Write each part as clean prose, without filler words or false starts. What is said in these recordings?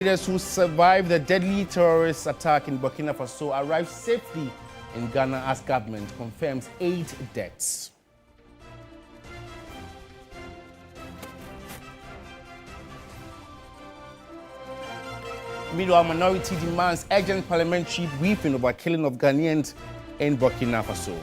Traders who survived the deadly terrorist attack in Burkina Faso arrived safely in Ghana as government confirms 8 deaths. Meanwhile, minority demands urgent parliamentary briefing over killing of Ghanaians in Burkina Faso.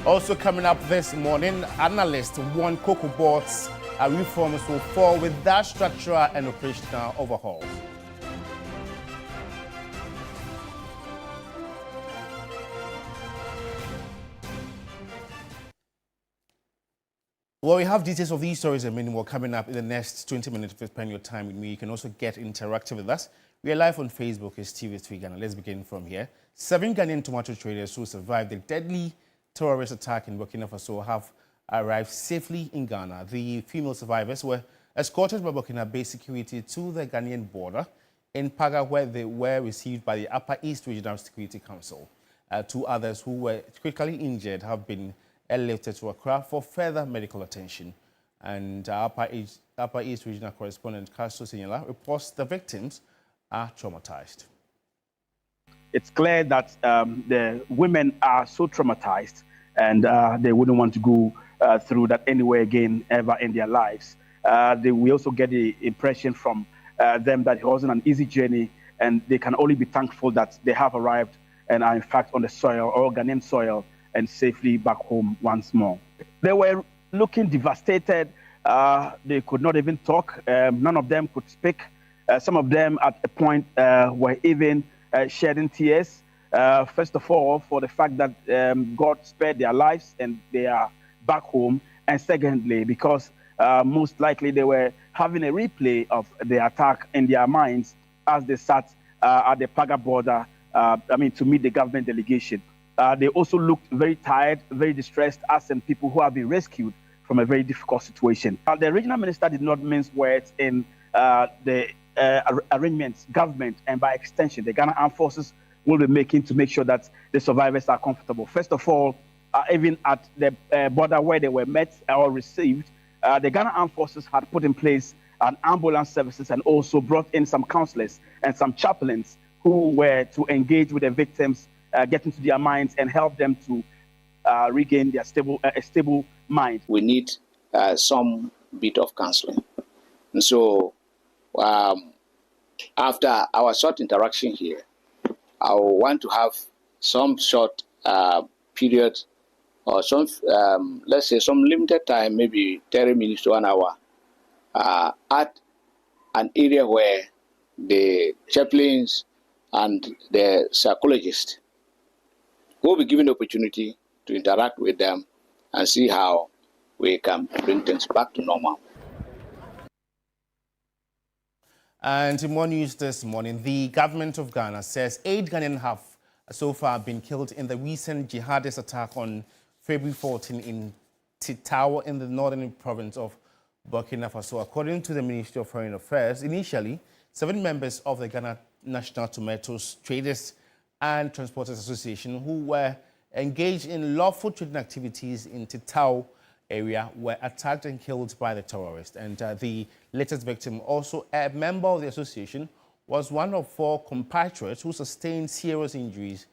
Also coming up this morning, Analyst warn cocoa boards reforms will fall without structural and operational overhauls. Well, we have details of these stories and many more coming up in the next 20 minutes. If you spend your time with me, you can also get interactive with us. We are live on Facebook as TV3 Ghana. Let's begin from here. 7 Ghanaian tomato traders who survived the deadly terrorist attack in Burkina Faso have arrived safely in Ghana. The female survivors were escorted by Burkina-based security to the Ghanaian border in Paga, where they were received by the Upper East Regional Security Council. 2 others who were critically injured have been airlifted to Accra for further medical attention. And Upper East Regional correspondent Castro Signala reports the victims are traumatized. It's clear that the women are so traumatized and they wouldn't want to go through that anywhere again ever in their lives. We also get the impression from them that it wasn't an easy journey, and they can only be thankful that they have arrived and are in fact on the soil, or Ghanaian soil, and safely back home once more. They were looking devastated. They could not even talk. None of them could speak. Some of them at a point were even shedding tears. First of all, for the fact that God spared their lives and they are back home. And secondly, because most likely they were having a replay of the attack in their minds as they sat at the Paga border, to meet the government delegation. They also looked very tired, very distressed, as in people who have been rescued from a very difficult situation. The regional minister did not mince words in the arrangements, government, and by extension, the Ghana Armed Forces will be making to make sure that the survivors are comfortable. First of all, even at the border where they were met or received, the Ghana Armed Forces had put in place an ambulance services and also brought in some counselors and some chaplains who were to engage with the victims, get into their minds and help them to regain their stable mind. We need some bit of counseling. And so after our short interaction here, I want to have some short period or some, let's say some limited time, maybe 30 minutes to an hour, at an area where the chaplains and the psychologists will be given the opportunity to interact with them and see how we can bring things back to normal. And in more news this morning, the government of Ghana says 8 Ghanaians have so far been killed in the recent jihadist attack on February 14 in Titawa in the northern province of Burkina Faso. According to the Ministry of Foreign Affairs, initially, 7 members of the Ghana National Tomatoes Traders and Transporters Association who were engaged in lawful trading activities in Titawa area were attacked and killed by the terrorists. And the latest victim, also a member of the association, was one of 4 compatriots who sustained serious injuries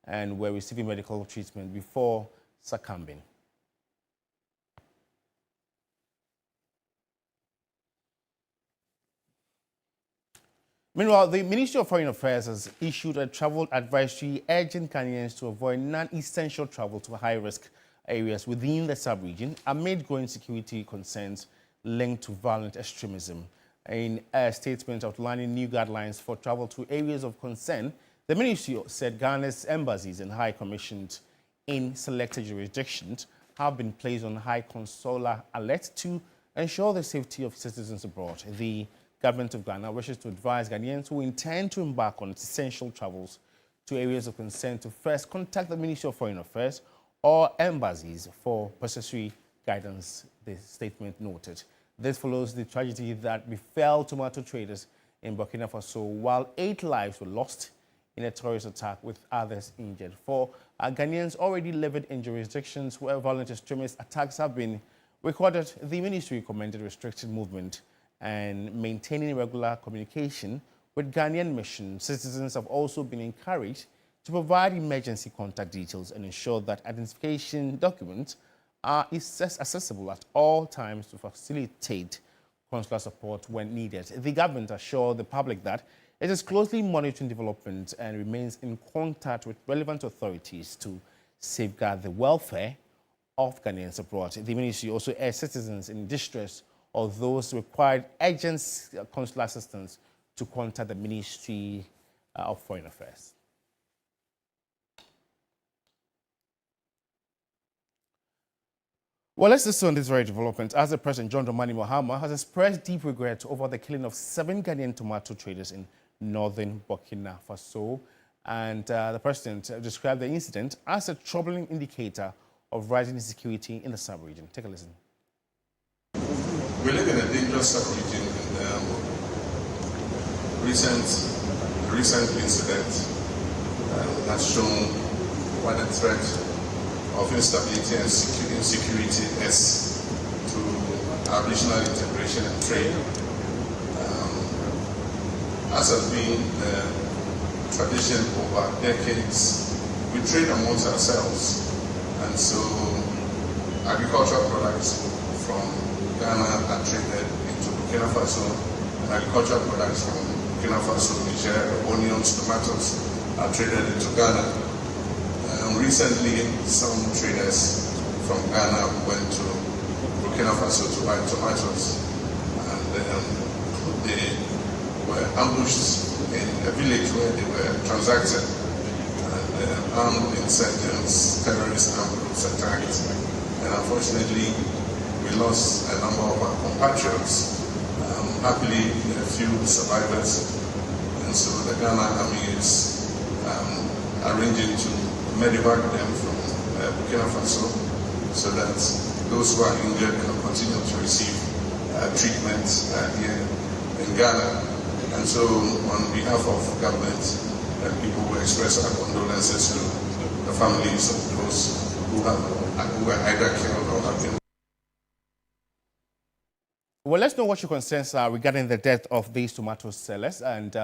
and were receiving medical treatment before succumbing. Meanwhile, the Ministry of Foreign Affairs has issued a travel advisory urging Ghanaians to avoid non-essential travel to high-risk areas within the sub-region amid growing security concerns linked to violent extremism. In a statement outlining new guidelines for travel to areas of concern, the ministry said Ghana's embassies and high commissions in selected jurisdictions have been placed on high consular alert to ensure the safety of citizens abroad. The government of Ghana wishes to advise Ghanaians who intend to embark on essential travels to areas of concern to first contact the Ministry of Foreign Affairs or embassies for necessary guidance, the statement noted. This follows the tragedy that befell tomato traders in Burkina Faso, while 8 lives were lost in a terrorist attack with others injured. For Ghanaians already living in jurisdictions where violent extremist attacks have been recorded, the ministry recommended restricted movement and maintaining regular communication with Ghanaian missions. Citizens have also been encouraged to provide emergency contact details and ensure that identification documents are accessible at all times to facilitate consular support when needed. The government assured the public that it is closely monitoring developments and remains in contact with relevant authorities to safeguard the welfare of Ghanaians abroad. The ministry also urged citizens in distress or those who required urgent consular assistance to contact the Ministry of Foreign Affairs. Well, let's listen on this very development as the President John Dramani Mahama has expressed deep regret over the killing of 7 Ghanaian tomato traders in northern Burkina Faso. And the President described the incident as a troubling indicator of rising insecurity in the sub-region. Take a listen. We live in a dangerous sub-region, and recent incident has shown what the threat of instability and insecurity is to our regional integration and trade. As has been the tradition over decades, we trade amongst ourselves, and so agricultural products from Ghana are traded into Burkina Faso, and agricultural products from Burkina Faso, Niger, onions, tomatoes are traded into Ghana. Recently, some traders from Ghana went to Burkina Faso to buy tomatoes, and they were ambushed in a village where they were transacting, and armed insurgents, terrorist armed groups attacked, and unfortunately we lost a number of our compatriots. Happily, there are few survivors, and so the Ghana Army is arranging to medevac them from Burkina Faso so that those who are injured can continue to receive treatment here in Ghana. And so on behalf of government, people will express our condolences to the families of those who were either killed or have been. Well, let's know what your concerns are regarding the death of these tomato sellers. And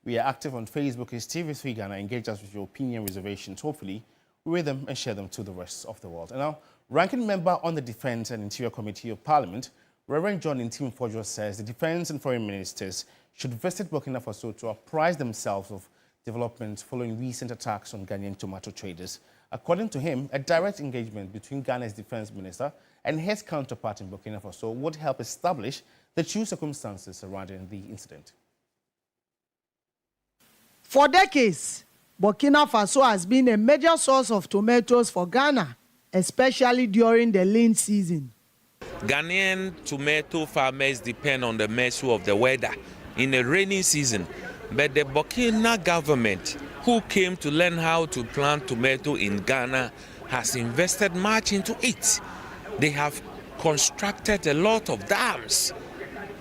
we are active on Facebook. It's TV3 Ghana. Engage us with your opinion reservations. Hopefully, we read them and share them to the rest of the world. And now, ranking member on the Defense and Interior Committee of Parliament, Reverend John Ntim says the defense and foreign ministers should visit Burkina Faso to apprise themselves of developments following recent attacks on Ghanaian tomato traders. According to him, a direct engagement between Ghana's defense minister and his counterpart in Burkina Faso would help establish the true circumstances surrounding the incident. For decades, Burkina Faso has been a major source of tomatoes for Ghana, especially during the lean season. Ghanaian tomato farmers depend on the mercy of the weather in the rainy season, but the Burkina government, who came to learn how to plant tomato in Ghana, has invested much into it. They have constructed a lot of dams,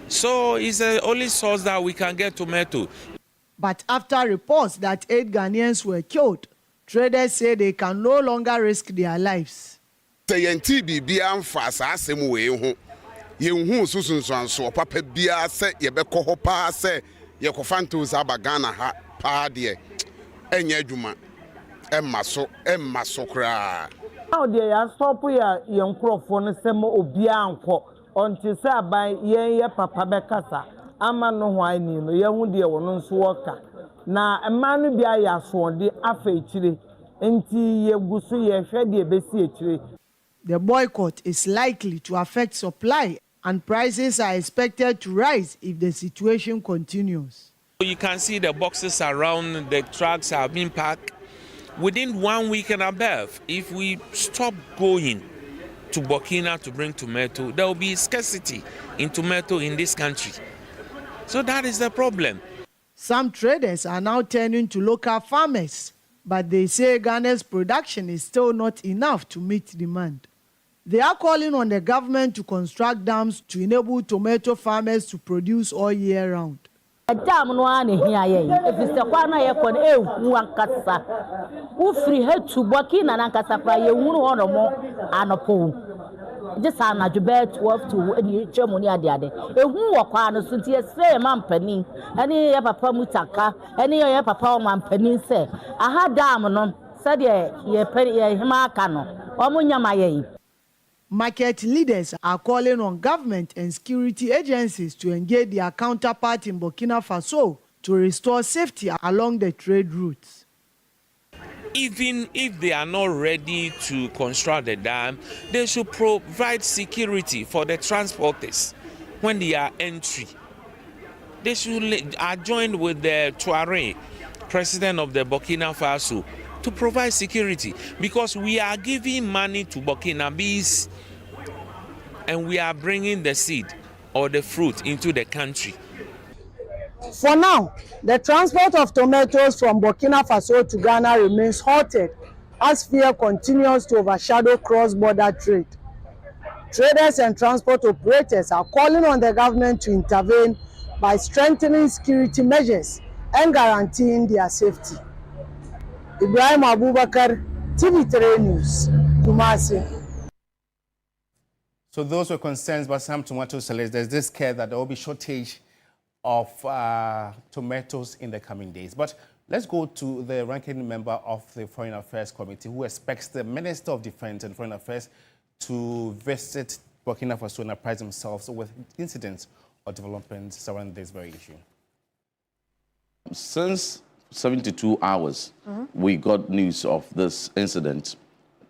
so it's the only source that we can get tomato. But after reports that 8 Ghanaians were killed, traders say they can no longer risk their lives. How they are stopping young crop for the same obianko until Sabai ye papa bekasa. Ama no why ni no ye hu de wono nso woka na ema no bia ya so de afa echire enti ye gusu ye hwe de besi echire. The boycott is likely to affect supply and prices are expected to rise if the situation continues. You can see the boxes around the trucks have been packed within 1 week and above. If we stop going to Burkina to bring tomato, there will be scarcity in tomato in this country. So that is the problem. Some traders are now turning to local farmers, but they say Ghana's production is still not enough to meet demand. They are calling on the government to construct dams to enable tomato farmers to produce all year round. dam no ana hia ye efise kwa na ye kon ehu ankasa wo free hetu Burkina na ankasa pra ye hunu hono mo anopo just an adjubet 12 to any Germany ade ehu wo kwa no so tie se mampani ani ye papa mutaka ani ye papa mampani se aha dam no said ye hima aka no omunyama ye. Market leaders are calling on government and security agencies to engage their counterpart in Burkina Faso to restore safety along the trade routes. Even if they are not ready to construct the dam, they should provide security for the transporters when they are entry. They should join with the Tuareg, president of the Burkina Faso, to provide security, because we are giving money to Burkinabes and we are bringing the seed or the fruit into the country. For now, the transport of tomatoes from Burkina Faso to Ghana remains halted as fear continues to overshadow cross-border trade. Traders and transport operators are calling on the government to intervene by strengthening security measures and guaranteeing their safety. Ibrahim Abubakar, TV3 News, Kumasi. So those were concerns about some tomato sellers. There's this scare that there will be shortage of tomatoes in the coming days. But let's go to the ranking member of the Foreign Affairs Committee, who expects the Minister of Defense and Foreign Affairs to visit Burkina Faso and apprise themselves with incidents or developments surrounding this very issue. Since 72 hours, we got news of this incident.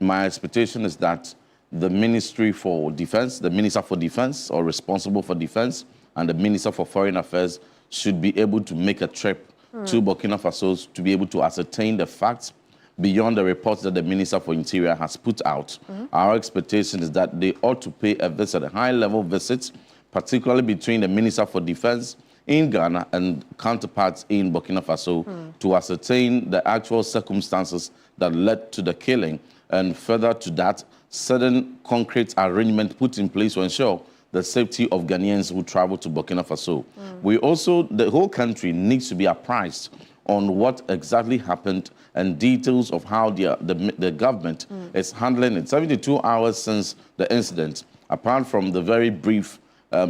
My expectation is that the Ministry for Defense, the Minister for Defense or responsible for defense, and the Minister for Foreign Affairs should be able to make a trip to Burkina Faso to be able to ascertain the facts beyond the reports that the Minister for Interior has put out. Our expectation is that they ought to pay a visit, a high-level visit, particularly between the Minister for Defense in Ghana and counterparts in Burkina Faso to ascertain the actual circumstances that led to the killing, and further to that, certain concrete arrangement put in place to ensure the safety of Ghanaians who travel to Burkina Faso. We also, the whole country needs to be apprised on what exactly happened and details of how the government is handling it. 72 hours since the incident, apart from the very brief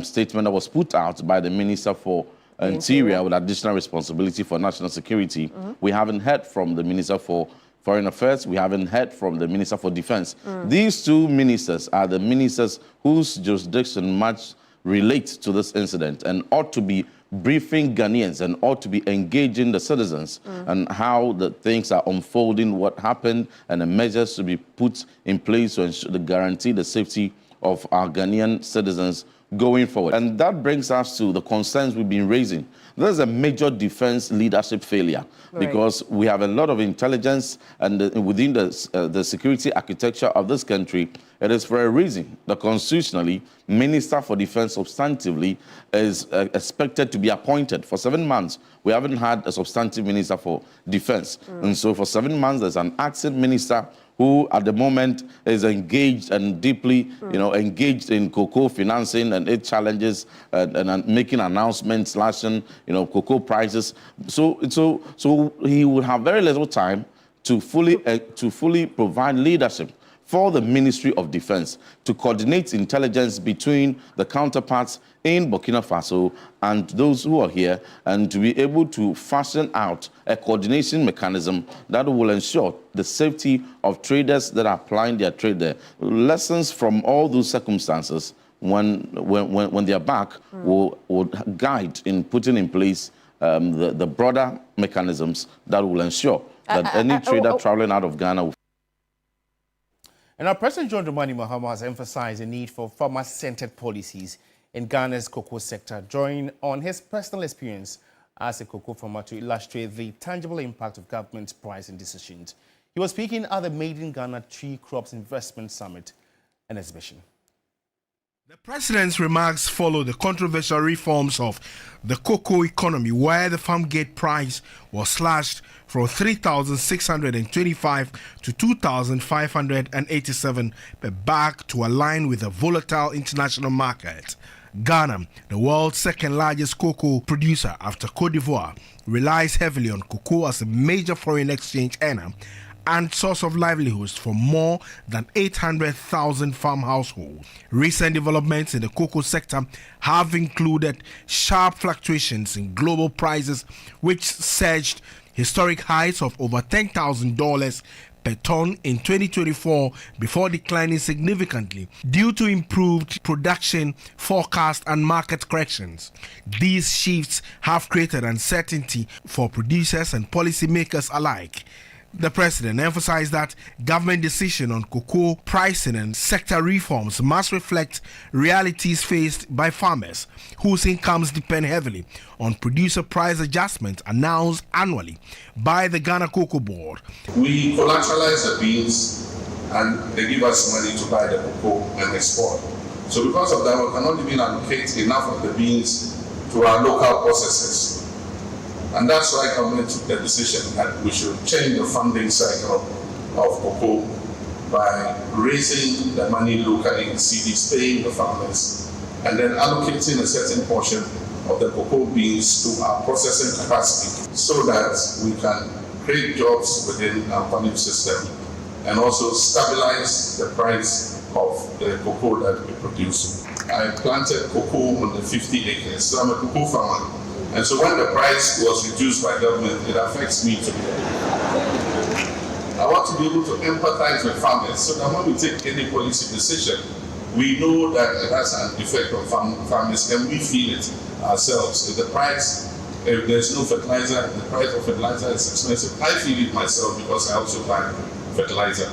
statement that was put out by the Minister for Interior with additional responsibility for national security, we haven't heard from the Minister for Foreign Affairs, we haven't heard from the Minister for Defense. These two ministers are the ministers whose jurisdiction much relates to this incident and ought to be briefing Ghanaians and ought to be engaging the citizens and how the things are unfolding, what happened, and the measures to be put in place to ensure, to guarantee the safety of our Ghanaian citizens going forward. And that brings us to the concerns we've been raising. There's a major defense leadership failure because we have a lot of intelligence and within the security architecture of this country, it is for a reason that constitutionally, Minister for Defense substantively is expected to be appointed. For 7 months, we haven't had a substantive Minister for Defense. And so for 7 months, there's an acting minister who at the moment is engaged and deeply, engaged in cocoa financing and its challenges and making announcements, slashing, cocoa prices. So he will have very little time to fully provide leadership for the Ministry of Defense to coordinate intelligence between the counterparts in Burkina Faso and those who are here, and to be able to fashion out a coordination mechanism that will ensure the safety of traders that are applying their trade there. Lessons from all those circumstances when they are back will guide in putting in place the broader mechanisms that will ensure that any trader traveling out of Ghana will. And our President John Dramani Mahama has emphasized the need for farmer-centered policies in Ghana's cocoa sector, drawing on his personal experience as a cocoa farmer to illustrate the tangible impact of government pricing decisions. He was speaking at the Made in Ghana Tree Crops Investment Summit and Exhibition. The president's remarks follow the controversial reforms of the cocoa economy, where the farm gate price was slashed from 3,625 to 2,587 per bag to align with a volatile international market. Ghana, the world's second largest cocoa producer after Cote d'Ivoire, relies heavily on cocoa as a major foreign exchange earner and source of livelihoods for more than 800,000 farm households. Recent developments in the cocoa sector have included sharp fluctuations in global prices, which surged historic highs of over $10,000 per ton in 2024 before declining significantly due to improved production forecast and market corrections. These shifts have created uncertainty for producers and policymakers alike. The president emphasized that government decision on cocoa pricing and sector reforms must reflect realities faced by farmers whose incomes depend heavily on producer price adjustments announced annually by the Ghana Cocoa Board. We collateralize the beans and they give us money to buy the cocoa and export. So because of that, we cannot even allocate enough of the beans to our local processors. And that's why government took the decision that we should change the funding cycle of cocoa by raising the money locally in cedis, paying the farmers, and then allocating a certain portion of the cocoa beans to our processing capacity so that we can create jobs within our funding system and also stabilize the price of the cocoa that we produce. I planted cocoa on the 50 acres, so I'm a cocoa farmer. And so when the price was reduced by government, it affects me too. I want to be able to empathize with farmers so that when we take any policy decision, we know that it has an effect on farmers and we feel it ourselves. If there's no fertilizer, the price of fertilizer is expensive. I feel it myself because I also buy fertilizer.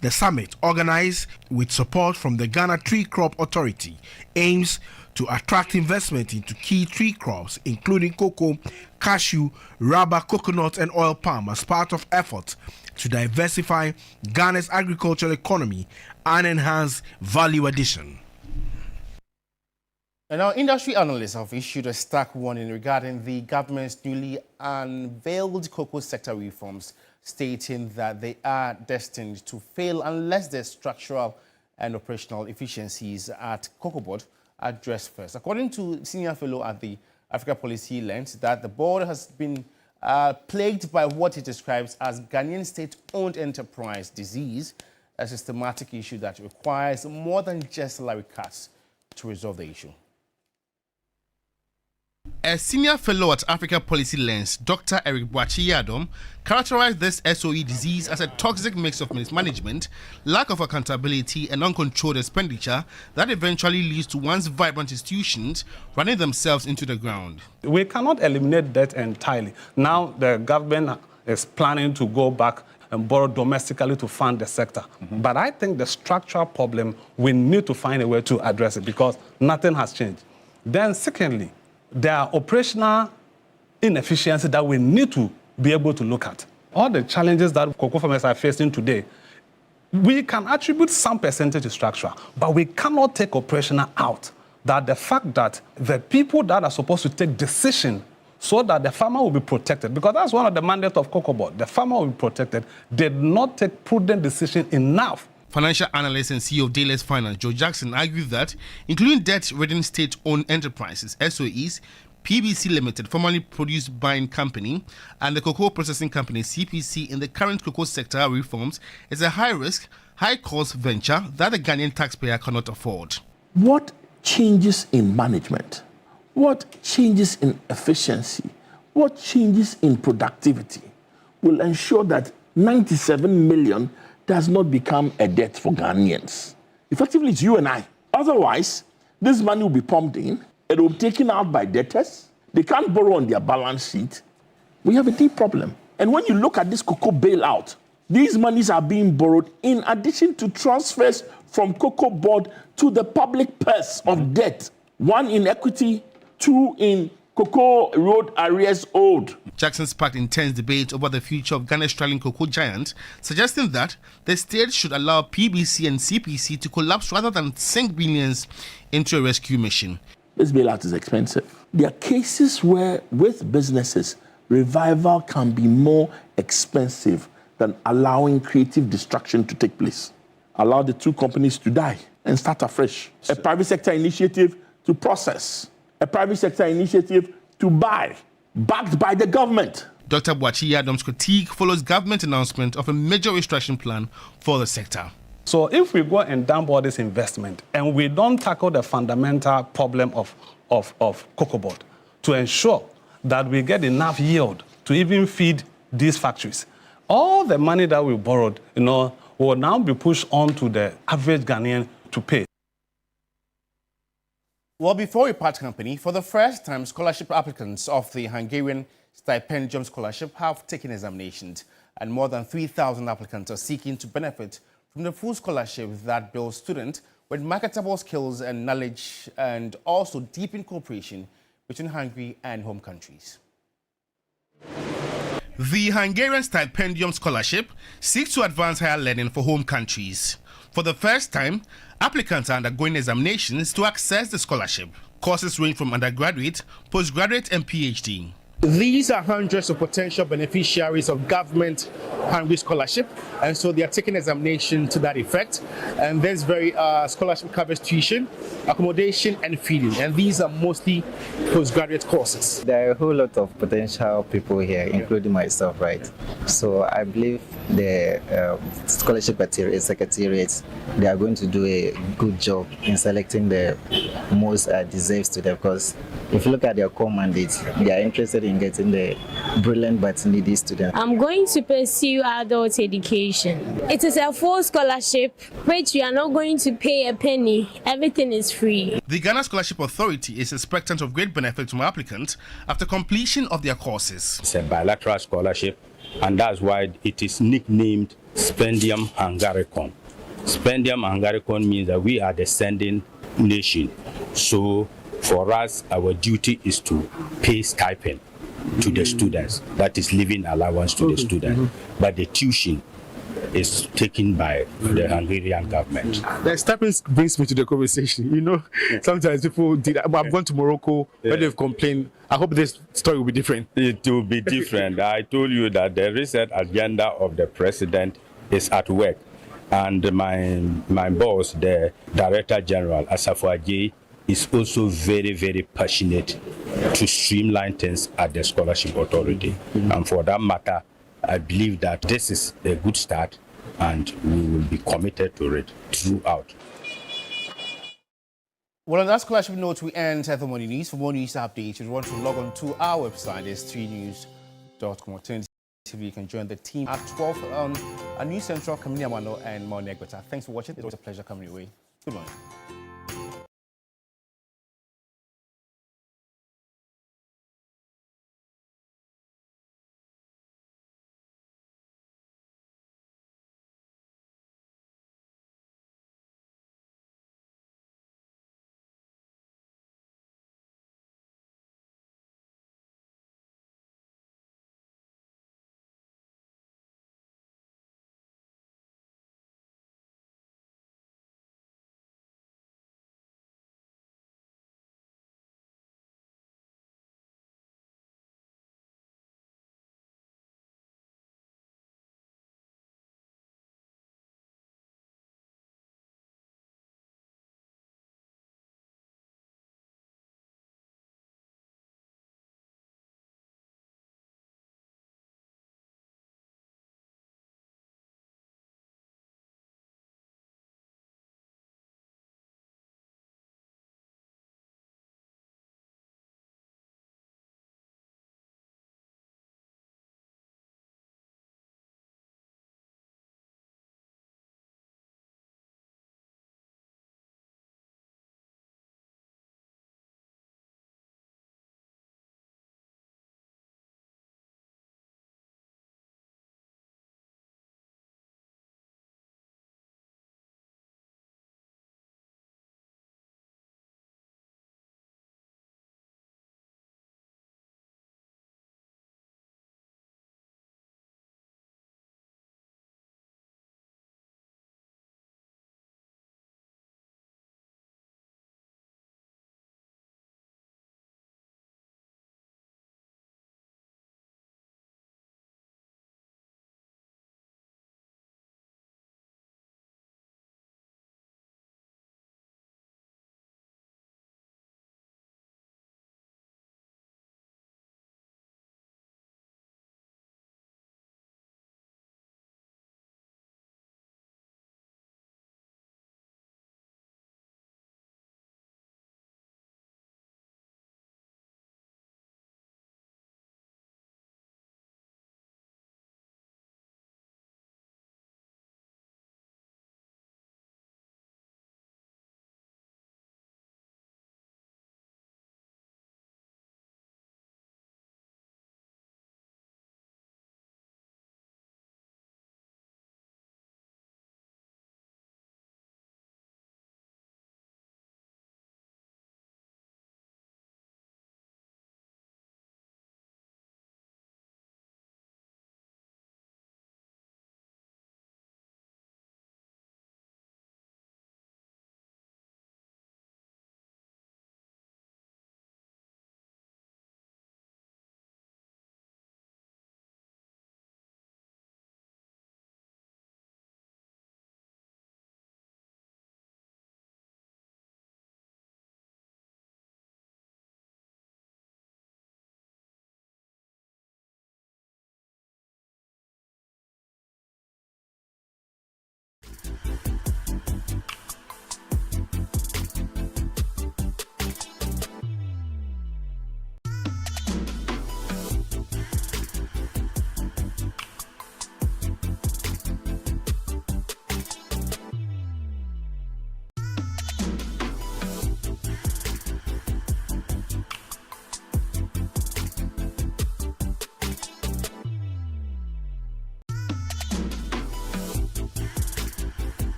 The summit, organized with support from the Ghana Tree Crop Authority, aims to attract investment into key tree crops, including cocoa, cashew, rubber, coconut, and oil palm, as part of efforts to diversify Ghana's agricultural economy and enhance value addition. And now, industry analysts have issued a stark warning regarding the government's newly unveiled cocoa sector reforms, stating that they are destined to fail unless the structural and operational efficiencies at Cocoa Board addressed first. According to senior fellow at the Africa Policy Lens, that the board has been plagued by what he describes as Ghanaian state-owned enterprise disease, a systematic issue that requires more than just salary cuts to resolve the issue. A senior fellow at Africa Policy Lens, Dr. Eric Boachi-Yadom, characterized this SOE disease as a toxic mix of mismanagement, lack of accountability, and uncontrolled expenditure that eventually leads to once vibrant institutions running themselves into the ground. We cannot eliminate debt entirely. Now the government is planning to go back and borrow domestically to fund the sector. But I think the structural problem, we need to find a way to address it because nothing has changed. Then secondly, there are operational inefficiencies that we need to be able to look at. All the challenges that cocoa farmers are facing today, we can attribute some percentage to structure, but we cannot take operational out. That the fact that the people that are supposed to take decision so that the farmer will be protected, because that's one of the mandates of Cocoa Board, the farmer will be protected, did not take prudent decision enough. Financial analyst and CEO of Dayless Finance, Joe Jackson, argued that, including debt-ridden state-owned enterprises, SOEs, PBC Limited, formerly Produce Buying Company, and the Cocoa Processing Company, CPC, in the current cocoa sector reforms is a high-risk, high-cost venture that the Ghanaian taxpayer cannot afford. What changes in management? What changes in efficiency? What changes in productivity will ensure that 97 million does not become a debt for Ghanaians? Effectively, it's you and I. Otherwise, this money will be pumped in, it will be taken out by debtors, they can't borrow on their balance sheet. We have a deep problem. And when you look at this cocoa bailout, these monies are being borrowed in addition to transfers from Cocoa Board to the public purse of debt. One in equity, two in cocoa road arrears owed. Jackson sparked intense debate over the future of Ghana's struggling cocoa giant, suggesting that the state should allow PBC and CPC to collapse rather than sink billions into a rescue mission. This bailout is expensive. There are cases where, with businesses, revival can be more expensive than allowing creative destruction to take place. Allow the two companies to die and start afresh. A private sector initiative to process, a private sector initiative to buy, backed by the government. Dr. Boachi Adams' critique follows government announcement of a major restructuring plan for the sector. So if we go and dump all this investment and we don't tackle the fundamental problem of cocoa board to ensure that we get enough yield to even feed these factories, all the money that we borrowed, will now be pushed on to the average Ghanaian to pay. Well, before we part company, for the first time, scholarship applicants of the Hungarian Stipendium Scholarship have taken examinations, and more than 3,000 applicants are seeking to benefit from the full scholarship that builds students with marketable skills and knowledge, and also deepen cooperation between Hungary and home countries. The Hungarian Stipendium Scholarship seeks to advance higher learning for home countries. For the first time, applicants are undergoing examinations to access the scholarship. Courses range from undergraduate, postgraduate, and PhD. These are hundreds of potential beneficiaries of government Hungary scholarship, and so they are taking examination to that effect. And this very scholarship covers tuition, accommodation, and feeding, and these are mostly postgraduate courses. There are a whole lot of potential people here, including myself, right? So I believe the scholarship secretariat, they are going to do a good job in selecting the most deserved students, because if you look at their core mandate, they are interested in getting the brilliant but needy students. I'm going to pursue adult education. It is a full scholarship which you are not going to pay a penny. Everything is free. The Ghana Scholarship Authority is expectant of great benefit from applicants after completion of their courses. It's a bilateral scholarship, and that's why it is nicknamed Stipendium Hungaricum. Stipendium Hungaricum means that we are the sending nation. So for us, our duty is to pay stipend to the students. That is living allowance to the students. But the tuition is taken by the Hungarian government. The stipend brings me to the conversation. Sometimes people did that. I've gone to Morocco where they've complained. I hope this story will be different. It will be different. I told you that the research agenda of the president is at work. And my boss, the Director General, Asafo Adjei, is also very, very passionate to streamline things at the Scholarship Authority. And for that matter, I believe that this is a good start, and we will be committed to it throughout. Well, on that scholarship note, we end the morning news. For more news updates, you want to log on to our website, it's 3news.com. Alternatively, you can join the team at 12 on a News Central, Kamini Amano and Maune Egbeta. Thanks for watching. It was a pleasure coming your way. Good morning.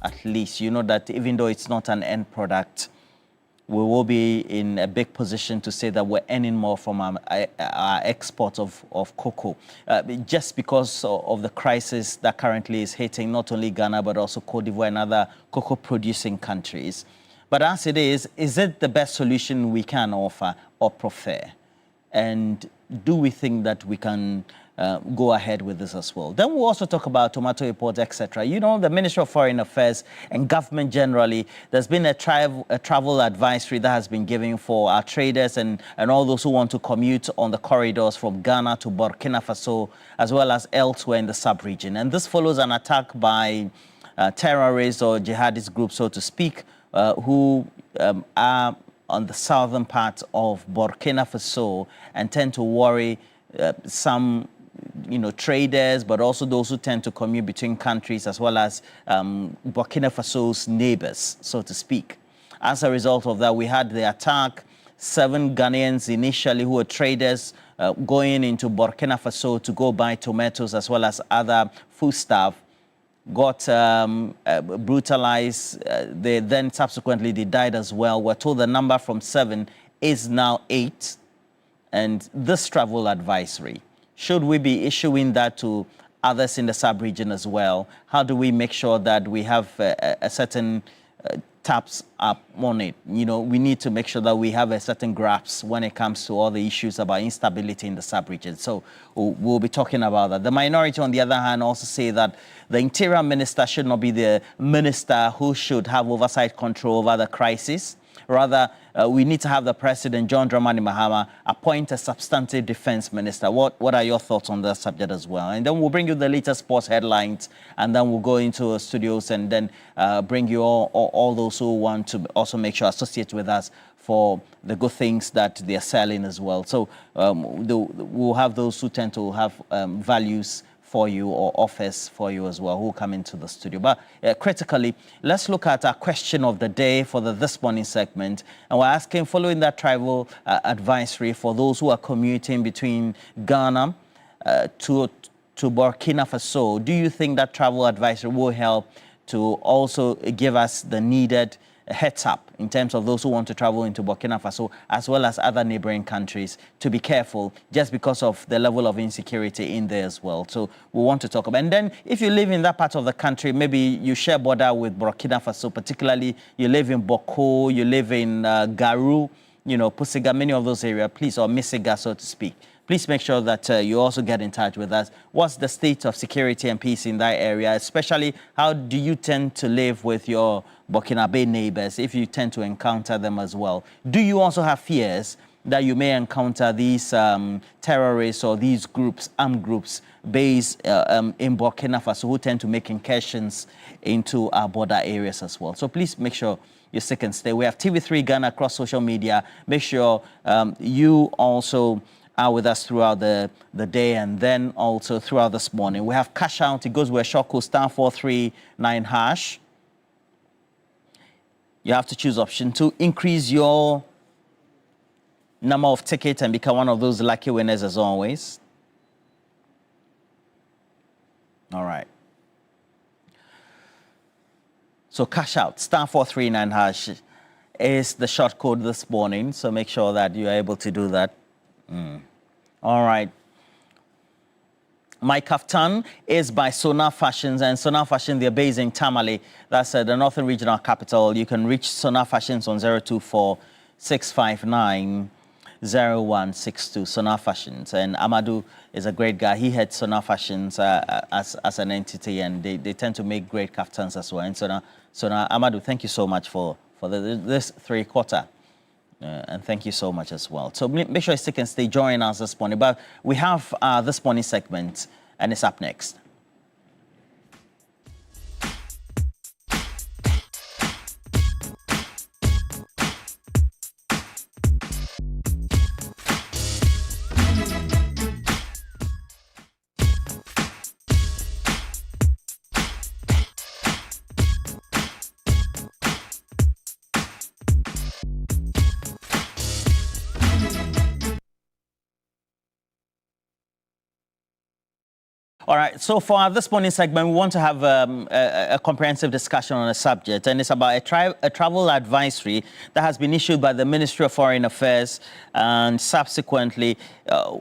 at least, you know that even though it's not an end product, we will be in a big position to say that we're earning more from our export of cocoa, just because of the crisis that currently is hitting not only Ghana, but also Cote d'Ivoire and other cocoa-producing countries. But as it is it the best solution we can offer or prefer? And do we think that we can go ahead with this as well? Then we'll also talk about tomato imports, etc. You know, the Ministry of Foreign Affairs and government generally, there's been a travel advisory that has been given for our traders and all those who want to commute on the corridors from Ghana to Burkina Faso, as well as elsewhere in the sub-region. And this follows an attack by terrorists or jihadist groups, so to speak, who are on the southern part of Burkina Faso and tend to worry some, traders, but also those who tend to commute between countries, as well as Burkina Faso's neighbors, so to speak. As a result of that, we had the attack. 7 Ghanaians initially who were traders going into Burkina Faso to go buy tomatoes as well as other foodstuff got brutalized. They then subsequently they died as well. We're told the number from 7 is now 8. And this travel advisory, should we be issuing that to others in the sub-region as well? How do we make sure that we have a certain taps up on it? We need to make sure that we have a certain grasp when it comes to all the issues about instability in the sub-region. So we'll be talking about that. The minority, on the other hand, also say that the interior minister should not be the minister who should have oversight control over the crisis. Rather, we need to have the President, John Dramani Mahama, appoint a substantive defense minister. What are your thoughts on that subject as well? And then we'll bring you the latest sports headlines, and then we'll go into studios and then bring you all those who want to also make sure associate with us for the good things that they're selling as well. So we'll have those who tend to have values for you or offers for you as well who come into the studio. But critically, let's look at our question of the day for this morning segment. And we're asking, following that travel advisory for those who are commuting between Ghana to Burkina Faso, do you think that travel advisory will help to also give us the needed heads up in terms of those who want to travel into Burkina Faso as well as other neighboring countries to be careful just because of the level of insecurity in there as well? So we want to talk about. And then if you live in that part of the country, maybe you share border with Burkina Faso, particularly you live in Boko, you live in Garu, Pusiga, many of those areas, please, or Misiga, so to speak. Please make sure that you also get in touch with us. What's the state of security and peace in that area? Especially, how do you tend to live with your Burkinabe neighbors if you tend to encounter them as well? Do you also have fears that you may encounter these terrorists or these groups, armed groups, based in Burkina Faso who tend to make incursions into our border areas as well? So please make sure you stick and stay. We have TV3 Ghana across social media. Make sure you also are with us throughout the day and then also throughout this morning. We have cash out. It goes with a short code *439#. You have to choose option 2. Increase your number of tickets and become one of those lucky winners as always. All right. So cash out *439# is the short code this morning. So make sure that you are able to do that. All right. My kaftan is by Sona Fashions, and Sona Fashion, they're based in Tamale. That's the Northern Regional Capital. You can reach Sona Fashions on 024-659-0162, Sona Fashions. And Amadou is a great guy. He heads Sona Fashions as an entity, and they tend to make great kaftans as well. And Sona Amadou, thank you so much for this 3/4. And thank you so much as well. So make sure you stick and stay, join us this morning. But we have this morning segment, and it's up next. All right, so for this morning segment, we want to have a comprehensive discussion on a subject, and it's about a travel advisory that has been issued by the Ministry of Foreign Affairs, and subsequently,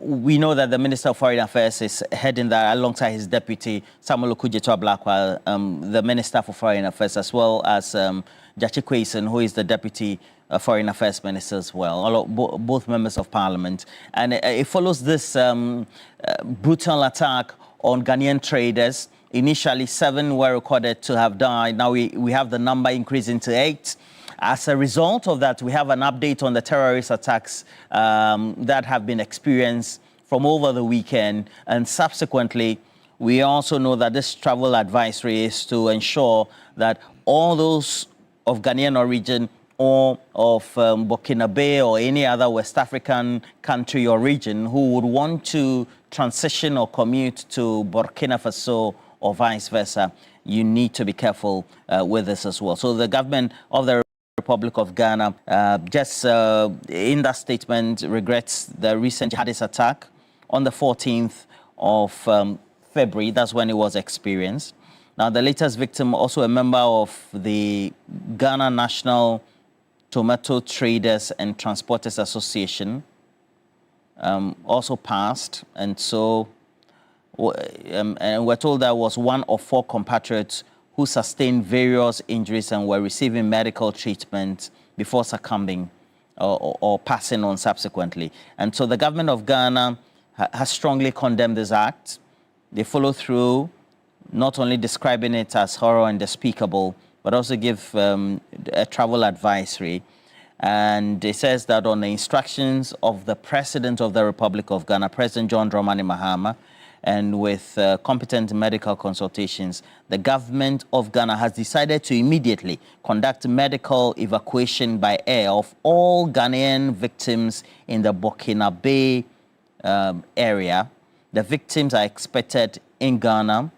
we know that the Minister of Foreign Affairs is heading that alongside his deputy, Samuel Okudzeto-Ablakwa, the Minister for Foreign Affairs, as well as Jachi Kwesen, who is the Deputy Foreign Affairs Minister as well, both members of Parliament. And it follows this brutal attack on Ghanaian traders. Initially, 7 were recorded to have died. Now we have the number increasing to 8. As a result of that, we have an update on the terrorist attacks that have been experienced from over the weekend. And subsequently, we also know that this travel advisory is to ensure that all those of Ghanaian origin or of Burkina Faso or any other West African country or region who would want to transition or commute to Burkina Faso or vice versa, you need to be careful with this as well. So the government of the Republic of Ghana just in that statement regrets the recent jihadist attack on the 14th of February. That's when it was experienced. Now, the latest victim, also a member of the Ghana National Tomato Traders and Transporters Association, also passed. And so and we're told that was one of 4 compatriots who sustained various injuries and were receiving medical treatment before succumbing or passing on subsequently. And so the government of Ghana has strongly condemned this act. They follow through, not only describing it as horror and despicable, but also give a travel advisory. And it says that on the instructions of the President of the Republic of Ghana, President John Dramani Mahama, and with competent medical consultations, the government of Ghana has decided to immediately conduct medical evacuation by air of all Ghanaian victims in the Burkina Faso area. The victims are expected in Ghana,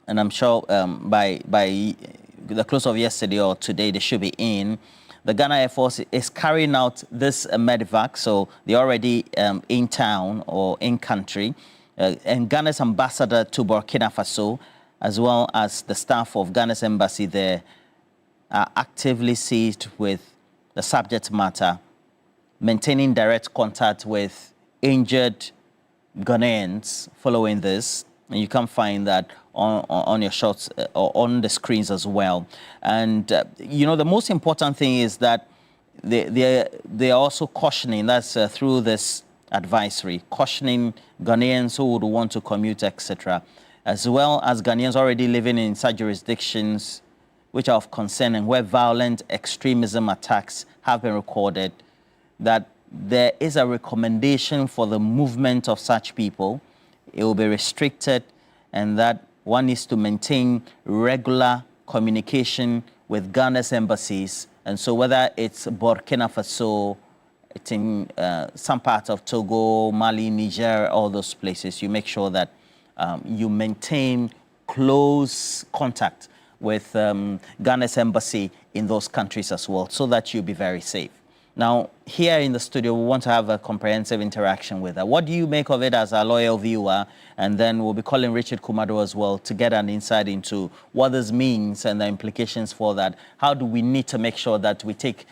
and I'm sure by the close of yesterday or today, they should be in. The Ghana Air Force is carrying out this medevac, so they're already in town or in country. And Ghana's ambassador to Burkina Faso, as well as the staff of Ghana's embassy there, are actively seized with the subject matter, maintaining direct contact with injured Ghanaians following this. And you can find that on your shots or on the screens as well. And, you know, the most important thing is that they are also cautioning, that's through this advisory, cautioning Ghanaians who would want to commute, etc., as well as Ghanaians already living in such jurisdictions which are of concern and where violent extremism attacks have been recorded, that there is a recommendation for the movement of such people. It will be restricted, and that one needs to maintain regular communication with Ghana's embassies. And so whether it's Burkina Faso, it's in some parts of Togo, Mali, Niger, all those places, you make sure that you maintain close contact with Ghana's embassy in those countries as well, so that you'll be very safe. Now, here in the studio, we want to have a comprehensive interaction with her. What do you make of it as a loyal viewer? And then we'll be calling Richard Kumado as well to get an insight into what this means and the implications for that. How do we need to make sure that we take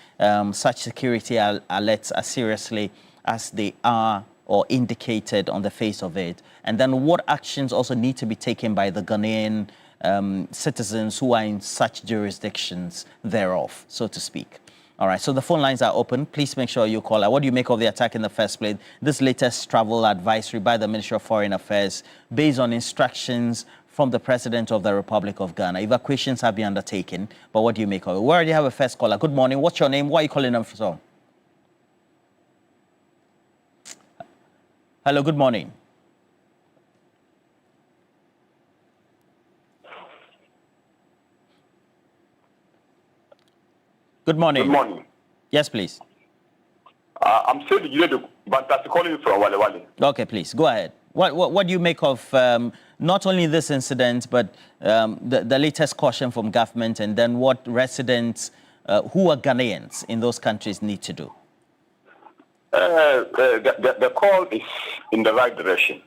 such security alerts as seriously as they are or indicated on the face of it? And then what actions also need to be taken by the Ghanaian citizens who are in such jurisdictions thereof, so to speak? All right, so the phone lines are open. Please make sure you call. What do you make of the attack in the first place? This latest travel advisory by the Ministry of Foreign Affairs, based on instructions from the President of the Republic of Ghana. Evacuations have been undertaken, but what do you make of it? We already have a first caller. Good morning. What's your name? Why are you calling them from? Hello, good morning. Good morning. Good morning. Yes, please. I'm saying you but that's calling from Wale Wale. Okay, please go ahead. What do you make of not only this incident, but the latest caution from government, and then what residents who are Ghanaians in those countries need to do? The call is in the right direction.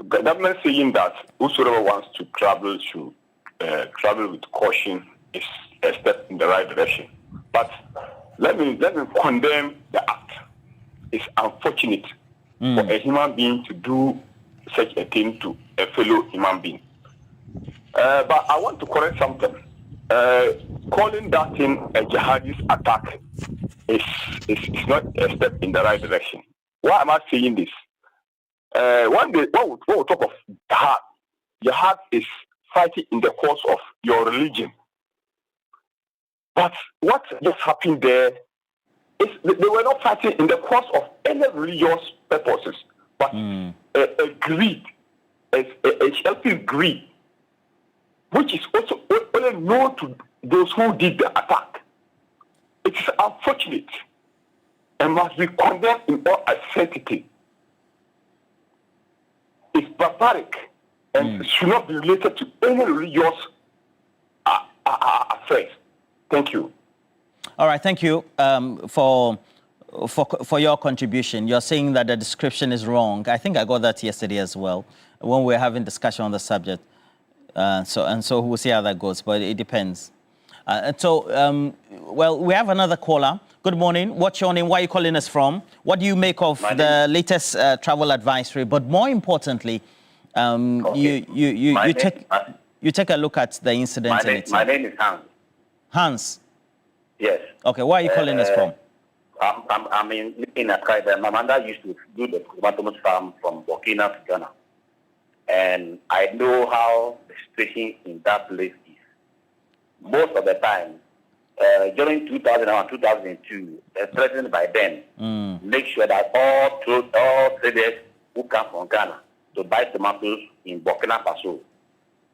government saying that whosoever wants to travel should travel with caution is a step in the right direction. But let me condemn the act. It's unfortunate for a human being to do such a thing to a fellow human being. But I want to correct something. Calling that thing a jihadist attack is not a step in the right direction. Why am I saying this? When we talk of jihad is fighting in the cause of your religion. But what just happened there is they were not fighting in the cause of any religious purposes, but a greed, a selfish greed, which is also only known to those who did the attack. It is unfortunate and must be condemned in all sanctity. It's barbaric and should not be related to any religious affairs. Thank you. All right, thank you for your contribution. You're saying that the description is wrong. I think I got that yesterday as well when we were having discussion on the subject. So we'll see how that goes, but it depends. Well, we have another caller. Good morning. What's your name? Where are you calling us from? What do you make of the latest travel advisory? But more importantly, you take a look at the incident. My name is Hans. Hans? Yes. Okay, where are you calling us from? I'm in Accra. My mother used to do the tomatoes farm from Burkina to Ghana. And I know how the situation in that place is. Most of the time, during 2001, 2002, the president by then make sure that all traders who come from Ghana to buy tomatoes in Burkina Faso,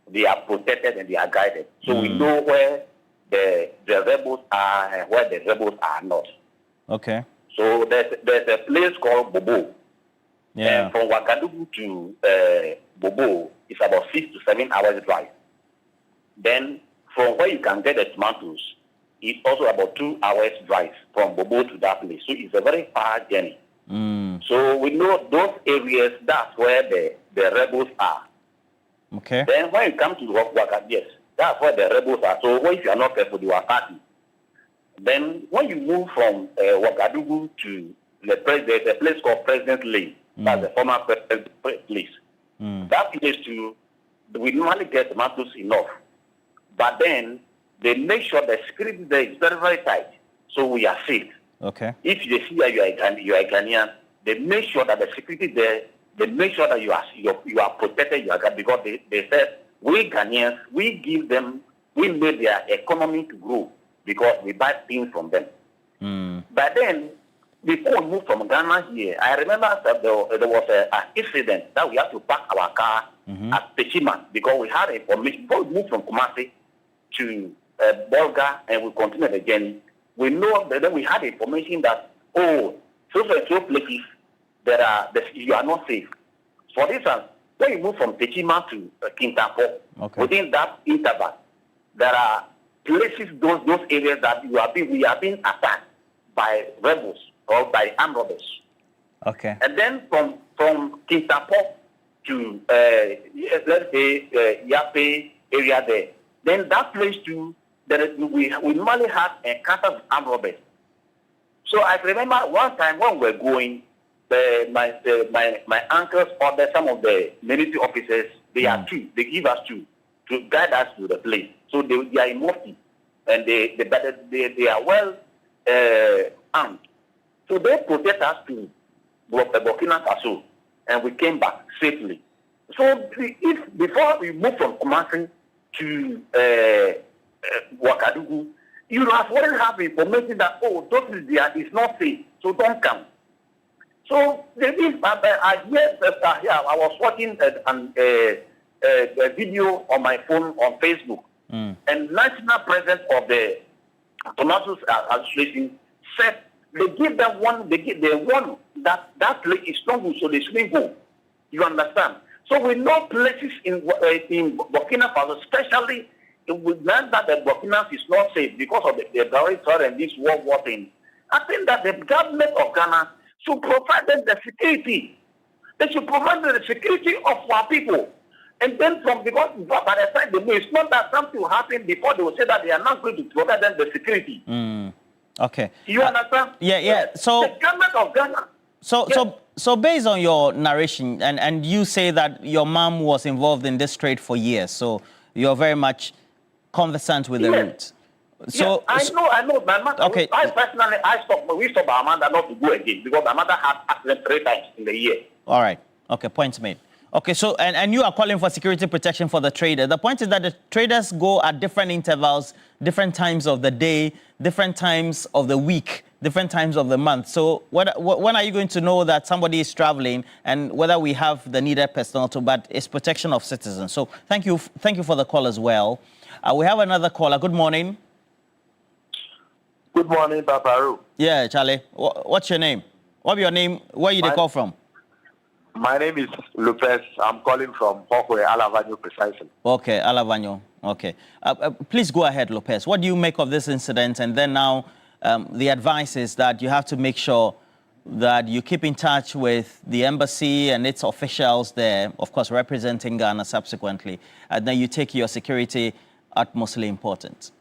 they are protected and they are guided. So we know where the rebels are and where the rebels are not. Okay. So there's a place called Bobo. Yeah. And from Ouagadougou to Bobo, it's about 6 to 7 hours drive. Then from where you can get the tomatoes, it's also about 2 hours drive from Bobo to that place. So it's a very far journey. So we know those areas, that's where the rebels are. Okay. Then when you come to Ouagadougou, yes, that's where the rebels are. So if you are not careful, you are starting. Then when you move from Ouagadougou to there's a place called President Lane. That's the former president place. That place too, we normally get tomatoes enough. But then they make sure the security there is very, very tight. So we are safe. Okay. If they see that you are a Ghanaian, they make sure that the security there, they make sure that you are protected, because they said, we Ghanaians, we made their economy to grow because we buy things from them. But then, before we moved from Ghana here, I remember that there was an incident that we had to park our car at Pechima because we had information. Before we moved from Kumasi to Bolga and we continued the journey, we know that then we had information that, so places you are not safe. For instance, when you move from Pechima to Kintampo, within that interval, there are places, those areas that we are being attacked by rebels or by armed robbers. Okay. And then from Kintampo to let's say Yape area there, then that place too, we normally have encounters with armed robbers. So I remember one time when we were going, my uncles ordered some of the military officers. They are two. They give us two to guide us to the place. So they are in mufti, and they are well armed. So they protect us to Burkina Faso, and we came back safely. So if before we moved from Kumasi to Ouagadougou, you already have information that those is not safe, so don't come. So I was watching a video on my phone on Facebook, and national president of the Tomatoes Association said they give them one. They want that place is not good, so they swing home. You understand? So we know places in Burkina Faso, especially with land that the Burkina is not safe because of the territory and this war thing. I think that the government of Ghana should provide them the security. They should provide the security of our people. And then because by the time they know, it's not that something will happen before they will say that they are not going to provide them the security. Okay. You understand? Yeah. So the government of Ghana. So based on your narration, and you say that your mom was involved in this trade for years, so you're very much conversant with the route. So I know. My mother. Okay. We stopped Amanda not to go again because Amanda had accident 3 times in the year. All right. Okay. Point made. Okay. So and you are calling for security protection for the trader. The point is that the traders go at different intervals, different times of the day, different times of the week, different times of the month. So when are you going to know that somebody is traveling and whether we have the needed personnel to? But it's protection of citizens. So thank you for the call as well. We have another caller. Good morning. Good morning, Paparu. Yeah, Charlie. What's your name? What's your name? Where you call from? My name is Lopez. I'm calling from Hokwe, Alavanyo, precisely. Okay, Alavanyo. Okay. Please go ahead, Lopez. What do you make of this incident? And then now the advice is that you have to make sure that you keep in touch with the embassy and its officials there, of course, representing Ghana subsequently. And then you take your security utmostly important.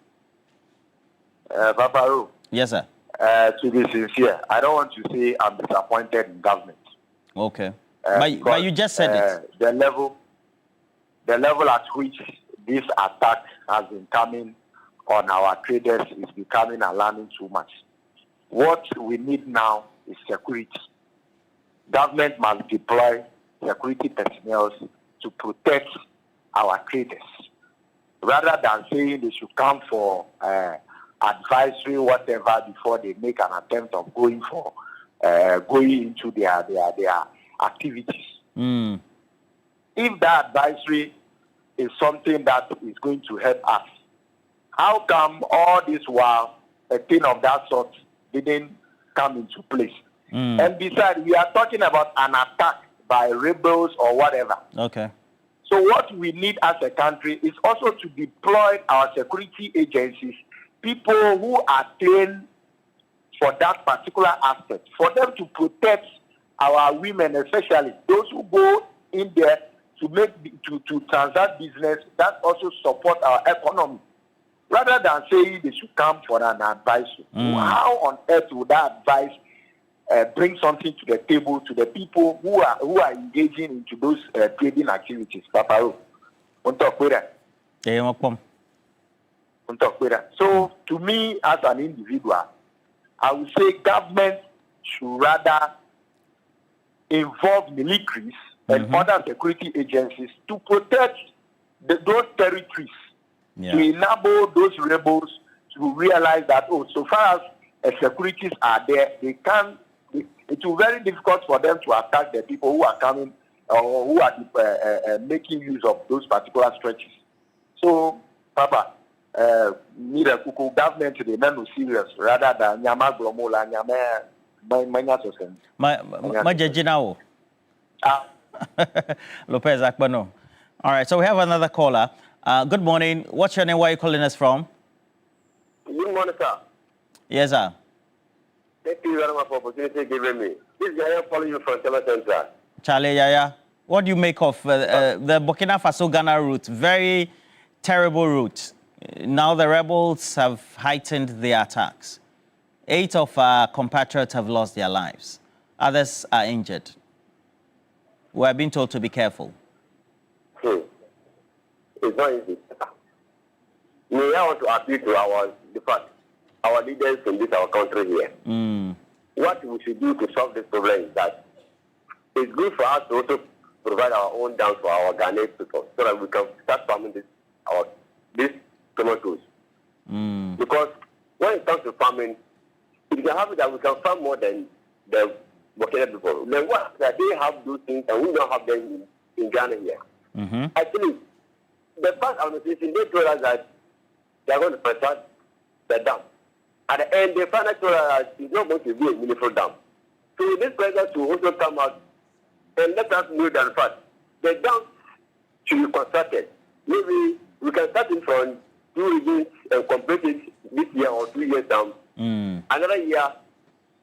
Paparu. Yes, sir. To be sincere, I don't want to say I'm disappointed in government. Okay. But you just said it. The level at which this attack has been coming on our traders is becoming alarming too much. What we need now is security. Government must deploy security personnel to protect our traders, rather than saying they should come for advisory, whatever, before they make an attempt of going into their activities. If that advisory is something that is going to help us, how come all this while a thing of that sort didn't come into place? And besides, we are talking about an attack by rebels or whatever. Okay. So what we need as a country is also to deploy our security agencies, people who are trained for that particular aspect, for them to protect our women, especially those who go in there to transact business that also support our economy, rather than saying they should come for an advice. How on earth would that advice bring something to the table to the people who are engaging into those trading activities? Paparo, so to me as an individual, I would say government should rather involve militaries and other security agencies to protect those territories, to enable those rebels to realize that, so far as securities are there, it will be very difficult for them to attack the people who are coming or who are making use of those particular stretches. So, Papa, need a government to remain serious rather than Nyama Glomola, Nyama Manyasosen. Majajinao. Lopez Akbano. All right, so we have another caller. Good morning. What's your name? Where are you calling us from? Good morning, sir. Yes, sir. Thank you very much for the opportunity given me. This is Yaya calling you from Tema Central. Charlie, Yaya, what do you make of the Burkina Faso Ghana route? Very terrible route. Now the rebels have heightened their attacks. 8 of our compatriots have lost their lives. Others are injured. We are being told to be careful. It's not easy. I want to appeal to our leaders in our country here. What we should do to solve this problem is that it's good for us to also provide our own dams for our Ghanaian people so that we can start farming these tomatoes. Because when it comes to farming, it can happen that we can farm more than the Burkina people. Then what that they have those things and we don't have them in Ghana here. Actually, the first administration, they told us that they are going to construct the dam. At the end, they finally told us that it's not going to be a meaningful dam. So this president will also come out and let us know that fact the dam should be constructed. Maybe we can start it from 2 regions and complete it this year or 2 years down. Another year,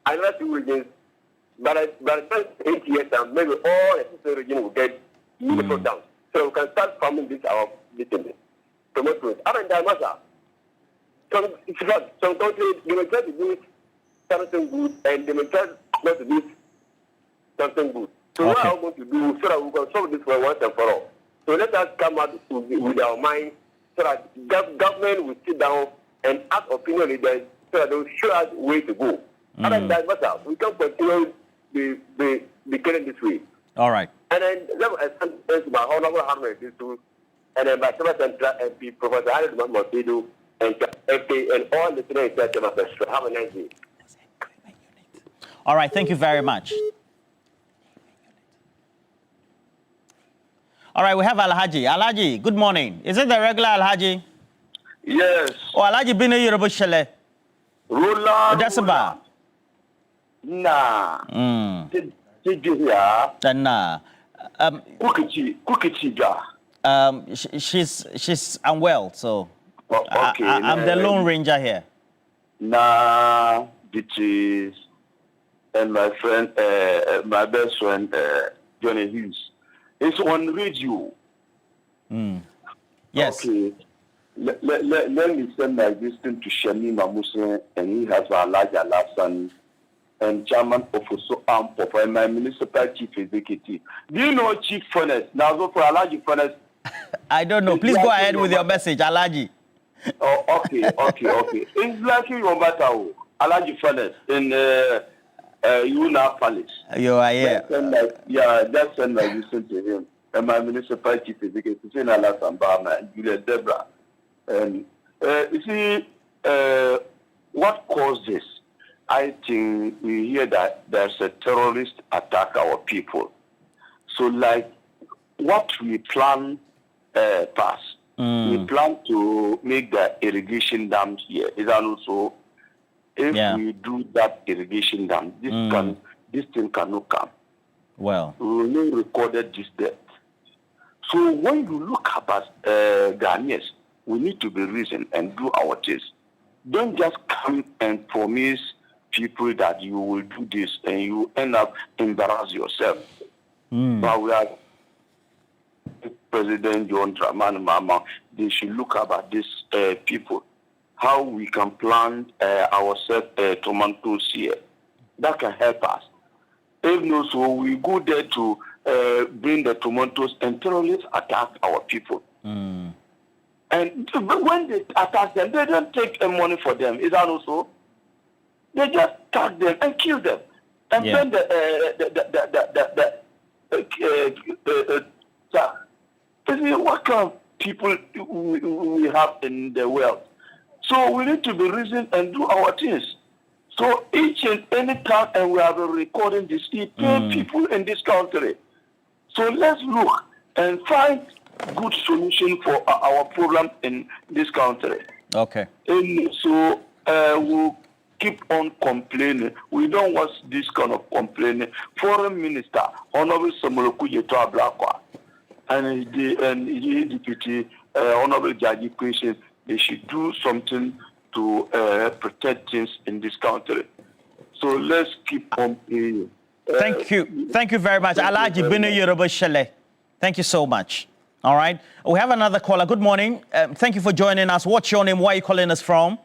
another 2 regions, But by the time 8 years, maybe all the sister region will get beautiful down. So we can start farming this our business. Tomatoes. Other than that, some countries, they may try to do something good, and they may try not to do something good. So what are we going to do so that we can solve this for once and for all? So let us come out with our mind so that government will sit down and ask opinion leaders so that they will show us way to go. Other than that, we can continue be killing this way. All right. And then let me extend to my honorable Harvard and then my Central MP, Professor Harold Mamotidu, and FK, and all the students that have a nice day. All right, thank you very much. All right, we have Alhaji. Alhaji, good morning. Is it the regular Alhaji? Yes. Oh, Alhaji Bino Yoruba Shele. Rula. Jasaba. Nah. Nah. She's unwell, so okay, I'm the Lone Ranger here. Nah, it is, and my friend, my best friend, Johnny Hughes. It's on radio. Yes. Okay. Let me send my wisdom to Shani Mamusen, and he has a large Alasan and chairman of Oso Ampo and my municipal chief executive. Do you know Chief Furnace? Now go for a large furnace. I don't know. Please go ahead with your message, Alaji. Oh, okay. It's like your matter, Alaji Furnace in Yuna Palace. You are here. Just send my wisdom to him. And my municipal chief executive, Sena Sambama and Julia Debra. And you see, what caused this? I think we hear that there's a terrorist attack our people. So like what we plan pass, we plan to make the irrigation dams here. Is that also, if we do that irrigation dam, this thing cannot come. Well, we will not recorded this death. So when you look at Ghanaians, we need to be reasoned and do our things. Don't just come and promise people that you will do this and you end up embarrass yourself. But we are President John Dramani Mahama, they should look about these people, how we can plant ourselves tomatoes here. That can help us. If not so, we go there to bring the tomatoes and terrorists attack our people. And when they attack them, they don't take money for them. Is that also? They just attack them and kill them. And then what kind of people we have in the world? So we need to be reasoned and do our things. So each and any time, and we have been recording this, we pay people in this country. So let's look and find good solution for our problem in this country. Okay. And so we'll keep on complaining. We don't want this kind of complaining. Foreign Minister, Honorable Samoloku Yeto Ablakwa, and the Deputy Honorable Jaji Christian, they should do something to protect things in this country. So let's keep on paying. Thank you. Thank you very much. Alhaji Bino Yoruba Shele. Thank you so much. All right. We have another caller. Good morning. Thank you for joining us. What's your name? Where are you calling us from?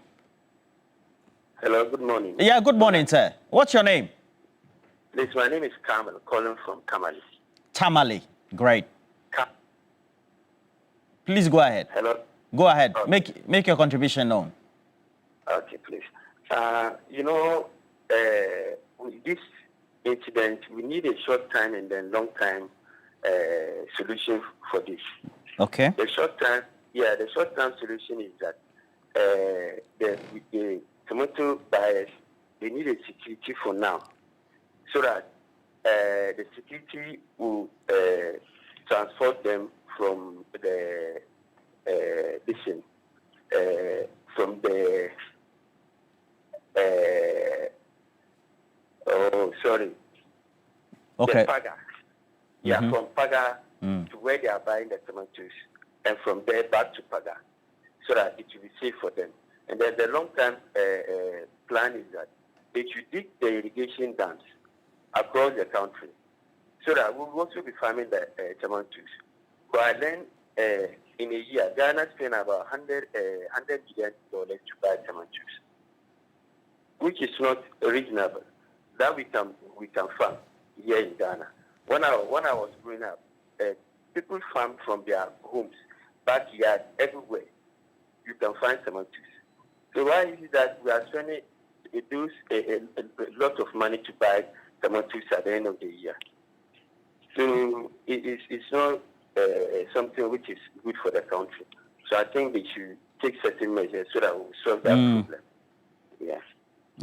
Hello, good morning. Yeah, good morning, sir. What's your name? Please, my name is Kamal, calling from Tamale. Tamale. Great. Please go ahead. Hello. Go ahead. Okay. Make your contribution known. Okay, please. With this incident, we need a short time and then long time solution for this. Okay. The short term solution is that the tomato buyers, they need a security for now, so that the security will transport them from the Okay. The Paga. Yeah, from Paga to where they are buying the tomatoes, and from there back to Paga, so that it will be safe for them. And then the long-term plan is that they should dig the irrigation dams across the country, so that we will also be farming the tomatoes. But then, in a year, Ghana spend about $100 million to buy tomatoes, which is not reasonable. That we can farm here in Ghana. When I was growing up, people farm from their homes, backyard, everywhere. You can find tomatoes. So why is it that we are spending a lot of money to buy tomatoes at the end of the year? So it's not something which is good for the country. So I think they should take certain measures so that we solve that problem. Yeah.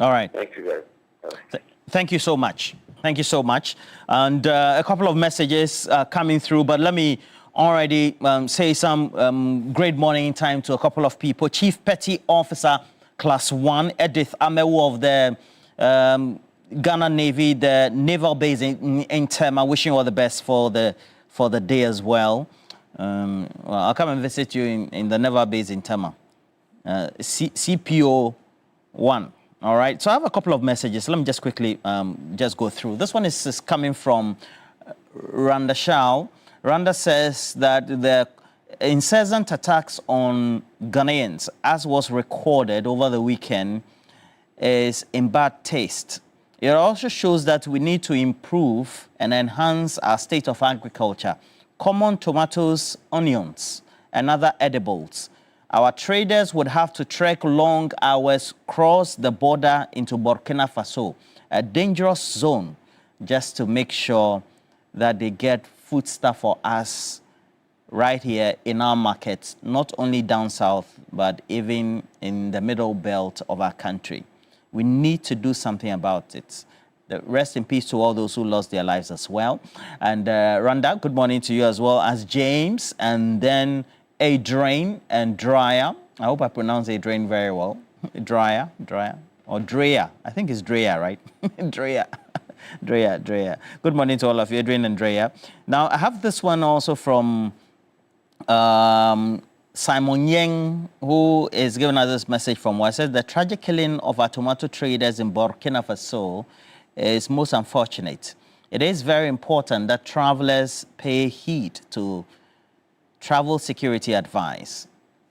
All right. Thank you very much. Thank you so much. Thank you so much. And a couple of messages coming through, but let me already say some great morning time to a couple of people. Chief Petty Officer Class 1, Edith Amewu of the Ghana Navy, the naval base in Tema, wishing you all the best for the day as well. Well, I'll come and visit you in the naval base in Tema. CPO 1. All right, so I have a couple of messages. Let me just quickly just go through. This one is coming from Randa Shao. Randa says that the incessant attacks on Ghanaians, as was recorded over the weekend, is in bad taste. It also shows that we need to improve and enhance our state of agriculture. Common tomatoes, onions, and other edibles. Our traders would have to trek long hours, cross the border into Burkina Faso, a dangerous zone, just to make sure that they get foodstuff for us right here in our markets, not only down south, but even in the middle belt of our country. We need to do something about it. Rest in peace to all those who lost their lives as well. And Randa, good morning to you as well as James, and then Adrain and Dryer. I hope I pronounce Adrain very well. Dryer, or Drea. I think it's Drea, right? Drea. Good morning to all of you, Adrain and Drea. Now, I have this one also from Simon Yang, who is giving us this message from where it says the tragic killing of our tomato traders in Burkina Faso is most unfortunate. It is very important that travelers pay heed to travel security advice.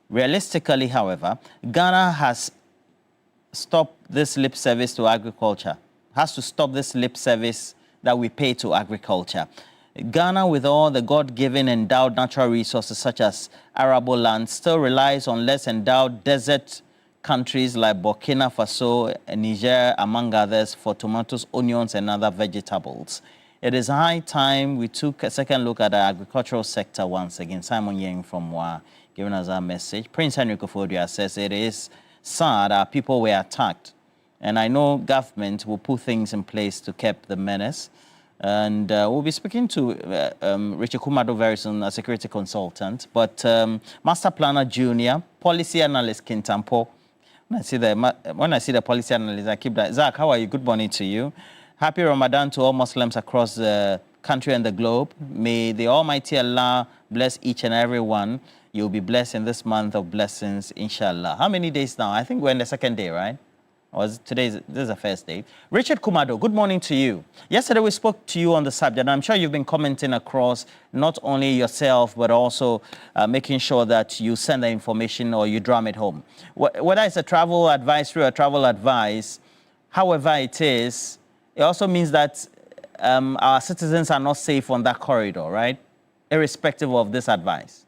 Realistically, however, Ghana has stopped this lip service to agriculture, has to stop this lip service that we pay to agriculture. Ghana, with all the God-given endowed natural resources such as arable land, still relies on less endowed desert countries like Burkina Faso and Niger, among others, for tomatoes, onions, and other vegetables. It is high time we took a second look at the agricultural sector once again. Simon Yang from WA giving us our message. Prince Henry Kofodia says it is sad our people were attacked. And I know government will put things in place to keep the menace. And we'll be speaking to Richard Kumado very soon, a security consultant. But Master Planner Junior, Policy Analyst Kintampo. When I see the policy analyst, I keep that. Zach, how are you? Good morning to you. Happy Ramadan to all Muslims across the country and the globe. May the Almighty Allah bless each and every one. You'll be blessed in this month of blessings, inshallah. How many days now? I think we're in the second day, right? Or this is the first day. Richard Kumado, good morning to you. Yesterday we spoke to you on the subject. I'm sure you've been commenting across not only yourself, but also making sure that you send the information or you drum it home. Whether it's a travel advisory or travel advice, however it is, it also means that our citizens are not safe on that corridor, right? Irrespective of this advice.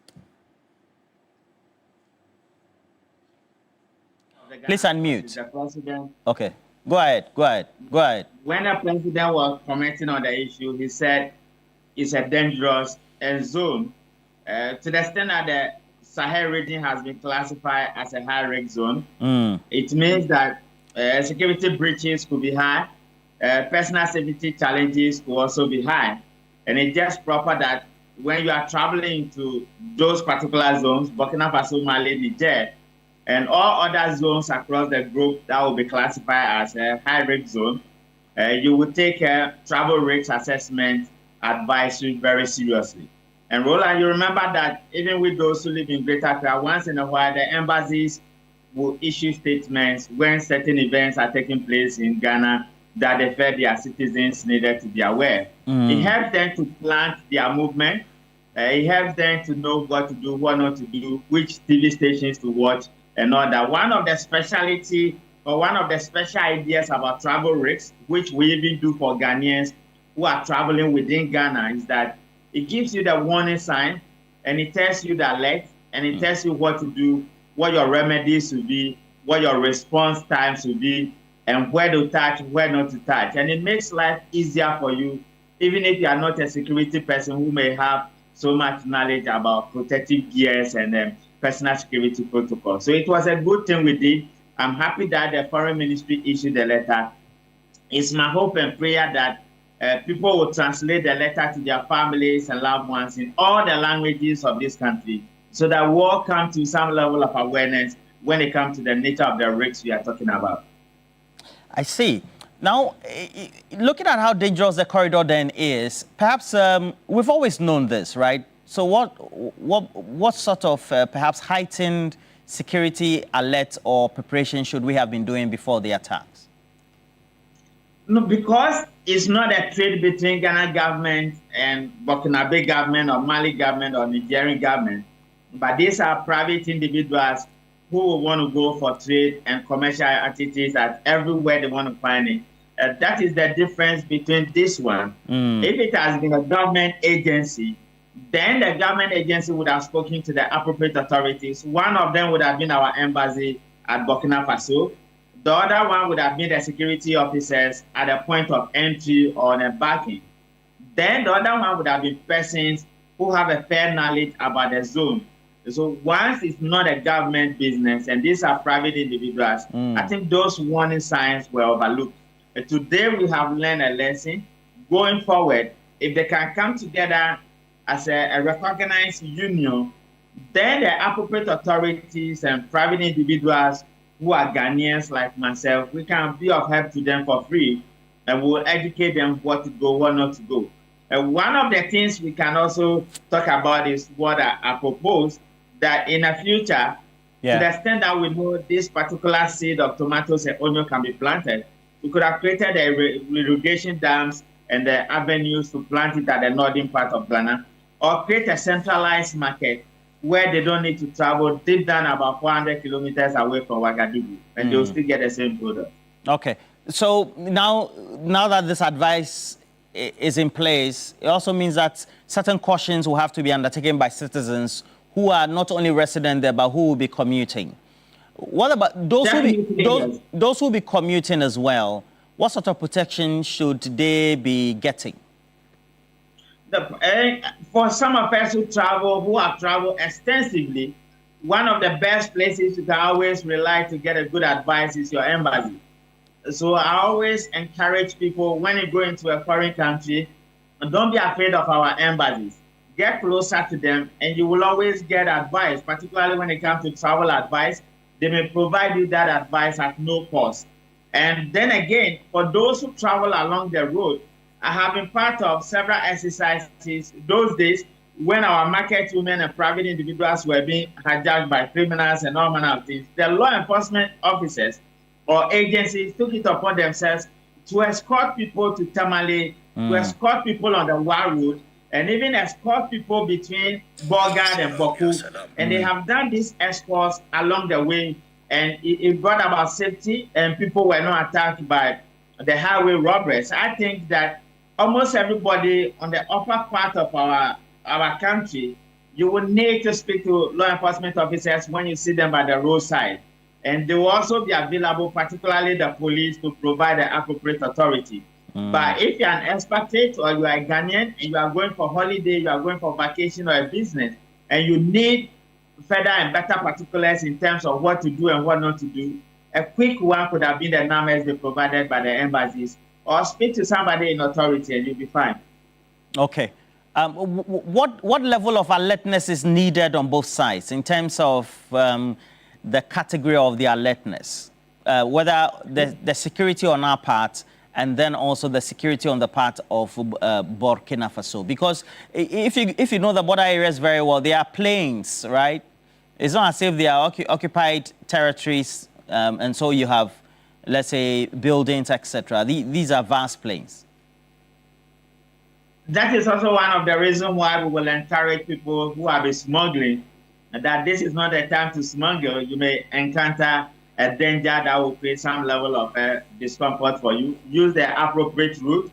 Please unmute. The president. Okay. Go ahead. When the president was commenting on the issue, he said it's a dangerous zone. To the extent that the Sahel region has been classified as a high-risk zone, it means that security breaches could be high, personal safety challenges could also be high. And it's just proper that when you are traveling to those particular zones, Burkina Faso, Mali, Niger, and all other zones across the group that will be classified as a high-risk zone, you will take a travel risk assessment advisory very seriously. And Roland, you remember that even with those who live in Greater Accra, once in a while, the embassies will issue statements when certain events are taking place in Ghana that they felt their citizens needed to be aware. It helps them to plan their movement. It helps them to know what to do, what not to do, which TV stations to watch, and all that. One of the specialty or one of the special ideas about travel risks, which we even do for Ghanaians who are traveling within Ghana, is that it gives you the warning sign, and it tells you the alert, and it tells you what to do, what your remedies will be, what your response times will be, and where to touch, where not to touch. And it makes life easier for you, even if you are not a security person who may have so much knowledge about protective gears and personal security protocols. So it was a good thing we did. I'm happy that the Foreign Ministry issued the letter. It's my hope and prayer that people will translate the letter to their families and loved ones in all the languages of this country, so that we all come to some level of awareness when it comes to the nature of the risks we are talking about. I see. Now, looking at how dangerous the corridor then is, perhaps we've always known this, right? So what sort of perhaps heightened security alert or preparation should we have been doing before the attacks? No, because it's not a trade between Ghana government and Burkina Faso government or Mali government or Nigerian government, but these are private individuals who want to go for trade and commercial activities at everywhere they want to find it. That is the difference between this one. If it has been a government agency, then the government agency would have spoken to the appropriate authorities. One of them would have been our embassy at Burkina Faso. The other one would have been the security officers at the point of entry or embarking. Then the other one would have been persons who have a fair knowledge about the zone. So once it's not a government business and these are private individuals, I think those warning signs were overlooked. Today we have learned a lesson. Going forward, if they can come together as a recognized union, then the appropriate authorities and private individuals who are Ghanaians like myself, we can be of help to them for free, and we'll educate them what to go, what not to go. One of the things we can also talk about is what I propose, that in the future, to the extent that we know this particular seed of tomatoes and onion can be planted, we could have created the irrigation dams and the avenues to plant it at the northern part of Ghana, or create a centralized market where they don't need to travel deep down about 400 kilometers away from Ouagadougou, and they'll still get the same product. Okay. So now that this advice is in place, it also means that certain cautions will have to be undertaken by citizens who are not only resident there, but who will be commuting. What about those those who will be commuting as well? What sort of protection should they be getting? For some of us who have traveled extensively, one of the best places you can always rely to get a good advice is your embassy. So I always encourage people, when you go into a foreign country, don't be afraid of our embassies. Get closer to them and you will always get advice, particularly when it comes to travel advice. They may provide you that advice at no cost. And then again, for those who travel along the road, I have been part of several exercises those days when our market women and private individuals were being hijacked by criminals and all manner of things. The law enforcement officers or agencies took it upon themselves to escort people to Tamale, to escort people on the Wa Road, and even escort people between Bogad and Boku. And they have done these escorts along the way, and it brought about safety, and people were not attacked by the highway robbers. I think that almost everybody on the upper part of our country, you will need to speak to law enforcement officers when you see them by the roadside. And they will also be available, particularly the police, to provide the appropriate authority. But if you're an expatriate or you are a Ghanaian and you are going for holiday, you are going for vacation or a business, and you need further and better particulars in terms of what to do and what not to do, a quick one could have been the numbers they provided by the embassies, or speak to somebody in authority and you'll be fine. Okay. What level of alertness is needed on both sides in terms of the category of the alertness, whether the security on our part and then also the security on the part of Burkina Faso? Because if you know the border areas very well, they are plains, right? It's not as if they are occupied territories, and so you have let's say, buildings, etc. These are vast plains. That is also one of the reasons why we will encourage people who have been smuggling, that this is not the time to smuggle. You may encounter a danger that will create some level of discomfort for you. Use the appropriate route.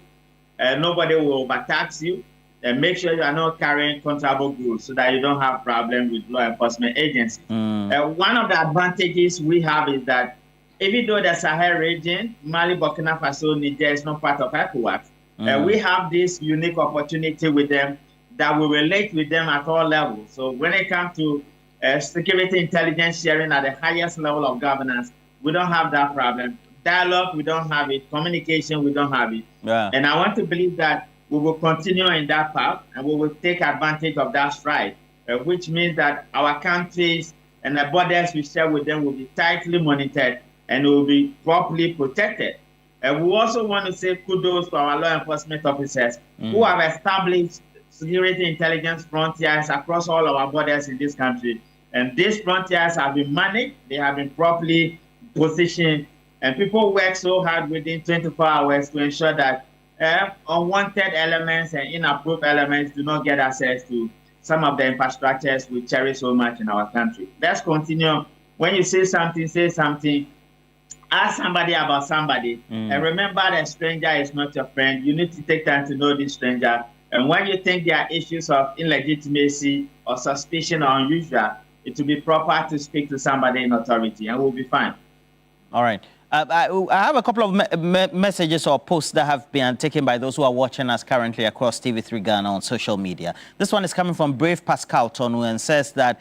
Nobody will overtax you. And make sure you are not carrying contraband goods so that you don't have problems with law enforcement agencies. One of the advantages we have is that even though the Sahel region, Mali, Burkina Faso, Niger is not part of ECOWAS, we have this unique opportunity with them that we relate with them at all levels. So when it comes to security intelligence sharing at the highest level of governance, we don't have that problem. Dialogue, we don't have it. Communication, we don't have it. And I want to believe that we will continue in that path and we will take advantage of that stride, which means that our countries and the borders we share with them will be tightly monitored and will be properly protected. And we also want to say kudos to our law enforcement officers who have established security intelligence frontiers across all our borders in this country. And these frontiers have been managed, they have been properly positioned, and people work so hard within 24 hours to ensure that unwanted elements and inappropriate elements do not get access to some of the infrastructures we cherish so much in our country. Let's continue. When you say something, ask somebody about somebody. And remember that stranger is not your friend. You need to take time to know this stranger. And when you think there are issues of illegitimacy or suspicion or unusual, it will be proper to speak to somebody in authority and we'll be fine. All right. I have a couple of messages or posts that have been taken by those who are watching us currently across TV3 Ghana on social media. This one is coming from Brave Pascal Tonu and says that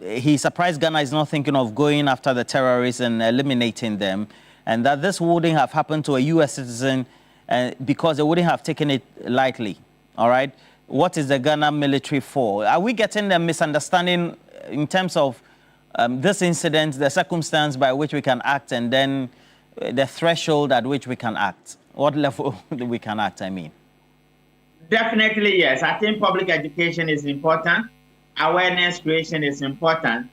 he's surprised Ghana is not thinking of going after the terrorists and eliminating them, and that this wouldn't have happened to a U.S. citizen because they wouldn't have taken it lightly. All right. What is the Ghana military for? Are we getting a misunderstanding in terms of this incident, the circumstance by which we can act, and then the threshold at which we can act? What level we can act, I mean? Definitely, yes. I think public education is important. Awareness creation is important.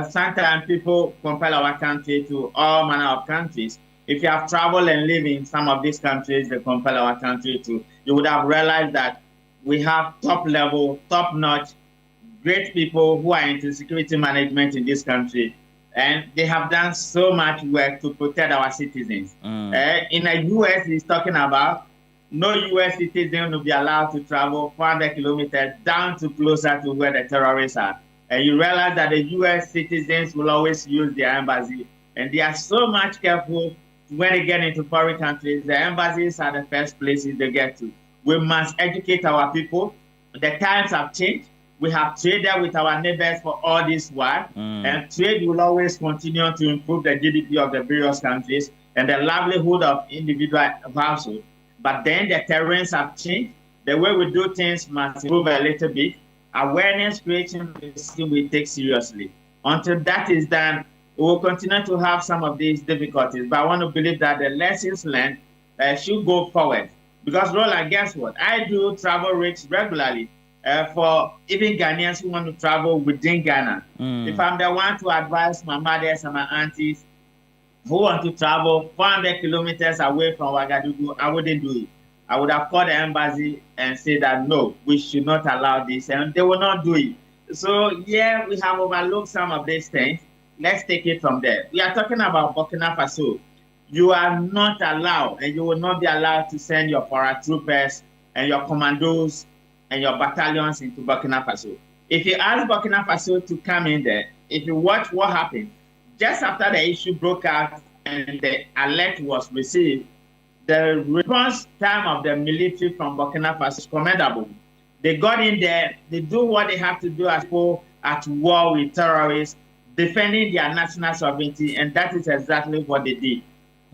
Sometimes people compare our country to all manner of countries. If you have traveled and lived in some of these countries they compare our country to, you would have realized that we have top-level, top-notch, great people who are into security management in this country, and they have done so much work to protect our citizens. In the U.S., he's talking about no U.S. citizen will be allowed to travel 400 kilometers down to closer to where the terrorists are. And you realize that the U.S. citizens will always use their embassy, and they are so much careful when they get into foreign countries. The embassies are the first places they get to. We must educate our people. The times have changed. We have traded with our neighbors for all this while, and trade will always continue to improve the GDP of the various countries and the livelihood of individual households. But then the terrains have changed. The way we do things must improve a little bit. Awareness creation is something we take seriously. Until that is done, we will continue to have some of these difficulties. But I want to believe that the lessons learned should go forward. Because, Roland, guess what? I do travel risks regularly. For even Ghanaians who want to travel within Ghana. If I'm the one to advise my mothers and my aunties who want to travel 400 kilometers away from Ouagadougou, I wouldn't do it. I would have called the embassy and said that, no, we should not allow this, and they will not do it. So, yeah, we have overlooked some of these things. Let's take it from there. We are talking about Burkina Faso. You are not allowed, and you will not be allowed to send your paratroopers and your commandos and your battalions into Burkina Faso. If you ask Burkina Faso to come in there, if you watch what happened, just after the issue broke out and the alert was received, the response time of the military from Burkina Faso is commendable. They got in there, they do what they have to do as people at war with terrorists, defending their national sovereignty, and that is exactly what they did.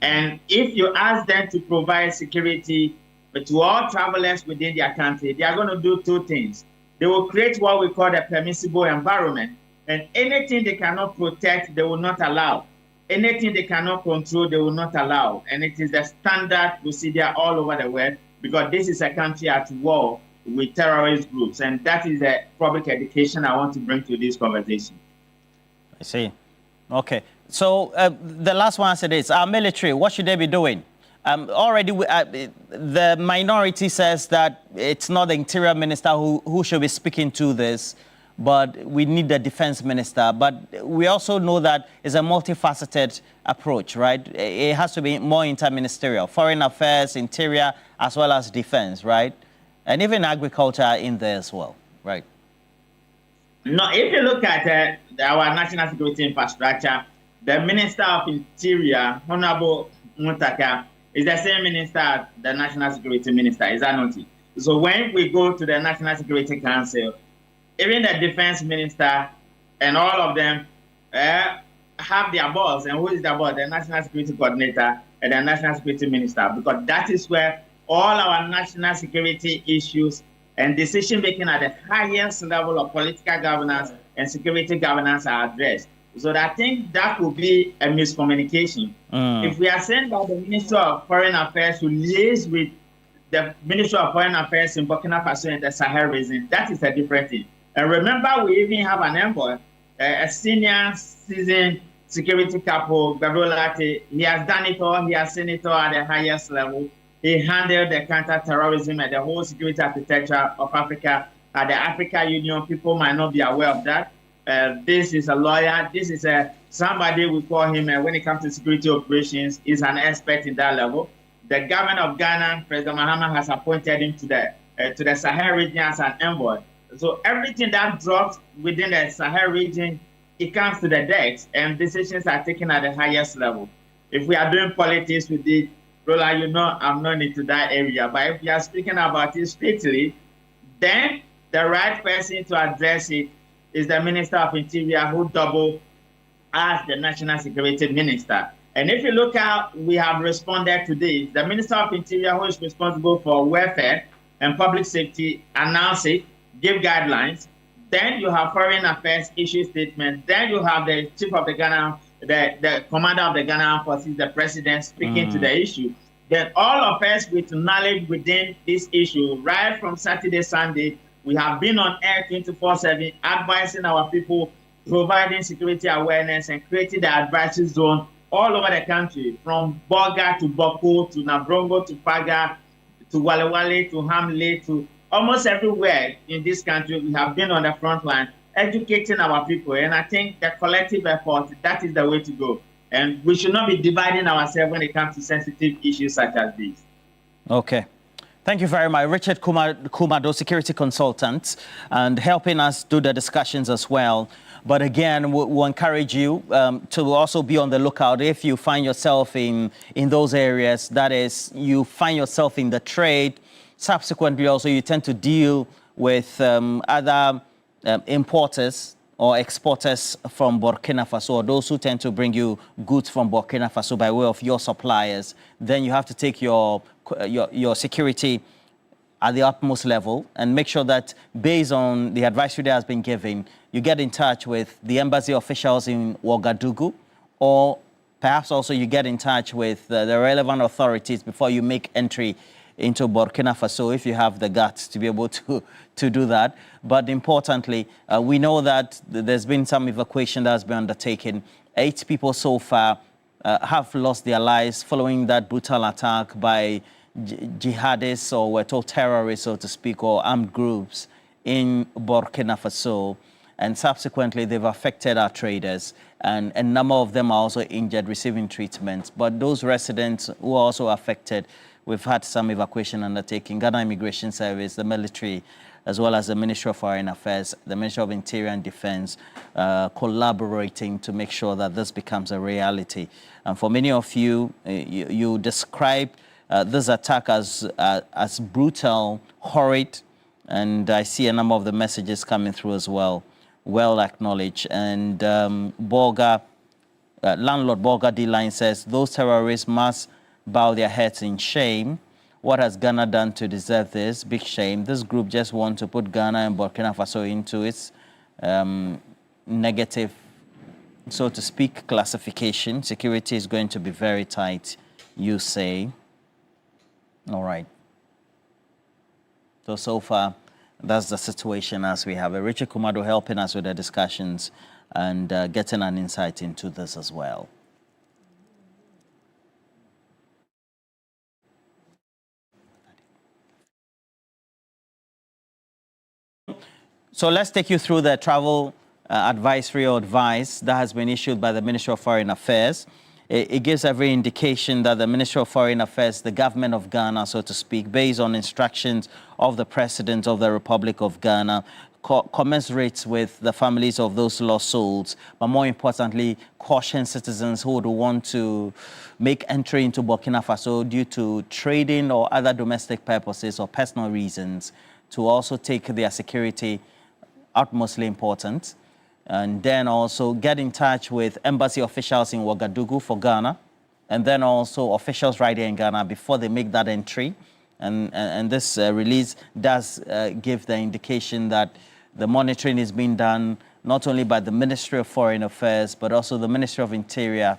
And if you ask them to provide security to all travelers within their country, they are going to do two things. They will create what we call a permissible environment, and anything they cannot protect, they will not allow. Anything they cannot control, they will not allow. And it is the standard procedure all over the world, because this is a country at war with terrorist groups, and that is the public education I want to bring to this conversation. I see. Okay. So the last one I said is, our military, what should they be doing? Already, the minority says that it's not the interior minister who should be speaking to this, but we need the defense minister. But we also know that it's a multifaceted approach, right? It has to be more interministerial, foreign affairs, interior, as well as defense, right? And even agriculture in there as well, right? No, if you look at our national security infrastructure, the Minister of Interior, Honorable Mutaka, is the same minister, the National Security Minister, is that not it? So when we go to the National Security Council, even the Defense Minister and all of them have their boss. And who is the boss? The National Security Coordinator and the National Security Minister, because that is where all our national security issues and decision-making at the highest level of political governance and security governance are addressed. So I think that would be a miscommunication. If we are saying that the Minister of Foreign Affairs should liaise with the Minister of Foreign Affairs in Burkina Faso and the Sahel region, that is a different thing. And remember, we even have an envoy, a senior seasoned security couple, Gabrielate. He has done it all. He has seen it all at the highest level. He handled the counter-terrorism and the whole security architecture of Africa at the African Union. People might not be aware of that. This is a lawyer. This is somebody we call him, when it comes to security operations, is an expert in that level. The government of Ghana, President Mahama, has appointed him to the Sahel region as an envoy. So everything that drops within the Sahel region, it comes to the decks, and decisions are taken at the highest level. If we are doing politics with it, Roland, you know I'm not into that area. But if we are speaking about it strictly, then the right person to address it is the Minister of Interior, who double as the National Security Minister. And if you look how we have responded today, the Minister of Interior, who is responsible for welfare and public safety, announce it, give guidelines. Then you have Foreign Affairs issue statement. Then you have the Chief of the Ghana, the Commander of the Ghana Armed Forces, the President speaking to the issue. Then all of us with knowledge within this issue, right from Saturday, Sunday, we have been on air 24/7, advising our people, providing security awareness and creating the advisory zone all over the country, from Boga to Boko to Nabrongo to Paga to Walewale to Hamle to almost everywhere in this country. We have been on the front line educating our people. And I think the collective effort, that is the way to go. And we should not be dividing ourselves when it comes to sensitive issues such as these. Okay. Thank you very much. Richard Kumado, security consultant, and helping us do the discussions as well. But again, we'll encourage you to also be on the lookout if you find yourself in those areas. That is, you find yourself in the trade. Subsequently, also, you tend to deal with other importers or exporters from Burkina Faso, or those who tend to bring you goods from Burkina Faso by way of your suppliers. Then you have to take your security at the utmost level and make sure that, based on the advisory that has been given, you get in touch with the embassy officials in Ouagadougou, or perhaps also you get in touch with the relevant authorities before you make entry into Burkina Faso, if you have the guts to be able to do that. But importantly, we know that there's been some evacuation that has been undertaken. 8 people so far have lost their lives following that brutal attack by jihadists, or we're told terrorists, so to speak, or armed groups in Burkina Faso. And subsequently, they've affected our traders. And a number of them are also injured, receiving treatment. But those residents who are also affected, we've had some evacuation undertaking. Ghana Immigration Service, the military, as well as the Ministry of Foreign Affairs, the Ministry of Interior and Defense, collaborating to make sure that this becomes a reality. And for many of you, you describe this attack as brutal, horrid, and I see a number of the messages coming through as well. Well acknowledged. And landlord Borga D-Line says, those terrorists must bow their heads in shame. What has Ghana done to deserve this? Big shame. This group just want to put Ghana and Burkina Faso into its negative, so to speak, classification. Security is going to be very tight, you say. All right. So far, that's the situation as we have it. Richard Kumado helping us with the discussions and getting an insight into this as well. So let's take you through the travel advisory or advice that has been issued by the Ministry of Foreign Affairs. It gives every indication that the Ministry of Foreign Affairs, the government of Ghana, so to speak, based on instructions of the President of the Republic of Ghana, commensurates with the families of those lost souls, but more importantly, caution citizens who would want to make entry into Burkina Faso due to trading or other domestic purposes or personal reasons to also take their security utmostly important. And then also get in touch with embassy officials in Ouagadougou for Ghana, and then also officials right here in Ghana before they make that entry. And this release does give the indication that the monitoring is being done not only by the Ministry of Foreign Affairs, but also the Ministry of Interior,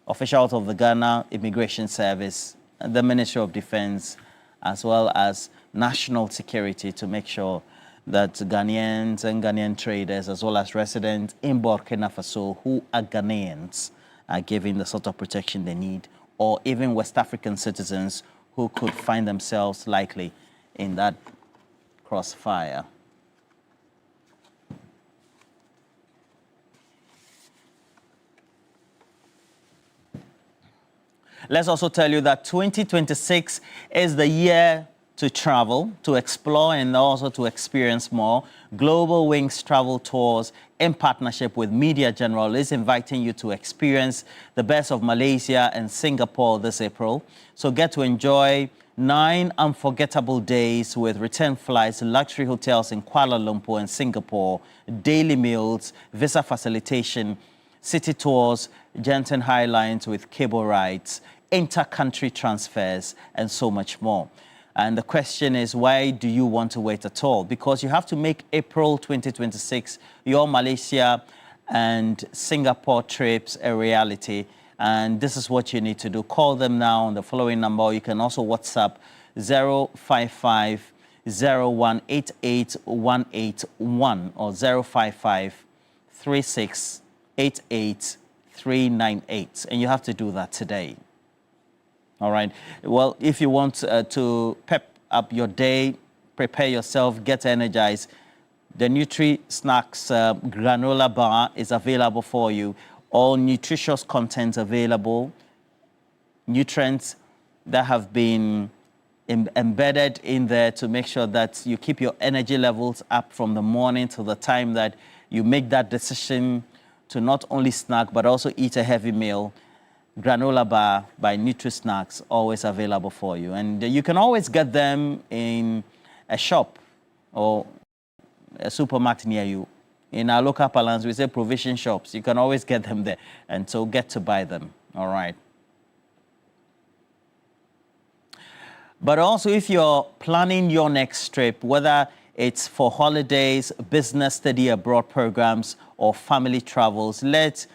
officials of the Ghana Immigration Service, and the Ministry of Defense, as well as national security, to make sure that Ghanaians and Ghanaian traders, as well as residents in Burkina Faso who are Ghanaians, are given the sort of protection they need, or even West African citizens who could find themselves likely in that crossfire. Let's also tell you that 2026 is the year to travel, to explore, and also to experience more. Global Wings Travel Tours, in partnership with Media General, is inviting you to experience the best of Malaysia and Singapore this April. So get to enjoy 9 unforgettable days with return flights, luxury hotels in Kuala Lumpur and Singapore, daily meals, visa facilitation, city tours, Genting Highlines with cable rides, inter-country transfers, and so much more. And the question is, why do you want to wait at all? Because you have to make April 2026 your Malaysia and Singapore trips a reality. And this is what you need to do. Call them now on the following number. You can also WhatsApp 055 0188 181 or 055 3688 398. And you have to do that today. All right. Well, if you want to pep up your day, prepare yourself, get energized, the Nutri Snacks granola bar is available for you. All nutritious content available, nutrients that have been embedded in there to make sure that you keep your energy levels up from the morning to the time that you make that decision to not only snack but also eat a heavy meal. Granola bar by Nutri Snacks, always available for you. And you can always get them in a shop or a supermarket near you. In our local parlance, we say provision shops. You can always get them there. And so get to buy them. All right. But also, if you're planning your next trip, whether it's for holidays, business study abroad programs, or family travels, let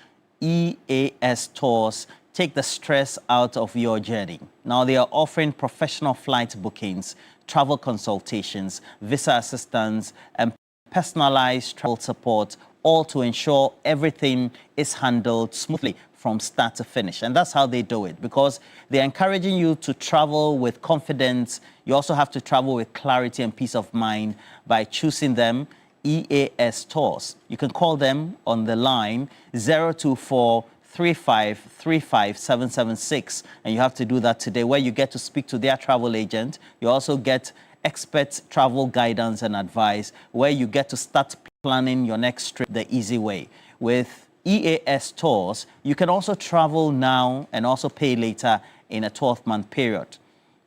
EAS Tours take the stress out of your journey. Now they are offering professional flight bookings, travel consultations, visa assistance, and personalized travel support, all to ensure everything is handled smoothly from start to finish. And that's how they do it, because they're encouraging you to travel with confidence. You also have to travel with clarity and peace of mind by choosing them, EAS Tours. You can call them on the line 024 3535 776, and you have to do that today, where you get to speak to their travel agent. You also get expert travel guidance and advice, where you get to start planning your next trip the easy way. With EAS Tours, you can also travel now and also pay later in a 12-month period.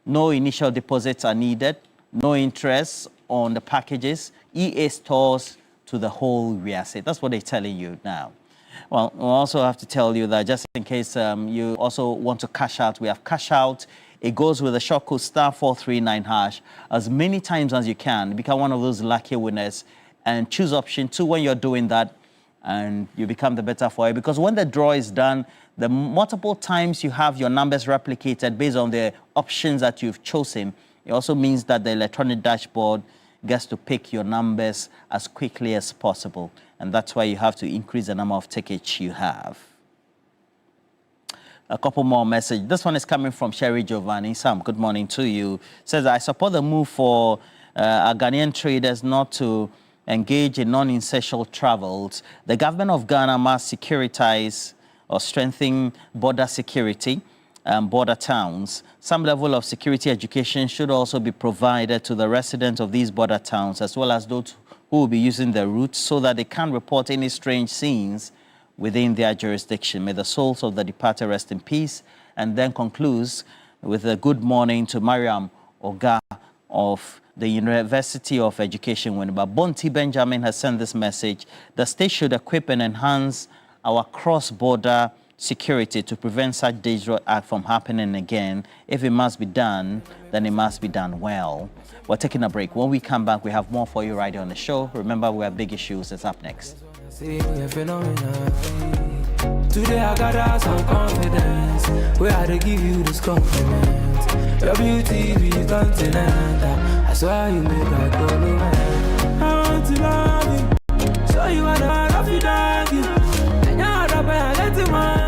No initial deposits are needed, no interest on the packages. EAS Tours to the whole real estate. That's what they're telling you now. Well, we'll also have to tell you that just in case you also want to cash out, we have cash out. It goes with the short code *439# as many times as you can. Become one of those lucky winners and choose option 2 when you're doing that, and you become the better for it. Because when the draw is done, the multiple times you have your numbers replicated based on the options that you've chosen, it also means that the electronic dashboard gets to pick your numbers as quickly as possible. And that's why you have to increase the number of tickets you have. A couple more messages. This one is coming from Sherry Giovanni. Sam, good morning to you. Says, I support the move for our Ghanaian traders not to engage in non-essential travels. The government of Ghana must securitize or strengthen border security, border towns. Some level of security education should also be provided to the residents of these border towns, as well as those who will be using the routes, so that they can't report any strange scenes within their jurisdiction. May the souls of the departed rest in peace. And then concludes with a good morning to Mariam Oga of the University of Education Winneba. Bonti Benjamin has sent this message. The state should equip and enhance our cross-border security to prevent such dangerous acts from happening again. If it must be done, then it must be done well. We're taking a break. When we come back, we have more for you right here on the show. Remember, we have big issues. It's up next. Today I got some confidence. Where I to give you this compliment. Your beauty be continental. I saw you make I go man. I want to love you. Show you what I love you, dog you. And you're the way I let you money.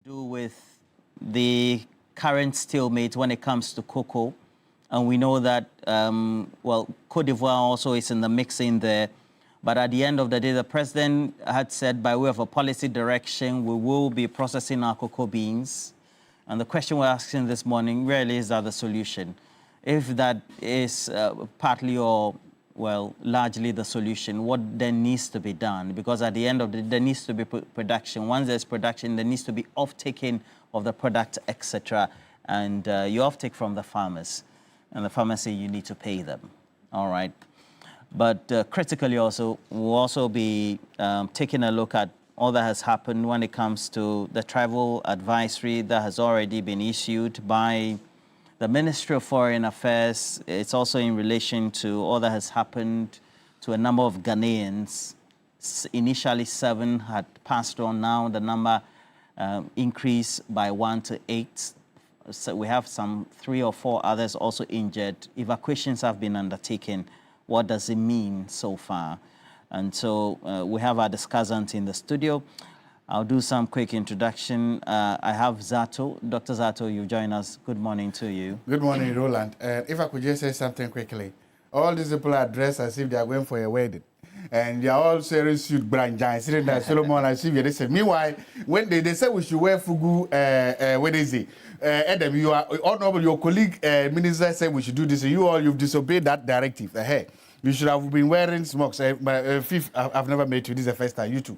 do with the current stalemate when it comes to cocoa. And we know that, well, Côte d'Ivoire also is in the mix in there. But at the end of the day, the president had said by way of a policy direction, we will be processing our cocoa beans. And the question we're asking this morning, really, is that the solution? If that is partly or, well, largely the solution, what then needs to be done? Because at the end of the day, there needs to be production. Once there's production, there needs to be off-taking of the product, etc. And you off-take from the farmers. And the farmers say you need to pay them. All right. But critically also, we'll also be taking a look at all that has happened when it comes to the travel advisory that has already been issued by the Ministry of Foreign Affairs. It's also in relation to all that has happened to a number of Ghanaians. Initially 7 had passed on. Now the number increased by 1 to 8. So we have some 3 or 4 others also injured. Evacuations have been undertaken. What does it mean so far? And so we have our discussant in the studio. I'll do some quick introduction. I have Zato. Dr. Zato, you join us. Good morning to you. Good morning, Roland. If I could just say something quickly. All these people are dressed as if they are going for a wedding. And they are all wearing suit brand giants, sitting there, Solomon, as if they say. Meanwhile, when they say we should wear fugu, what is it? Adam, you are honorable. Your colleague minister said we should do this. You've disobeyed that directive. You should have been wearing smokes. Fifth, I've never met you. This is the first time. You too.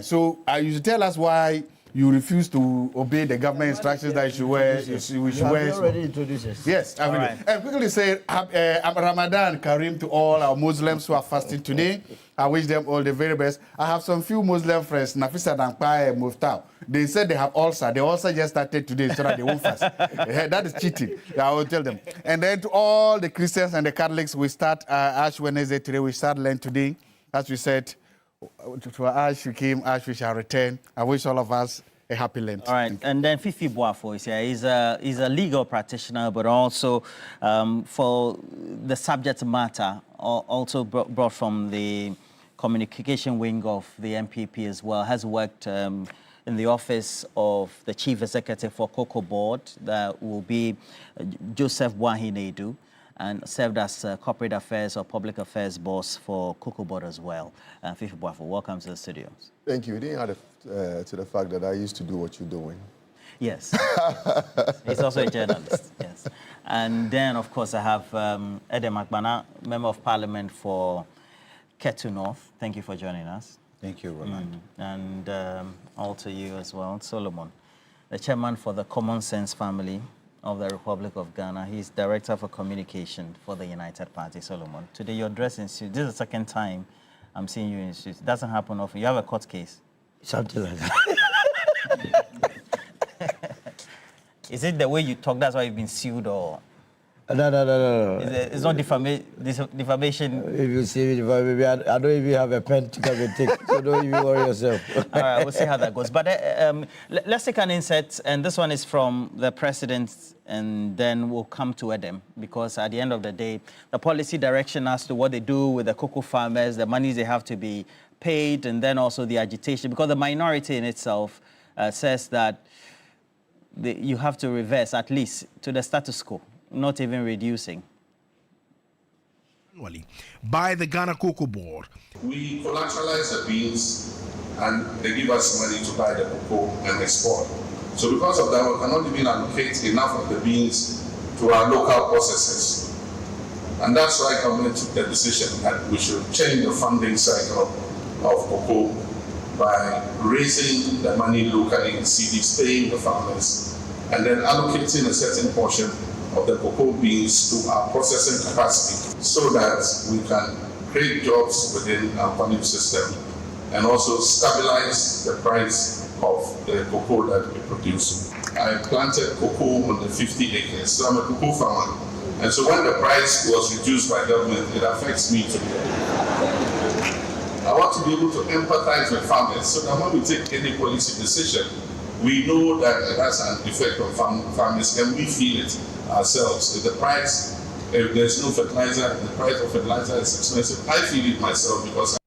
So you should tell us why you refuse to obey the government instructions that you should wear. We should wear. Already introduced us. Yes, I mean, and quickly say Ramadan Kareem to all our Muslims who are fasting today. I wish them all the very best. I have some few Muslim friends, Nafisa Dankpa and Muftau. They said they have ulcer. The ulcer just started today, so that they won't fast. That is cheating. I will tell them. And then to all the Christians and the Catholics, we start Ash Wednesday today. We start Lent today. As we said, to Ash we came, Ash we shall return. I wish all of us a happy Lent. All right, and then Fifi Boafo is here. He's a legal practitioner, but also for the subject matter, also brought from the communication wing of the MPP as well, has worked in the office of the Chief Executive for Cocoa Board. That will be Joseph Wahinedu, and served as corporate affairs or public affairs boss for Cocoa Board as well. Fifi Boafo, welcome to the studio. Thank you. You didn't add to the fact that I used to do what you're doing. Yes. He's also a journalist, yes. And then, of course, I have Edem Akbana, Member of Parliament for Ketu North. Thank you for joining us. Thank you, Roland. And all to you as well, Solomon, the chairman for the Common Sense family of the Republic of Ghana. He's Director for Communication for the United Party. Solomon, today you're dressed in suit. This is the second time I'm seeing you in suit. It doesn't happen often. You have a court case. Something like that. Is it the way you talk, that's why you've been sued, or? No. It's not defamation. If you see me, I don't even have a pen to come and take, so don't even worry yourself. All right, we'll see how that goes. But let's take an insert, and this one is from the president, and then we'll come to Edem, because at the end of the day, the policy direction as to what they do with the cocoa farmers, the monies they have to be paid, and then also the agitation, because the minority in itself says that you have to reverse at least to the status quo, not even reducing. By the Ghana Cocoa Board. We collateralize the beans and they give us money to buy the cocoa and export. So because of that, we cannot even allocate enough of the beans to our local processors. And that's why government took the decision that we should change the funding cycle of cocoa by raising the money locally in cities, paying the farmers, and then allocating a certain portion of the cocoa beans to our processing capacity so that we can create jobs within our funding system and also stabilize the price of the cocoa that we produce. I planted cocoa on the 50 acres, so I'm a cocoa farmer. And so when the price was reduced by government, it affects me too. I want to be able to empathize with farmers so that when we take any policy decision, we know that it has an effect on farmers and we feel it ourselves. If there's no fertilizer, the price of fertilizer is expensive. I feel it myself because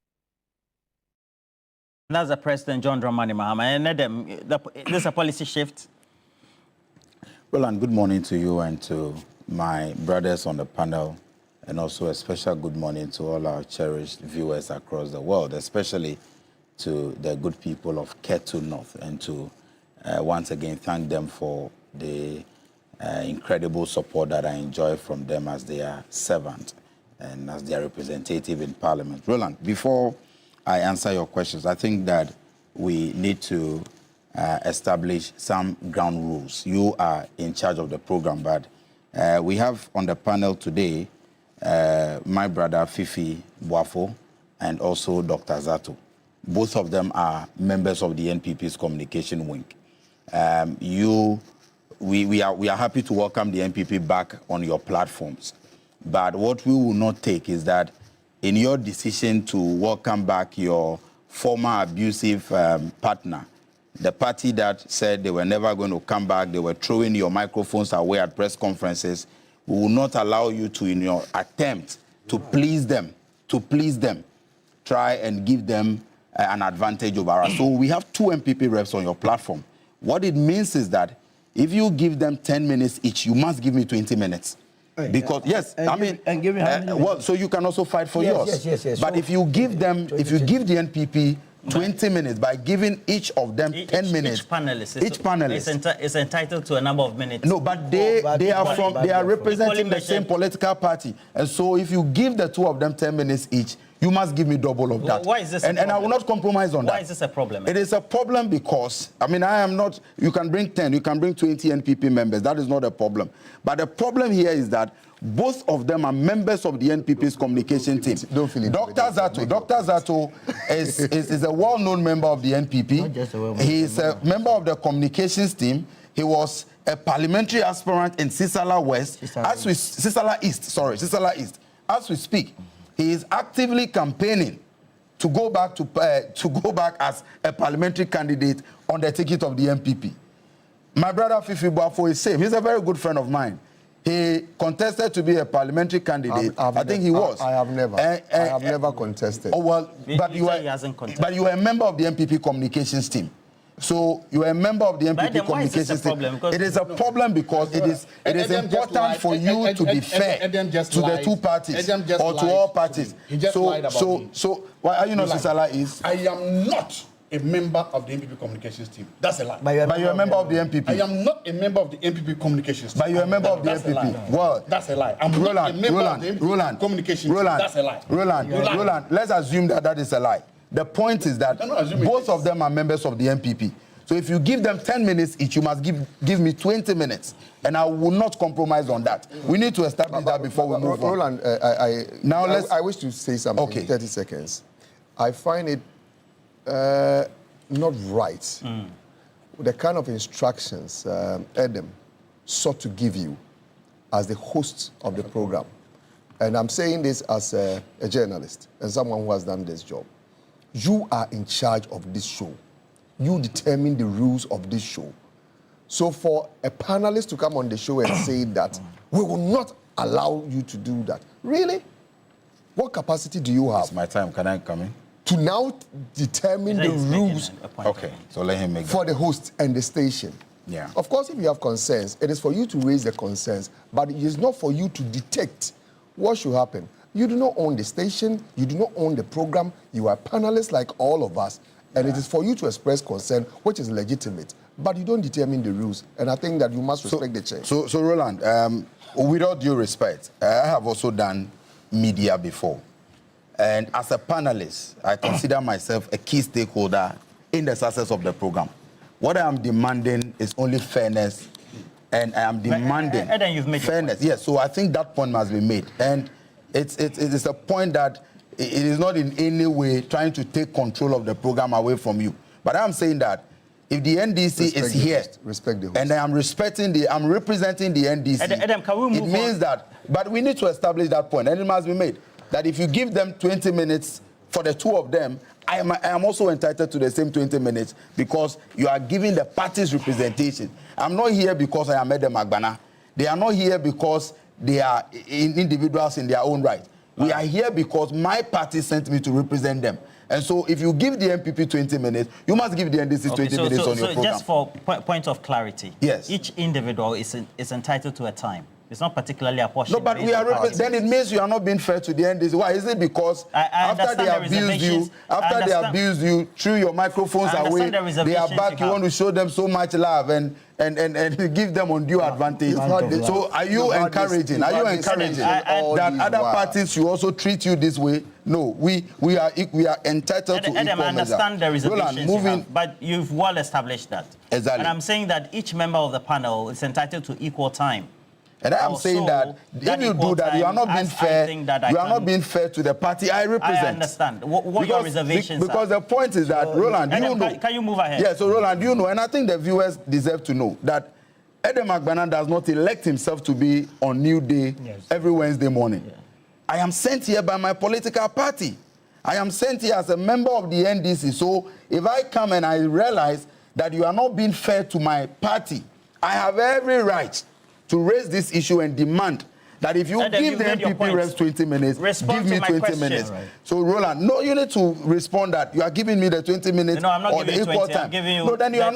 That's the President John Dramani Mahama. And this is a policy shift. Roland, good morning to you and to my brothers on the panel, and also a special good morning to all our cherished viewers across the world, especially to the good people of Ketu North, and to once again thank them for the incredible support that I enjoy from them as their servant and as their representative in Parliament. Roland, before I answer your questions, I think that we need to establish some ground rules. You are in charge of the program, but we have on the panel today my brother Fifi Boafo and also Dr. Zato. Both of them are members of the NPP's communication wing. We are happy to welcome the NPP back on your platforms, but what we will not take is that in your decision to welcome back your former abusive partner, the party that said they were never going to come back, they were throwing your microphones away at press conferences, we will not allow you to, in your attempt to please them, try and give them an advantage over us. So we have 2 MPP reps on your platform. What it means is that if you give them 10 minutes each, you must give me 20 minutes. Because yes, and give me well, so you can also fight for yours. Yes. But so, if you give them, if you give the NPP 20 minutes by giving each of them 10 minutes, each panelist is entitled to a number of minutes. No, but they are representing the same political party, and so if you give the 2 of them 10 minutes each, you must give me double of that. Why is this? And I will not compromise on that. Why is this a problem? It is a problem because, I am not, you can bring 10, you can bring 20 NPP members. That is not a problem. But the problem here is that both of them are members of the NPP's communication team. Dr. Zato is a well-known member of the NPP. He is a member of the communications team. He was a parliamentary aspirant in Sisala West, Sisala East. As we speak, he is actively campaigning to go back as a parliamentary candidate on the ticket of the NPP. My brother Fifi Boafo is same. He's a very good friend of mine. He contested to be a parliamentary candidate. I think he was. I have never contested. Oh well, but you are a member of the NPP communications team. So you are a member of the NPP communications team. It is a problem because it is important for you to be fair to the 2 parties or to all parties. So why are you not Sisala East? I am not a member of the NPP communications team. That's a lie. But you're a member of the NPP. I am not a member of the NPP communications team. But you're a member of the NPP. Well, that's a lie. I'm not a member of the NPP communications team. That's a lie. Roland, let's assume that is a lie. The point is that both of them are members of the NPP. So if you give them 10 minutes each, you must give me 20 minutes. And I will not compromise on that. We need to establish that before we move on. Roland, I wish to say something. Okay. 30 seconds. I find it not right. The kind of instructions Adam sought to give you as the host of the program. And I'm saying this as a journalist and someone who has done this job. You are in charge of this show. You determine the rules of this show. So for a panelist to come on the show and say that we will not allow you to do that, really? What capacity do you have? It's my time. Can I come in? To now determine the rules. Okay, so let him make for the host and the station. Yeah. Of course, if you have concerns, it is for you to raise the concerns, but it is not for you to detect what should happen. You do not own the station. You do not own the program. You are panelists like all of us. And it is for you to express concern, which is legitimate. But you don't determine the rules. And I think that you must respect the change. So Roland, with all due respect, I have also done media before. And as a panelist, I consider myself a key stakeholder in the success of the program. What I am demanding is only fairness. And I am demanding fairness. Yes, so I think that point must be made. And it is a point that it is not in any way trying to take control of the program away from you. But I'm saying that if the NDC is here, and I'm representing the NDC, Adam, can we move it means that, but we need to establish that point, and it must be made, that if you give them 20 minutes for the 2 of them, I am also entitled to the same 20 minutes because you are giving the party's representation. I'm not here because I am Edem Agbana. They are not here because they are individuals in their own right. We are here because my party sent me to represent them. And so if you give the MPP 20 minutes, you must give the NDC 20 minutes on your program. Just for point of clarity, yes, each individual is entitled to a time. It's not particularly apportioned. No, but then it means you are not being fair to the NDC. Why? Is it because after they abused you, threw your microphones away, they are back, you want to show them so much love and give them undue advantage? So are you encouraging that other parties should also treat you this way? No, we are entitled to equal measure. I understand the reservations but you've well established that. Exactly. And I'm saying that each member of the panel is entitled to equal time. And I am saying that if you do that, you are not being fair. You are not being fair to the party I represent. I understand. What your reservations are. Because the point is that, Roland, you know. Can you move ahead? Yeah, so Roland, you know, and I think the viewers deserve to know that Edem Agbana does not elect himself to be on Newday every Wednesday morning. Yeah. I am sent here by my political party. I am sent here as a member of the NDC. So if I come and I realize that you are not being fair to my party, I have every right to raise this issue and demand that if you give the MPP reps 20 minutes, give me 20 minutes. Right. So, Roland, no, you need to respond that you are giving me the 20 minutes or the equal time. No, then you are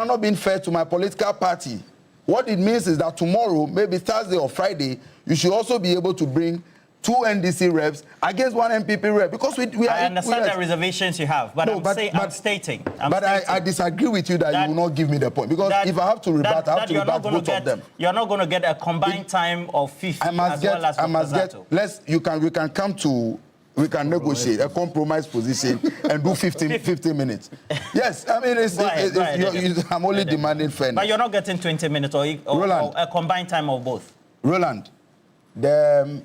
not being fair to my political party. What it means is that tomorrow, maybe Thursday or Friday, you should also be able to bring 2 NDC reps against 1 MPP rep, because we are. I understand the reservations you have, but I'm stating. I disagree with you that you will not give me the point, because if I have to rebut, I have to rebut both of them. You're not going to get a combined time of 50 We can negotiate a compromise position and do 15 minutes. Yes, I mean, I'm only demanding fairness. But you're not getting 20 minutes or a combined time of both. Roland, the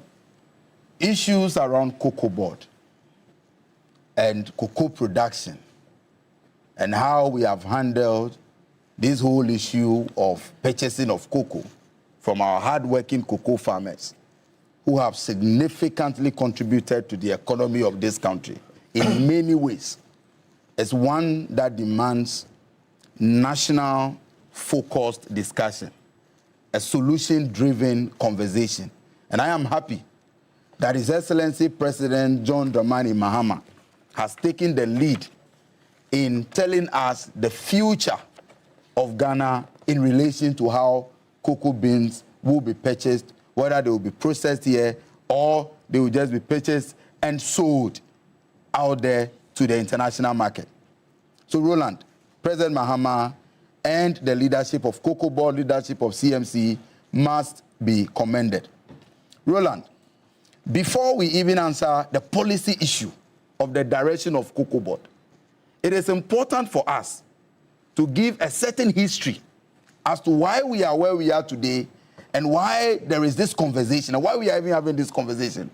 issues around cocoa board and cocoa production and how we have handled this whole issue of purchasing of cocoa from our hard-working cocoa farmers who have significantly contributed to the economy of this country in many ways is one that demands national focused discussion, a solution-driven conversation. And I am happy that His Excellency President John Dramani Mahama has taken the lead in telling us the future of Ghana in relation to how cocoa beans will be purchased, whether they will be processed here or they will just be purchased and sold out there to the international market. So, Roland, President Mahama and the leadership of Cocoa Board, leadership of CMC must be commended. Roland, before we even answer the policy issue of the direction of Cocoa Board, it is important for us to give a certain history as to why we are where we are today and why there is this conversation and why we are even having this conversation.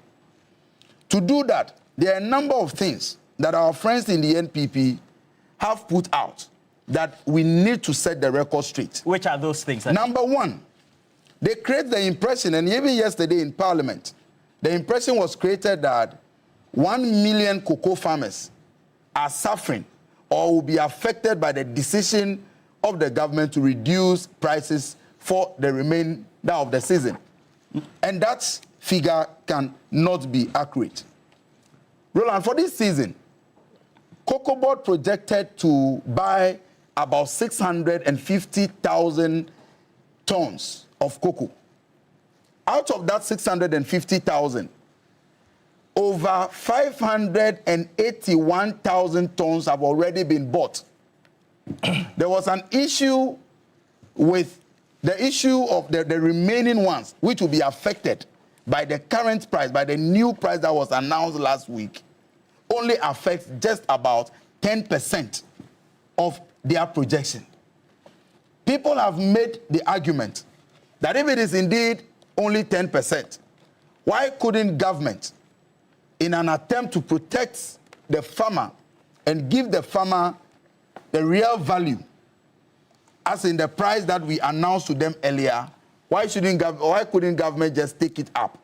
To do that, there are a number of things that our friends in the NPP have put out that we need to set the record straight. Which are those things? Number one, they create the impression, and even yesterday in Parliament, the impression was created that 1 million cocoa farmers are suffering or will be affected by the decision of the government to reduce prices for the remainder of the season. And that figure cannot be accurate. Roland, for this season, Cocoa Board projected to buy about 650,000 tons of cocoa. Out of that 650,000, over 581,000 tons have already been bought. There was an issue with the issue of the remaining ones, which will be affected by the current price, by the new price that was announced last week, only affects just about 10% of their projection. People have made the argument that if it is indeed only 10%, why couldn't government, in an attempt to protect the farmer and give the farmer the real value, as in the price that we announced to them earlier, why couldn't government just take it up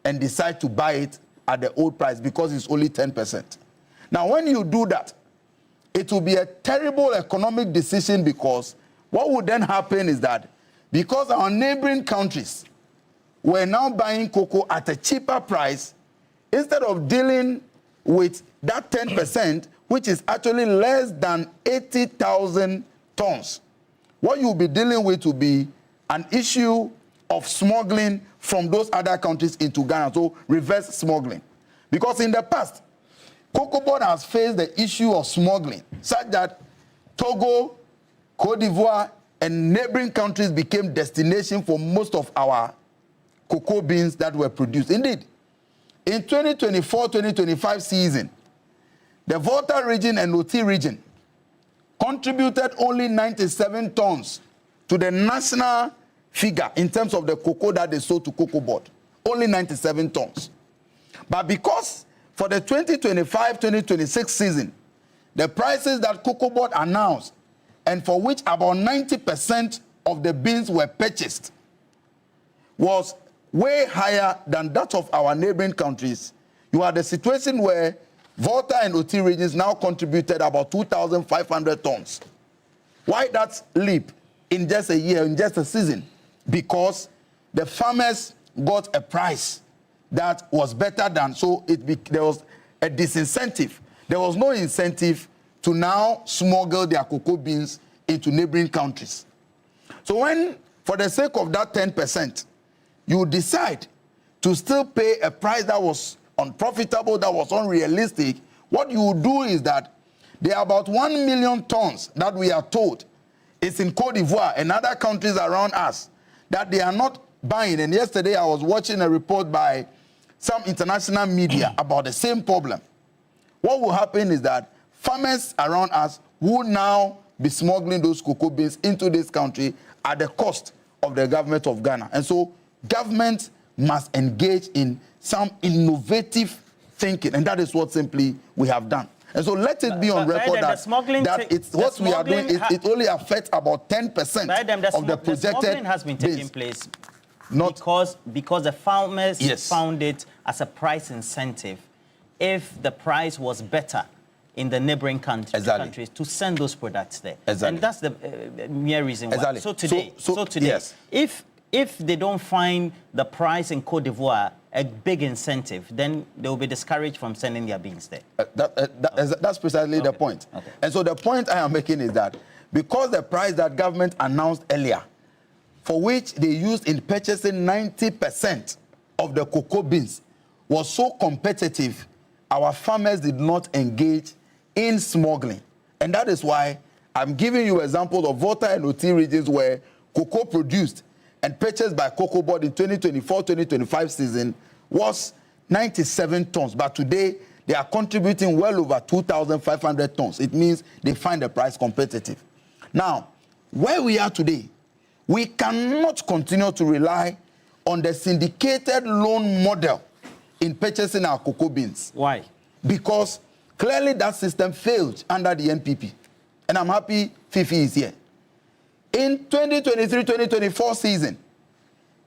and decide to buy it at the old price because it's only 10%? Now, when you do that, it will be a terrible economic decision, because what would then happen is that because our neighboring countries were now buying cocoa at a cheaper price, instead of dealing with that 10%, which is actually less than 80,000 tons. What you'll be dealing with will be an issue of smuggling from those other countries into Ghana, so reverse smuggling. Because in the past, Cocoa Board has faced the issue of smuggling, such that Togo, Cote d'Ivoire, and neighboring countries became destination for most of our cocoa beans that were produced. Indeed, in 2024-2025 season, the Volta region and Oti region contributed only 97 tons to the national figure in terms of the cocoa that they sold to Cocoa Board. Only 97 tons. But because for the 2025-2026 season, the prices that Cocoa Board announced, and for which about 90% of the beans were purchased, was way higher than that of our neighboring countries, you had a situation where Volta and Oti regions now contributed about 2,500 tons. Why that leap in just a year, in just a season? Because the farmers got a price that was better than, so there was a disincentive. There was no incentive to now smuggle their cocoa beans into neighboring countries. So when, for the sake of that 10%, you decide to still pay a price that was unprofitable, that was unrealistic, what you do is that there are about 1 million tons that we are told is in Cote d'Ivoire and other countries around us that they are not buying. And yesterday I was watching a report by some international media about the same problem. What will happen is that farmers around us will now be smuggling those cocoa beans into this country at the cost of the government of Ghana. And so government must engage in some innovative thinking, and that is what simply we have done. And so let it be on record that it's what we are doing, it only affects about 10% of the projected smuggling has been taking place because the farmers found it as a price incentive if the price was better in the neighboring countries to send those products there. And that's the mere reason why. So today, if they don't find the price in Cote d'Ivoire a big incentive, then they will be discouraged from sending their beans there. That's precisely the point. And so the point I am making is that because the price that government announced earlier, for which they used in purchasing 90% of the cocoa beans, was so competitive, our farmers did not engage in smuggling. And that is why I'm giving you examples of Volta and Oti regions where cocoa produced and purchased by Cocoa Board in 2024-2025 season was 97 tons. But today, they are contributing well over 2,500 tons. It means they find the price competitive. Now, where we are today, we cannot continue to rely on the syndicated loan model in purchasing our cocoa beans. Why? Because clearly that system failed under the NPP. And I'm happy Fifi is here. In 2023-2024 season,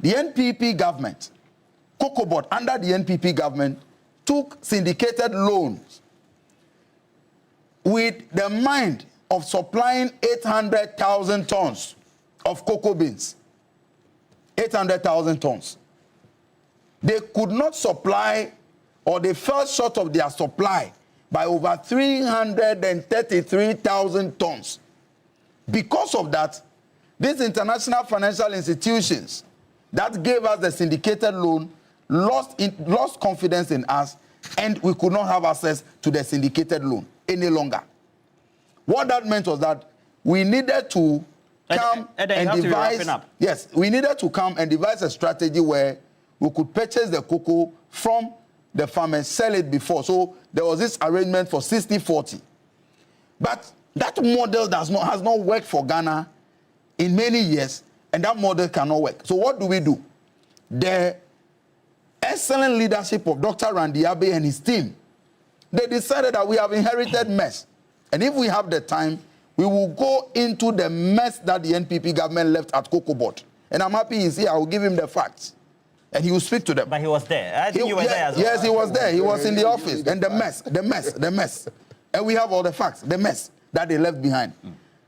the NPP government, Cocoa Board under the NPP government, took syndicated loans with the mind of supplying 800,000 tons of cocoa beans. 800,000 tons. They could not supply, or they fell short of their supply by over 333,000 tons. Because of that, these international financial institutions that gave us the syndicated loan lost confidence in us, and we could not have access to the syndicated loan any longer. What that meant was that we needed to come and devise. Yes, we needed to come and devise a strategy where we could purchase the cocoa from the farmers, sell it before. So there was this arrangement for 60-40. But that model has not worked for Ghana in many years, and that model cannot work. So what do? The excellent leadership of Dr. Randy Abe and his team, they decided that we have inherited mess. And if we have the time, we will go into the mess that the NPP government left at Cocoa Board. And I'm happy he's here. I will give him the facts. And he will speak to them. But he was there. I think you were there as well. Yes, he was there. He was in the office. And the mess. And we have all the facts, the mess that they left behind.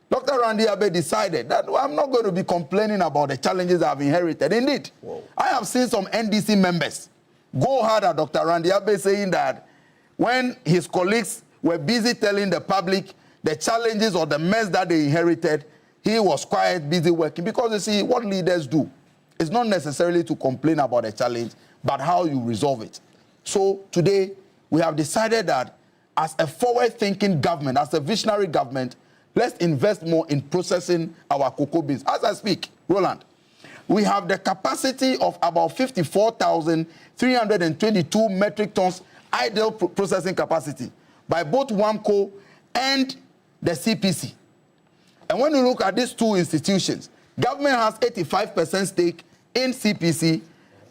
Dr. Randy Abe decided that I'm not going to be complaining about the challenges I've inherited. Indeed, I have seen some NDC members go hard at Dr. Randy Abe saying that when his colleagues were busy telling the public the challenges or the mess that they inherited, he was quiet, busy working. Because you see, what leaders do is not necessarily to complain about a challenge, but how you resolve it. So today, we have decided that as a forward-thinking government, as a visionary government, let's invest more in processing our cocoa beans. As I speak, Roland, we have the capacity of about 54,322 metric tons idle processing capacity by both WAMCO and the CPC. And when you look at these two institutions, government has 85% stake in CPC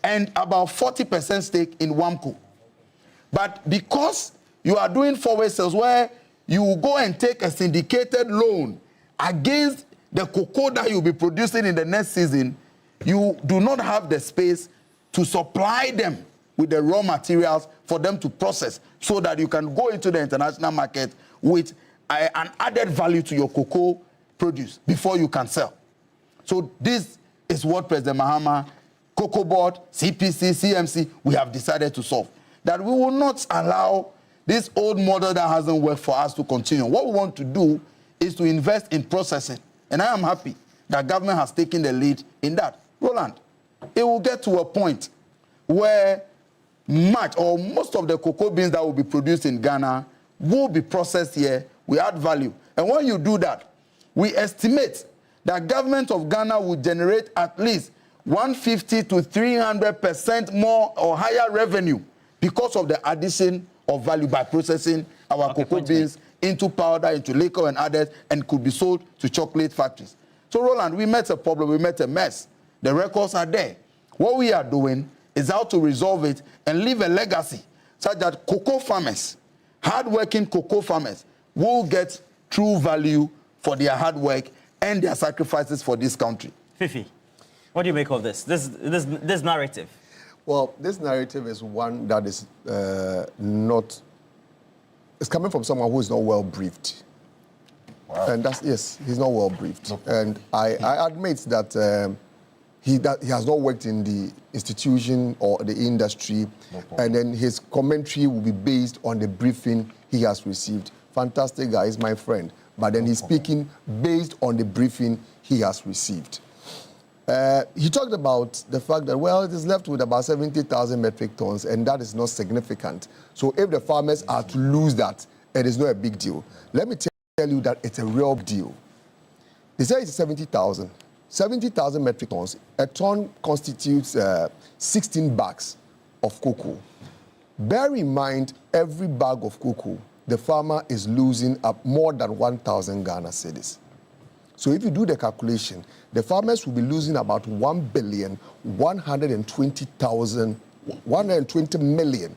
and about 40% stake in WAMCO. But because you are doing forward sales where you will go and take a syndicated loan against the cocoa that you'll be producing in the next season, you do not have the space to supply them with the raw materials for them to process so that you can go into the international market with an added value to your cocoa produce before you can sell. So this is what President Mahama, Cocoa Board, CPC, CMC, we have decided to solve. That we will not allow this old model that hasn't worked for us to continue. What we want to do is to invest in processing. And I am happy that government has taken the lead in that. Roland, it will get to a point where much or most of the cocoa beans that will be produced in Ghana will be processed here. We add value. And when you do that, we estimate that government of Ghana will generate at least 150 to 300% more or higher revenue because of the addition of value by processing our cocoa beans into powder, into liquor and others, and could be sold to chocolate factories. So, Roland, we met a problem, we met a mess. The records are there. What we are doing is how to resolve it and leave a legacy such that cocoa farmers, hard-working cocoa farmers, will get true value for their hard work and their sacrifices for this country. Fifi, what do you make of this narrative? Well, this narrative is one that is it's coming from someone who is not well briefed. Wow. And that's, yes, he's not well briefed. No. And I admit that he has not worked in the institution or the industry, and then his commentary will be based on the briefing he has received. Fantastic guy, he's my friend. But then he's speaking based on the briefing he has received. He talked about the fact that, well, it is left with about 70,000 metric tons, and that is not significant. So if the farmers are to lose that, it is not a big deal. Let me tell you that it's a real deal. They say it's 70,000. 70,000 metric tons. A ton constitutes 16 bags of cocoa. Bear in mind, every bag of cocoa, the farmer is losing up more than 1,000 Ghana cedis. So if you do the calculation, the farmers will be losing about 1,120 million.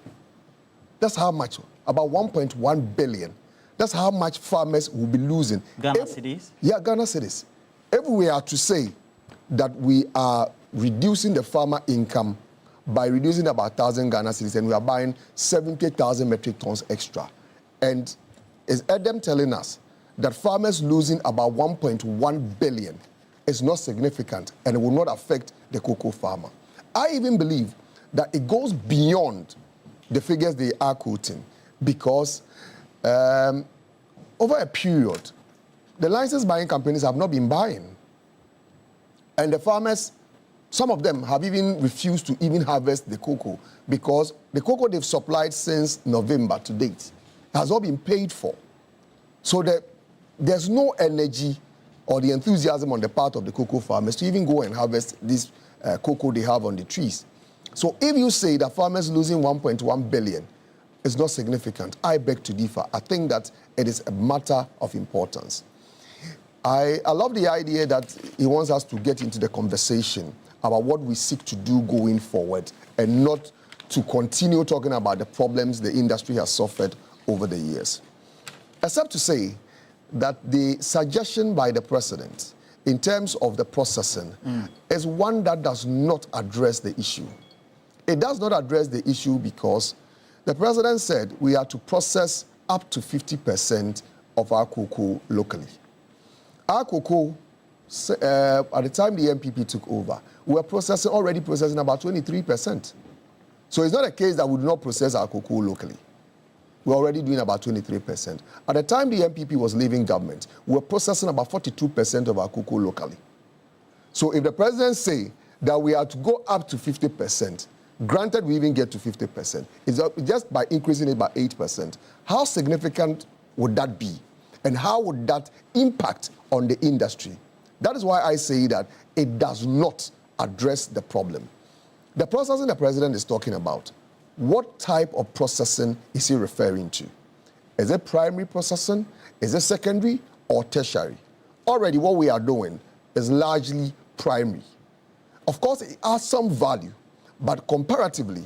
That's how much, about 1.1 billion. That's how much farmers will be losing. Ghana cedis? Yeah, Ghana cedis. If we are to say that we are reducing the farmer income by reducing about 1,000 Ghana cedis and we are buying 70,000 metric tons extra, and is Edem telling us that farmers losing about 1.1 billion is not significant and it will not affect the cocoa farmer. I even believe that it goes beyond the figures they are quoting because over a period, the license buying companies have not been buying. And the farmers, some of them have even refused to even harvest the cocoa because the cocoa they've supplied since November to date has not been paid for. So there's no energy or the enthusiasm on the part of the cocoa farmers to even go and harvest this cocoa they have on the trees. So if you say that farmers losing 1.1 billion is not significant, I beg to differ. I think that it is a matter of importance. I love the idea that he wants us to get into the conversation about what we seek to do going forward and not to continue talking about the problems the industry has suffered over the years. Except to say that the suggestion by the president in terms of the processing is one that does not address the issue. It does not address the issue because the president said we are to process up to 50% of our cocoa locally. Our cocoa, at the time the MPP took over, we were already processing about 23%. So it's not a case that we do not process our cocoa locally. we're already doing about 23%. At the time the MPP was leaving government, we were processing about 42% of our cocoa locally. So if the president say that we are to go up to 50%, granted we even get to 50%, it's just by increasing it by 8%, how significant would that be? And how would that impact on the industry? That is why I say that it does not address the problem. The processing the president is talking about, what type of processing is he referring to? Is it primary processing? Is it secondary or tertiary? Already what we are doing is largely primary. Of course, it has some value, but comparatively,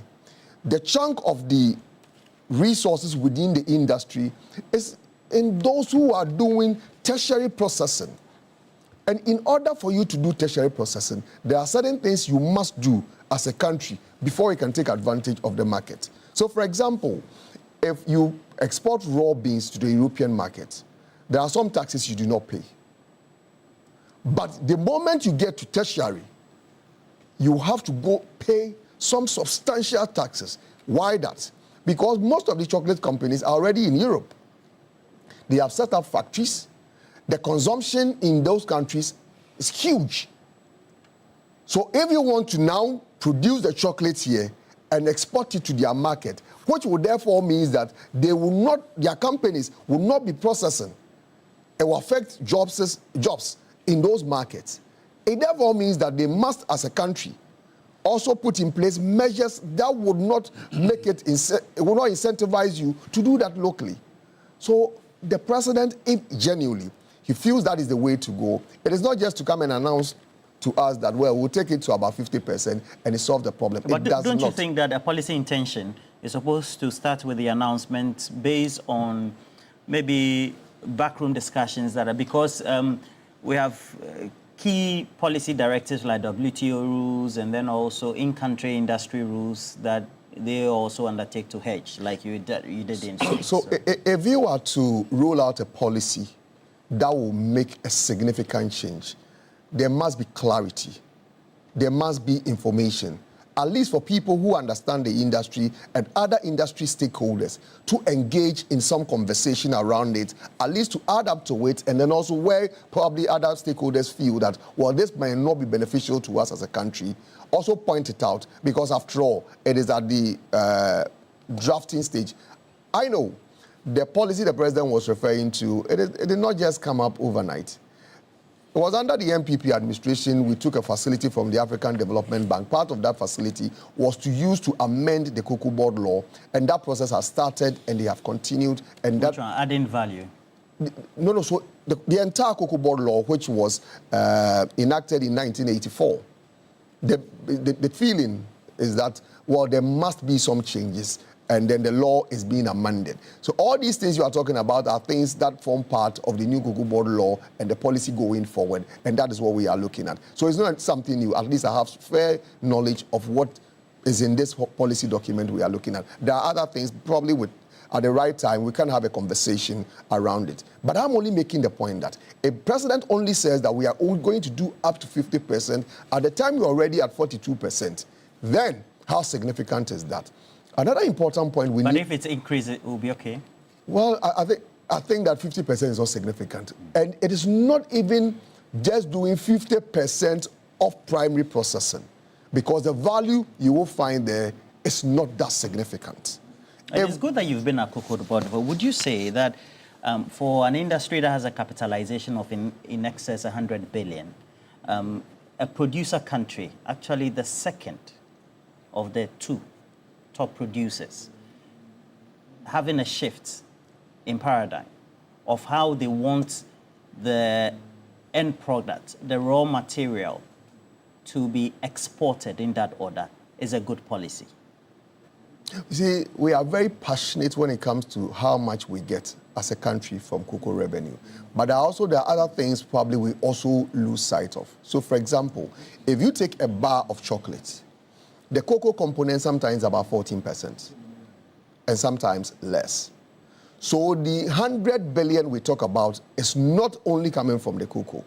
the chunk of the resources within the industry is in those who are doing tertiary processing. And in order for you to do tertiary processing, there are certain things you must do as a country before you can take advantage of the market. So, for example, if you export raw beans to the European market, there are some taxes you do not pay. But the moment you get to tertiary, you have to go pay some substantial taxes. Why that? Because most of the chocolate companies are already in Europe. They have set up factories. The consumption in those countries is huge. So if you want to now produce the chocolates here and export it to their market, which would therefore mean that they will not, their companies will not be processing. It will affect jobs in those markets. It therefore means that they must, as a country, also put in place measures that would not make it will not incentivize you to do that locally. So the president, if genuinely he feels that is the way to go, it is not just to come and announce to us that, well, we'll take it to about 50% and it solve the problem. But don't you think that a policy intention is supposed to start with the announcement based on maybe backroom discussions that are, because we have key policy directives like WTO rules and then also in-country industry rules that they also undertake to hedge, like you did in Sweden. So if you are to roll out a policy that will make a significant change, there must be clarity. There must be information, at least for people who understand the industry and other industry stakeholders to engage in some conversation around it, at least to add up to it, and then also where probably other stakeholders feel that, well, this may not be beneficial to us as a country, also point it out, because after all, it is at the drafting stage. I know the policy the president was referring to, it did not just come up overnight. It was under the MPP administration, we took a facility from the African Development Bank. Part of that facility was to use to amend the Cocoa Board law, and that process has started and they have continued. And which one? Adding value? No, so the entire Cocoa Board law, which was enacted in 1984, the feeling is that, well, there must be some changes, and then the law is being amended. So all these things you are talking about are things that form part of the new Cocoa Board law and the policy going forward, and that is what we are looking at. So it's not something new. At least I have fair knowledge of what is in this policy document we are looking at. There are other things, probably at the right time, we can have a conversation around it. But I'm only making the point that a president only says that we are going to do up to 50%. At the time, we're already at 42%. Then, how significant is that? Another important point we need... But if it's increased, it will be okay? Well, I think that 50% is not significant. And it is not even just doing 50% of primary processing, because the value you will find there is not that significant. It's good that you've been at Cocoa Board, but would you say that for an industry that has a capitalization of in excess of 100 billion, a producer country, actually the second of the two top producers, having a shift in paradigm of how they want the end product, the raw material, to be exported in that order is a good policy? You see, we are very passionate when it comes to how much we get as a country from cocoa revenue. But there are other things probably we also lose sight of. So, for example, if you take a bar of chocolate, the cocoa component sometimes is about 14%, and sometimes less. So the 100 billion we talk about is not only coming from the cocoa.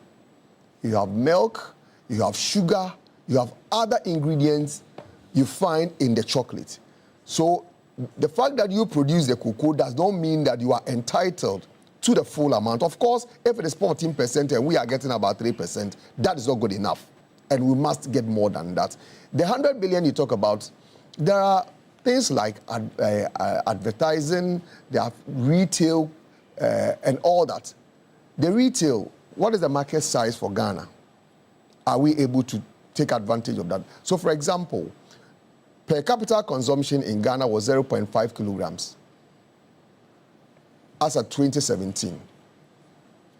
You have milk, you have sugar, you have other ingredients you find in the chocolate. So the fact that you produce the cocoa does not mean that you are entitled to the full amount. Of course, if it is 14% and we are getting about 3%, that is not good enough. And we must get more than that. The 100 billion you talk about, there are things like advertising, there are retail, and all that. The retail, what is the market size for Ghana? Are we able to take advantage of that? So, for example, per capita consumption in Ghana was 0.5 kilograms as of 2017.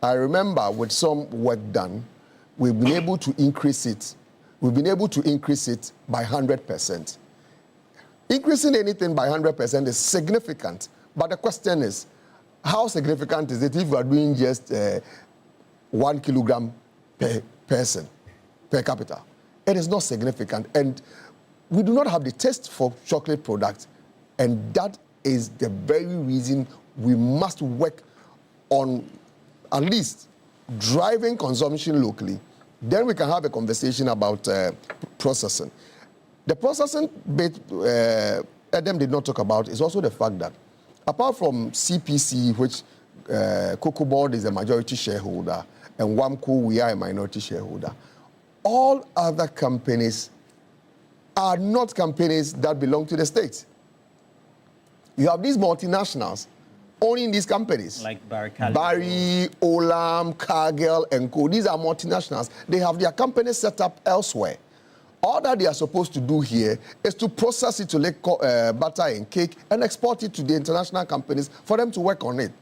I remember with some work done, we've been able to increase it. We've been able to increase it by 100%. Increasing anything by 100% is significant, but the question is, how significant is it if you are doing just 1 kilogram per person, per capita? It is not significant, and we do not have the taste for chocolate products, and that is the very reason we must work on at least driving consumption locally. Then we can have a conversation about processing. The processing bit Adam did not talk about is also the fact that apart from CPC, which Cocoa Board is a majority shareholder, and WAMCO, we are a minority shareholder, all other companies are not companies that belong to the state. You have these multinationals owning these companies. Like Barry, Olam, Cargill, and Co. These are multinationals. They have their companies set up elsewhere. All that they are supposed to do here is to process it to make butter and cake and export it to the international companies for them to work on it.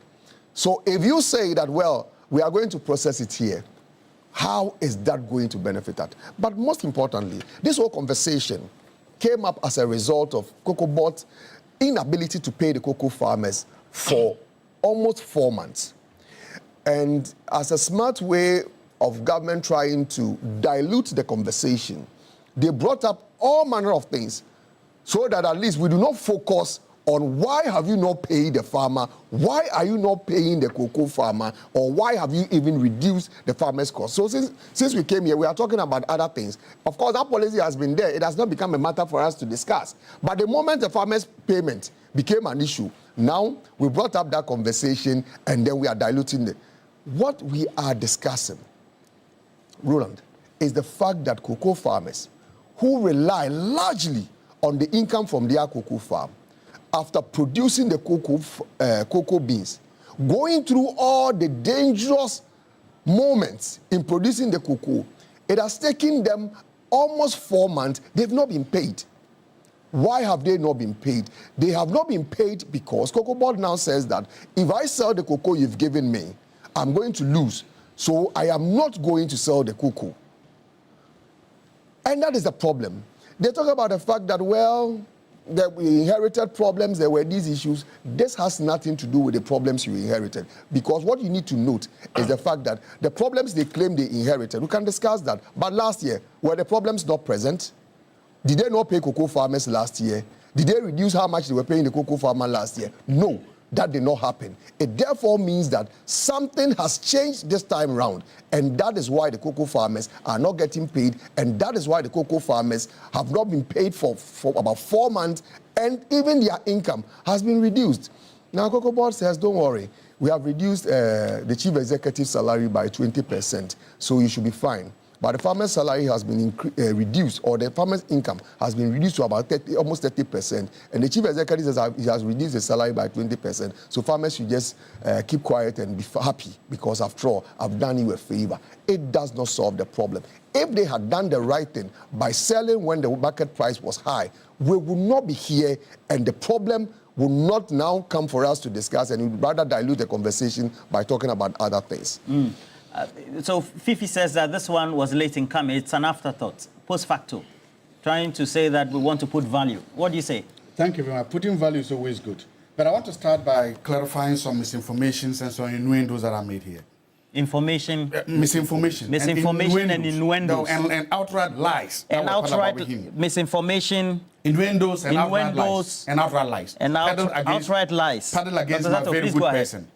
So if you say that, well, we are going to process it here, how is that going to benefit that? But most importantly, this whole conversation came up as a result of Cocoa Board's inability to pay the cocoa farmers for almost 4 months. And as a smart way of government trying to dilute the conversation, they brought up all manner of things so that at least we do not focus on why have you not paid the farmer, why are you not paying the cocoa farmer, or why have you even reduced the farmer's cost. So since we came here, we are talking about other things. Of course, that policy has been there. It has not become a matter for us to discuss. But the moment the farmer's payment became an issue, now we brought up that conversation and then we are diluting it. What we are discussing, Roland, is the fact that cocoa farmers who rely largely on the income from their cocoa farm, after producing the cocoa beans, going through all the dangerous moments in producing the cocoa, it has taken them almost 4 months. They've not been paid. Why have they not been paid? They have not been paid because Cocoa Board now says that if I sell the cocoa you've given me, I'm going to lose. So I am not going to sell the cocoa. And that is the problem. They talk about the fact that, well, that we inherited problems, there were these issues. This has nothing to do with the problems you inherited. Because what you need to note is the fact that the problems they claim they inherited, we can discuss that. But last year, were the problems not present? Did they not pay cocoa farmers last year? Did they reduce how much they were paying the cocoa farmer last year? No, that did not happen. It therefore means that something has changed this time round, and that is why the cocoa farmers are not getting paid, and that is why the cocoa farmers have not been paid for about 4 months, and even their income has been reduced. Now, Cocoa Board says, don't worry, we have reduced the chief executive salary by 20%, so you should be fine. But the farmer's salary has been reduced, or the farmer's income has been reduced to about almost 30%. And the chief executive says he has reduced the salary by 20%. So farmers should just keep quiet and be happy because, after all, I've done you a favor. It does not solve the problem. If they had done the right thing by selling when the market price was high, we would not be here, and the problem will not now come for us to discuss, and we'd rather dilute the conversation by talking about other things. So Fifi says that this one was late in coming. It's an afterthought, post facto, trying to say that we want to put value. What do you say? Thank you very much. Putting value is always good. But I want to start by clarifying some misinformations and some innuendos that are made here. Misinformation and innuendos. And outright lies. And outright misinformation. Innuendos and outright lies. And outright lies. And outright lies. Paddle against my very good person.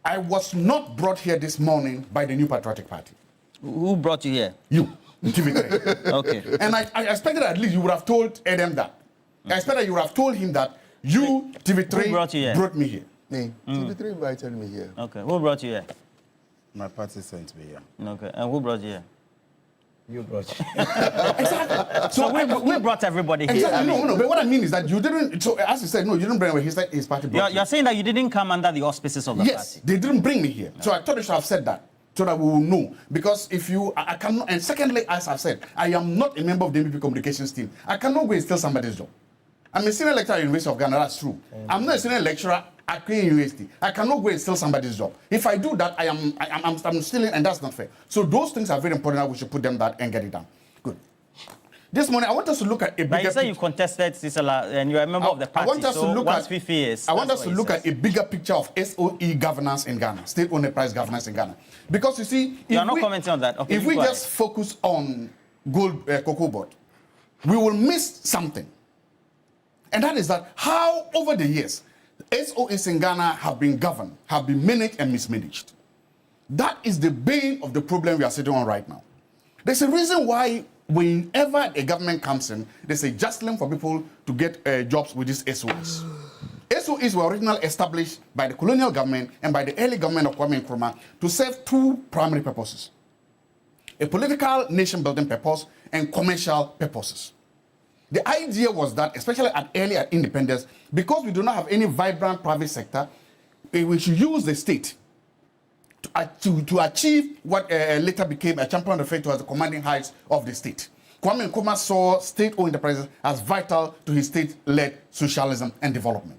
I was not brought here this morning by the New Patriotic Party. Who brought you here? You, TV3. Okay. And I expected at least you would have told Adam that. I expect that you would have told him that you, TV3, brought me here. Me. TV3 invited me here. Okay. Who brought you here? My party sent me here. Okay. And who brought you here? You brought. Exactly. So we brought everybody here. Exactly. No. But what I mean is that you didn't. So as you said, no, you didn't bring me. His party brought You're saying that you didn't come under the auspices of the yes, party. they didn't bring me here. No. So I thought you should have said that so that we will know. Because if you, I cannot. And secondly, as I've said, I am not a member of the MPP communications team. I cannot go and steal somebody's job. I'm a senior lecturer at the University of Ghana. That's true. I'm not a senior lecturer at Queen University. I cannot go and steal somebody's job. If I do that, I'm stealing, and that's not fair. So those things are very important. That we should put them that and get it done. Good. This morning, I want us to look at a bigger. But you say you contested Sisala and you're a member of the party. I want us to look at a bigger picture of SOE governance in Ghana, state-owned enterprise governance in Ghana. Because you see, you are not commenting on that. Okay, if we just focus on gold cocoa board, we will miss something. And that is that how over the years, SOEs in Ghana have been governed, have been managed and mismanaged. That is the bane of the problem we are sitting on right now. There's a reason why whenever a government comes in, there's a jostling for people to get jobs with these SOEs. SOEs were originally established by the colonial government and by the early government of Kwame Nkrumah to serve two primary purposes: a political nation-building purpose and commercial purposes. The idea was that, especially at early independence, because we do not have any vibrant private sector, we should use the state to achieve what later became a champion referred to as the commanding heights of the state. Kwame Nkrumah saw state-owned enterprises as vital to his state-led socialism and development.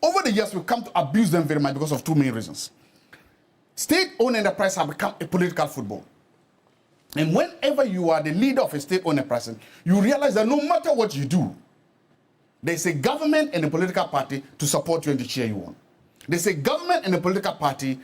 Over the years, we've come to abuse them very much because of two main reasons. State-owned enterprises have become a political football. And whenever you are the leader of a state-owned enterprise, you realize that no matter what you do, there's a government and a political party to support you and to cheer you on. There's a government and a political party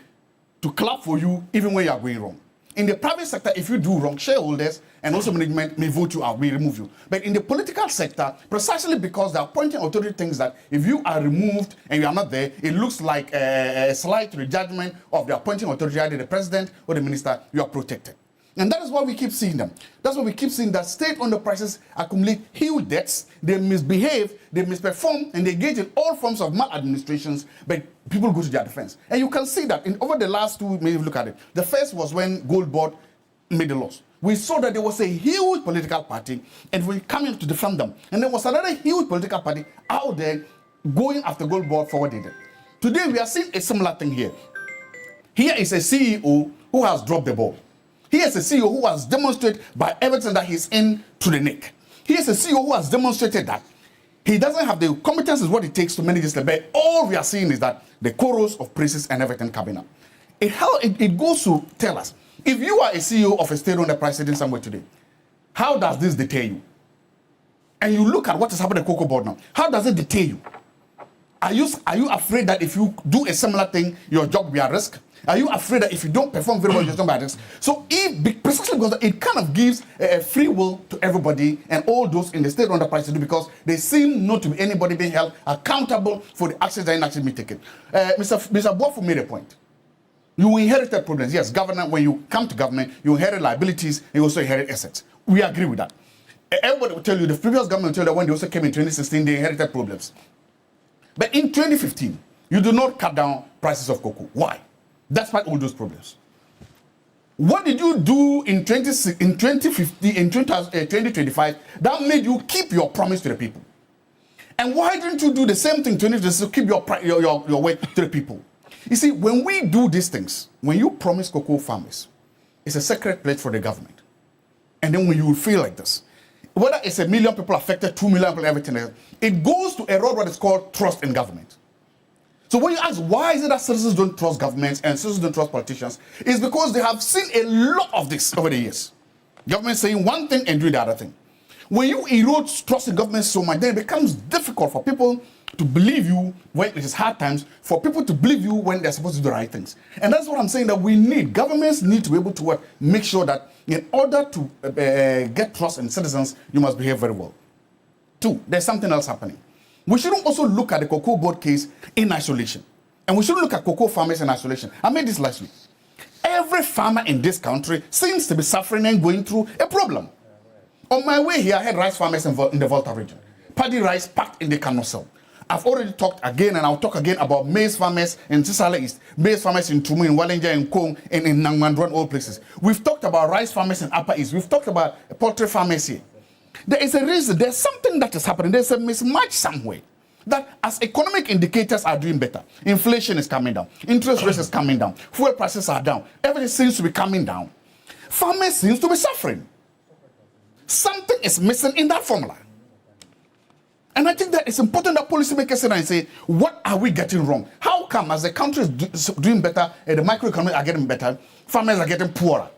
to clap for you even when you are going wrong. In the private sector, if you do wrong, shareholders and also management may vote you out, may remove you. But in the political sector, precisely because the appointing authority thinks that if you are removed and you are not there, it looks like a slight judgment of the appointing authority, either the president or the minister, you are protected. And that is why we keep seeing them. That's why we keep seeing that state-owned enterprises accumulate huge debts, they misbehave, they misperform, and they engage in all forms of maladministrations, but people go to their defense. And you can see that over the last two, maybe look at it. The first was when Gold Board made the laws. We saw that there was a huge political party, and we come in to defend them. And there was another huge political party out there going after Gold Board for what they did. Today, we are seeing a similar thing here. Here is a CEO who has dropped the ball. He is a CEO who has demonstrated by everything that he's in to the neck. He is a CEO who has demonstrated that he doesn't have the competences what it takes to manage this. But all we are seeing is that the chorus of praises and everything coming up. It goes to tell us, if you are a CEO of a state-owned enterprise sitting somewhere today, how does this deter you? And you look at what is happening at Cocoa Board now. How does it deter you? Are you afraid that if you do a similar thing, your job will be at risk? Are you afraid that if you don't perform very well, you're going to be at risk? So precisely because it kind of gives a free will to everybody and all those in the state-owned enterprise to do, because they seem not to be anybody being held accountable for the actions that actually be taken. Mr. Boafu made a point. You inherited problems. Yes, government, when you come to government, you inherit liabilities, and you also inherit assets. We agree with that. Everybody will tell you, the previous government will tell you that when they also came in 2016, they inherited problems. But in 2015, you do not cut down prices of cocoa. Why? Despite all those problems. What did you do in 2050, in 2025 that made you keep your promise to the people? And why didn't you do the same thing to keep your word to the people? You see, when we do these things, when you promise cocoa farmers, it's a secret pledge for the government. And then when you feel like this, whether it's 1 million people affected, 2 million people, everything else, it goes to erode what is called trust in government. So when you ask why is it that citizens don't trust governments and citizens don't trust politicians, it's because they have seen a lot of this over the years. Government saying one thing and doing the other thing. When you erode trust in government so much, then it becomes difficult for people to believe you when it is hard times, for people to believe you when they're supposed to do the right things. And that's what I'm saying, that we need. Governments need to be able to make sure that in order to get trust in citizens, you must behave very well. 2, there's something else happening. We shouldn't also look at the cocoa board case in isolation. And we shouldn't look at cocoa farmers in isolation. I made this last week. Every farmer in this country seems to be suffering and going through a problem. On my way here, I had rice farmers in the Volta region. paddy rice packed in the canossel. I've already talked again, and I'll talk again about maize farmers in Sisala East, maize farmers in Tumu, in Wallenja, in Kong, and in Nangmandron, all places. We've talked about rice farmers in Upper East. We've talked about poultry farmers here. There is a reason. There's something that is happening. There's a mismatch somewhere. That as economic indicators are doing better, inflation is coming down, interest rates is coming down, fuel prices are down, everything seems to be coming down. Farmers seems to be suffering. Something is missing in that formula. And I think that it's important that policymakers sit and say, what are we getting wrong? How come as the country is doing better and the microeconomics are getting better, farmers are getting poorer?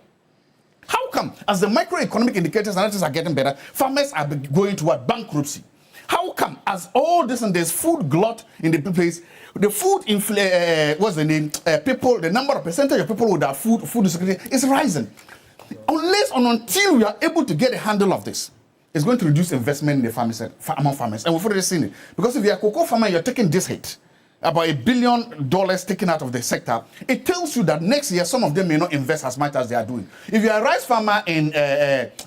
How come as the microeconomic indicators and others are getting better, farmers are going toward bankruptcy? How come as all this and there's food glut in the place, the food what's the name? People, the number of percentage of people with that food insecurity is rising. Unless and until we are able to get a handle of this, it's going to reduce investment in the farmers, among farmers. And we've already seen it. Because if you're a cocoa farmer, you're taking this hit, about $1 billion taken out of the sector, it tells you that next year, some of them may not invest as much as they are doing. If you're a rice farmer in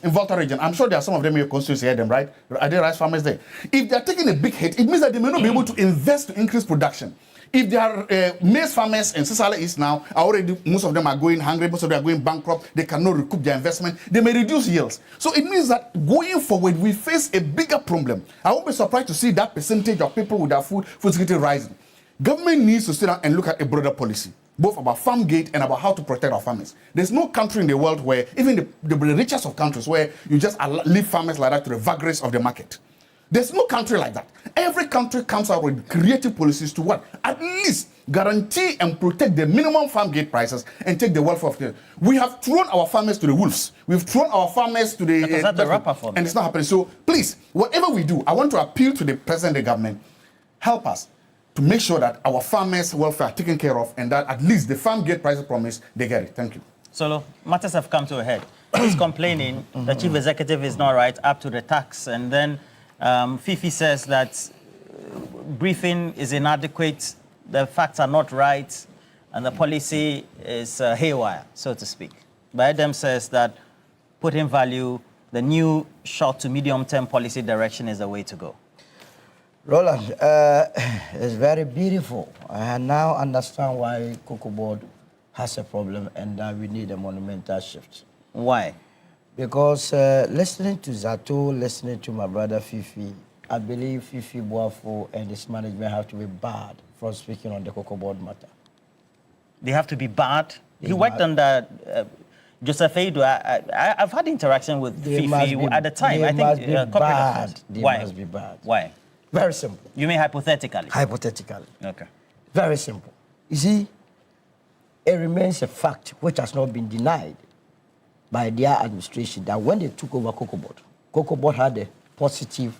Volta region, I'm sure there are some of them in your constituency, hear them, right? Are there rice farmers there? If they're taking a big hit, it means that they may not be able to invest to increase production. If there are maize farmers in Sisala East now, already most of them are going hungry, most of them are going bankrupt, they cannot recoup their investment, they may reduce yields. So it means that going forward, we face a bigger problem. I won't be surprised to see that percentage of people with their food security rising. Government needs to sit down and look at a broader policy, both about farm gate and about how to protect our farmers. There's no country in the world where, even the richest of countries, where you just leave farmers like that to the vagaries of the market. There's no country like that. Every country comes out with creative policies to what? At least guarantee and protect the minimum farm gate prices and take the welfare of them. We have thrown our farmers to the wolves. We've thrown our farmers to the... That's the wrapper for me. And it's not happening. So please, whatever we do, I want to appeal to the president and the government, help us to make sure that our farmers' welfare are taken care of and that at least the farm gate prices promise, they get it. Thank you. Solo, matters have come to a head. He's complaining the chief executive is not right up to the tax, and then Fifi says that briefing is inadequate, the facts are not right, and the policy is haywire, so to speak. Baedem says that putting value, the new short to medium-term policy direction is the way to go. Roland, it's very beautiful. I now understand why Cocoa Board has a problem and that we need a monumental shift. Why? Because listening to Zato, listening to my brother Fifi, I believe Fifi Boafo and his management have to be barred from speaking on the Cocoa Board matter. They have to be barred? He worked under Joseph Eido. I've had interaction with Fifi at the time. I think they must be barred. Why? Very simple. You mean hypothetically? Hypothetically. Okay. Very simple. You see, it remains a fact which has not been denied by their administration that when they took over Cocoa Board had a positive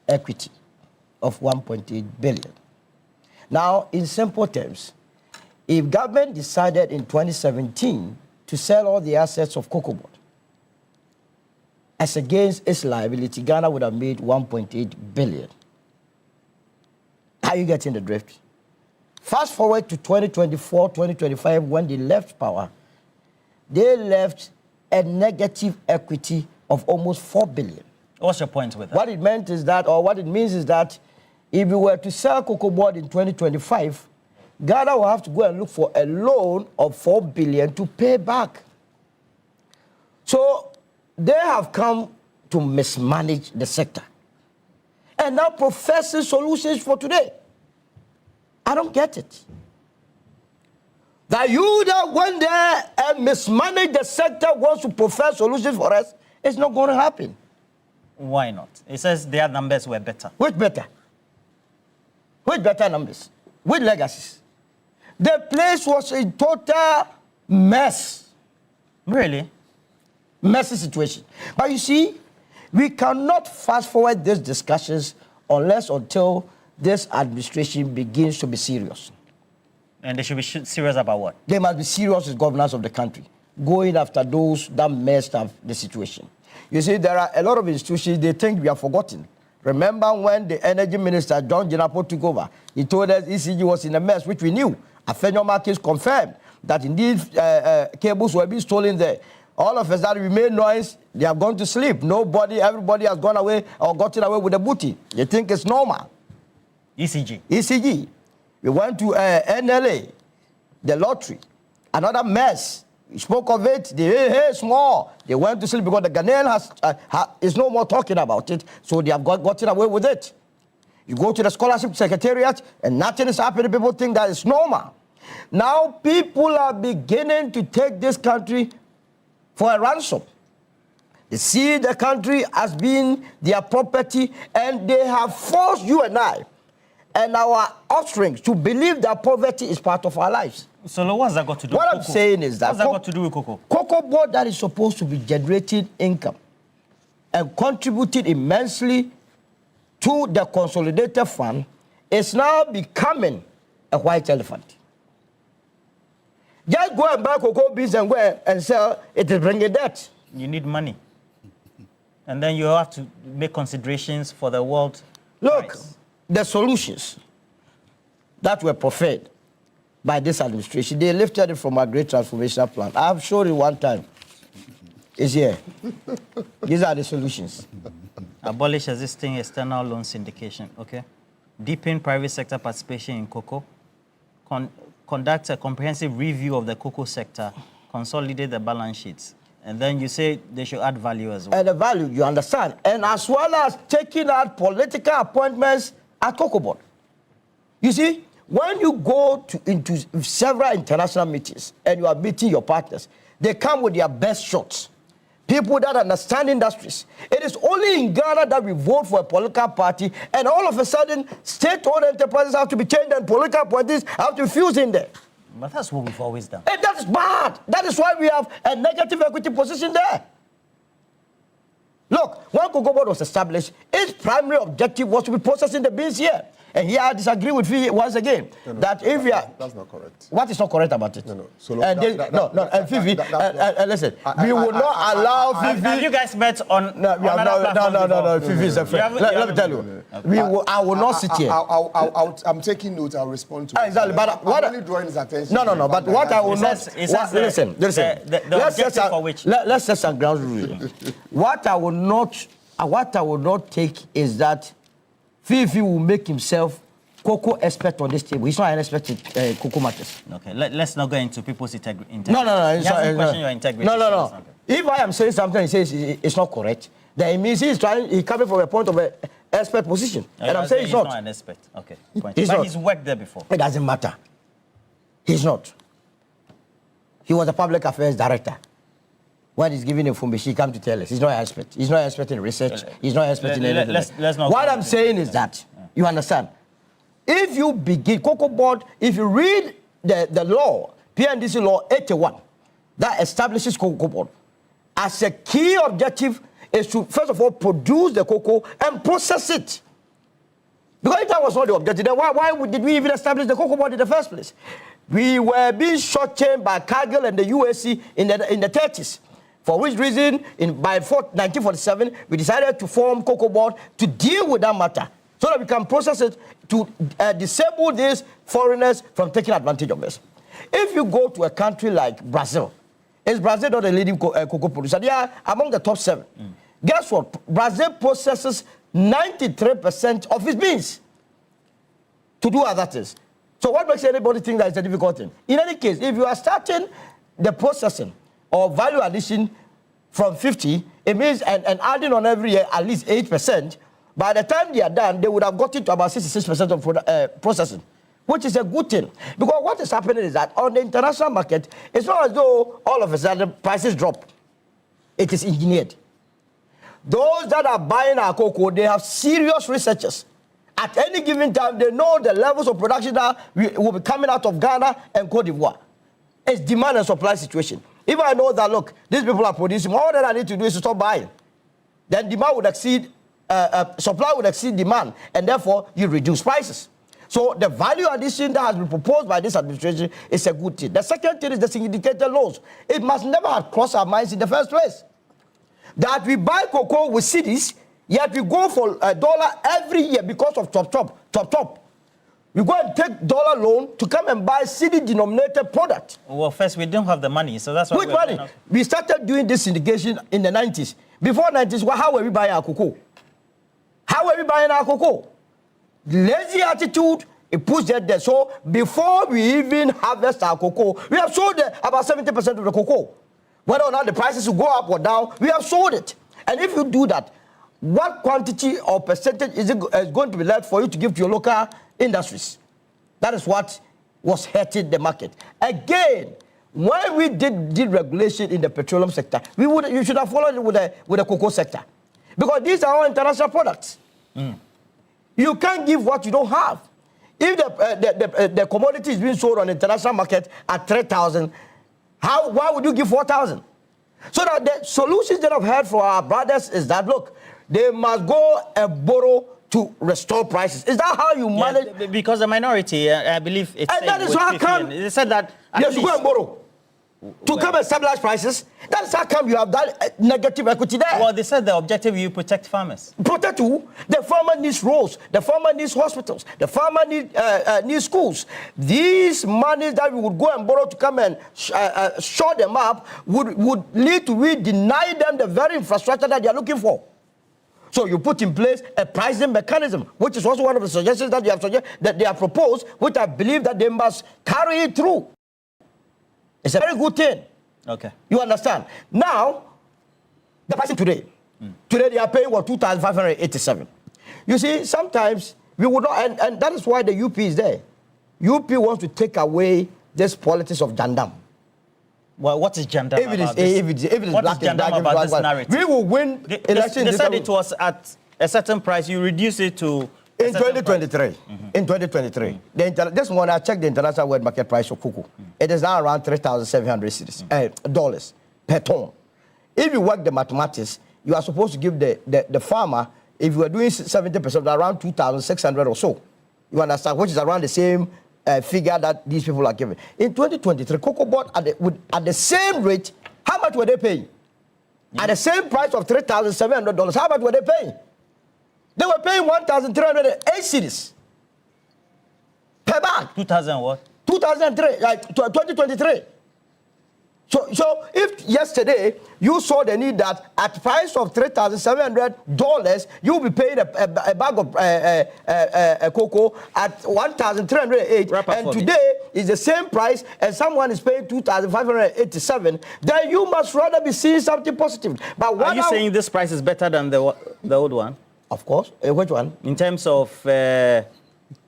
equity of 1.8 billion. Now, in simple terms, if government decided in 2017 to sell all the assets of Cocoa Board as against its liability, Ghana would have made 1.8 billion. Are you getting the drift? Fast forward to 2024, 2025, when they left power, they left a negative equity of almost 4 billion. What's your point with that? What it meant is that, or what it means is that, if we were to sell Cocoa Board in 2025, Ghana will have to go and look for a loan of 4 billion to pay back. So they have come to mismanage the sector and now professing solutions for today. I don't get it. That you that went there and mismanaged the sector wants to profess solutions for us, it's not going to happen. Why not? It says their numbers were better. Which better? Which better numbers? Which legacies? The place was a total mess. Really? Messy situation. But you see, we cannot fast forward these discussions until this administration begins to be serious. And they should be serious about what? They must be serious with governance of the country, going after those that messed up the situation. You see, there are a lot of institutions they think we have forgotten. Remember when the energy minister, John Jinapo, took over, he told us ECG was in a mess, which we knew. Afenyo Markets confirmed that indeed cables were being stolen there. All of a sudden, we made noise. They have gone to sleep. Everybody has gone away or gotten away with the booty. They think it's normal. ECG. We went to NLA, the lottery, another mess. We spoke of it. Hey, small. They went to sleep because the Ghanaian is no more talking about it, so they have gotten away with it. You go to the scholarship secretariat and nothing is happening. People think that it's normal. Now people are beginning to take this country for a ransom. They see the country as being their property, and they have forced you and I and our offspring to believe that poverty is part of our lives. So what's that got to do with cocoa? What I'm saying is that what's that got to do with cocoa? Cocoa board that is supposed to be generating income and contributing immensely to the consolidated fund is now becoming a white elephant. Just go and buy cocoa beans and go and sell, it is bringing debt. You need money. And then you have to make considerations for the world. Look, price. The solutions that were proffered by this administration, they lifted it from our great transformational plan. I have shown it one time. It's here. These are the solutions. Abolish existing external loan syndication, okay? Deepen private sector participation in cocoa. Conduct a comprehensive review of the cocoa sector. Consolidate the balance sheets. And then you say they should add value as well. And the value, you understand. And as well as taking out political appointments at cocoa board. You see, when you go into several international meetings and you are meeting your partners, they come with their best shots. People that understand industries. It is only in Ghana that we vote for a political party, and all of a sudden, state-owned enterprises have to be changed and political parties have to fuse in there. But that's what we've always done. And that is bad. That is why we have a negative equity position there. Look, when Cocoa Board was established, its primary objective was to be processing the beans here. And here I disagree with you once again. That if we are... That's not correct. What is not correct about it? No. So and Fifi, listen, we will not allow Fifi... Have you guys met on... No, Fifi is a friend. Let me tell you. I will not sit here. I'm taking notes, I'll respond to it. Exactly, but I'm only drawing his attention. No, but what I will not... Listen. Let's set some ground rules. What I will not take is that Fifi will make himself cocoa expert on this table. He's not an expert in cocoa matters. Okay, let's not go into people's integrity. No. Question your integrity. No. If I am saying something, he says it's not correct, then it means he's coming from a point of an expert position. And I'm saying he's not. He's not an expert. Okay. But he's worked there before. It doesn't matter. He's not. He was a public affairs director. When he's giving information, he comes to tell us. He's not an expert. He's not an expert in research. He's not an expert in anything. What I'm saying is that, you understand, if you begin, Cocoa Board, if you read the law, PNDC law 81, that establishes Cocoa Board, as a key objective is to, first of all, produce the cocoa and process it. Because if that was not the objective, then why did we even establish the Cocoa Board in the first place? We were being short-changed by Cargill and the USC in the 30s. For which reason, by 1947, we decided to form Cocoa Board to deal with that matter, so that we can process it to disable these foreigners from taking advantage of us. If you go to a country like Brazil, is Brazil not a leading cocoa producer? They are among the top 7. Guess what? Brazil processes 93% of its beans to do other things. So what makes anybody think that it's a difficult thing? In any case, if you are starting the processing or value addition from 50, it means, and adding on every year at least 8%, by the time they are done, they would have got it to about 66% of processing, which is a good thing. Because what is happening is that on the international market, it's not as though all of a sudden prices drop. It is engineered. Those that are buying our cocoa, they have serious researchers. At any given time, they know the levels of production that will be coming out of Ghana and Cote d'Ivoire. It's demand and supply situation. If I know that, look, these people are producing, all that I need to do is to stop buying. Then demand would exceed, supply would exceed demand, and therefore you reduce prices. So the value addition that has been proposed by this administration is a good thing. The second thing is the syndicated loans. It must never have crossed our minds in the first place. That we buy cocoa with cedis, yet we go for $1 every year because of top. We go and take dollar loan to come and buy cedi-denominated product. Well, first, we don't have the money, so that's why. Which money? We started doing this syndication in the 90s. Before 90s, how were we buying our cocoa? How were we buying our cocoa? Lazy attitude, it puts that there. So before we even harvest our cocoa, we have sold about 70% of the cocoa. Whether or not the prices will go up or down, we have sold it. And if you do that, what quantity or percentage is going to be left for you to give to your local industries? That is what was hurting the market. Again, when we did regulation in the petroleum sector, you should have followed it with the cocoa sector. Because these are all international products. You can't give what you don't have. If the commodity is being sold on the international market at 3,000, why would you give 4,000? So that the solutions that I've heard from our brothers is that, look, they must go and borrow to restore prices. Is that how you manage? Yeah, because the minority, I believe it's... And that is how come... They said that... Yes, you go and borrow. To come and stabilize prices. That's how come you have that negative equity there. Well, they said the objective, you protect farmers. Protect who? The farmer needs roads. The farmer needs hospitals. The farmer needs schools. These monies that we would go and borrow to come and shore them up would lead to we deny them the very infrastructure that they are looking for. So you put in place a pricing mechanism, which is also one of the suggestions that they have proposed, which I believe that they must carry it through. It's a very good thing. Okay. You understand? Now, the pricing today. Today they are paying, what, 2,587. You see, sometimes we would not, and that is why the UP is there. UP wants to take away this politics of Jandam. Well, what is Jandam about this? If it is what black is Jandam about this narrative? We will win elections. They said it was at a certain price. You reduce it to... In 2023, in 2023, this one I checked the international world market price of cocoa. It is now around $3,700 dollars per ton. If you work the mathematics, you are supposed to give the farmer, if you are doing 70%, around 2,600 or so. You understand, which is around the same figure that these people are giving. In 2023, cocoa bought at the same rate. How much were they paying? At the same price of $3,700, how much were they paying? They were paying 1,308 cedis per bag. 2000 what? 2003, like 2023. So if yesterday you saw the need that at price of $3,700, you will be paying a bag of cocoa at 1,308, and today is the same price, and someone is paying 2,587, then you must rather be seeing something positive. But what are you saying this price is better than the old one? Of course. Which one? In terms of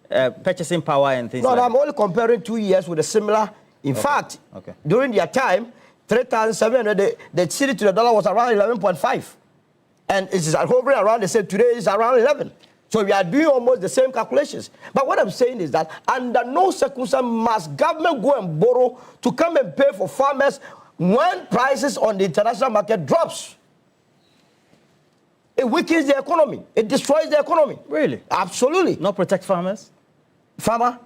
purchasing power and things like that. No, I'm only comparing 2 years with a similar. In fact, during their time, 3,700, the cedi to the dollar was around 11.5. And it's hovering around the same. Today it's around 11. So we are doing almost the same calculations. But what I'm saying is that under no circumstance must government go and borrow to come and pay for farmers when prices on the international market drops. It weakens the economy. It destroys the economy. Really? Absolutely. Not protect farmers? Farmer?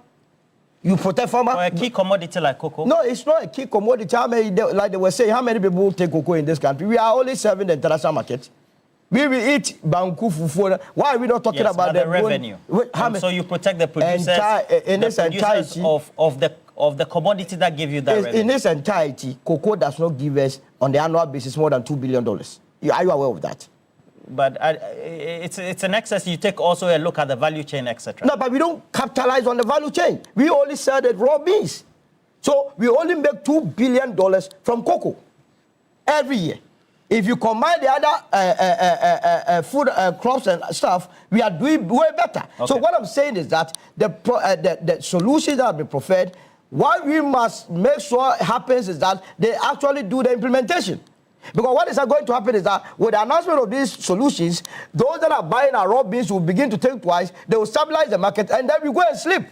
You protect farmer? For a key commodity like cocoa? No, it's not a key commodity. How many, like they were saying, how many people take cocoa in this country? We are only serving the international market. We will eat banku fufu. Why are we not talking about the revenue? So you protect the producers, of the commodity that give you that revenue. In its entirety, cocoa does not give us on the annual basis more than $2 billion. Are you aware of that? But it's an excess. You take also a look at the value chain, etc. No, but we don't capitalize on the value chain. We only sell the raw beans. So we only make $2 billion from cocoa every year. If you combine the other food crops and stuff, we are doing way better. Okay. So what I'm saying is that the solutions that have been preferred, what we must make sure happens is that they actually do the implementation. Because what is going to happen is that with the announcement of these solutions, those that are buying our raw beans will begin to think twice, they will stabilize the market, and then we go and sleep.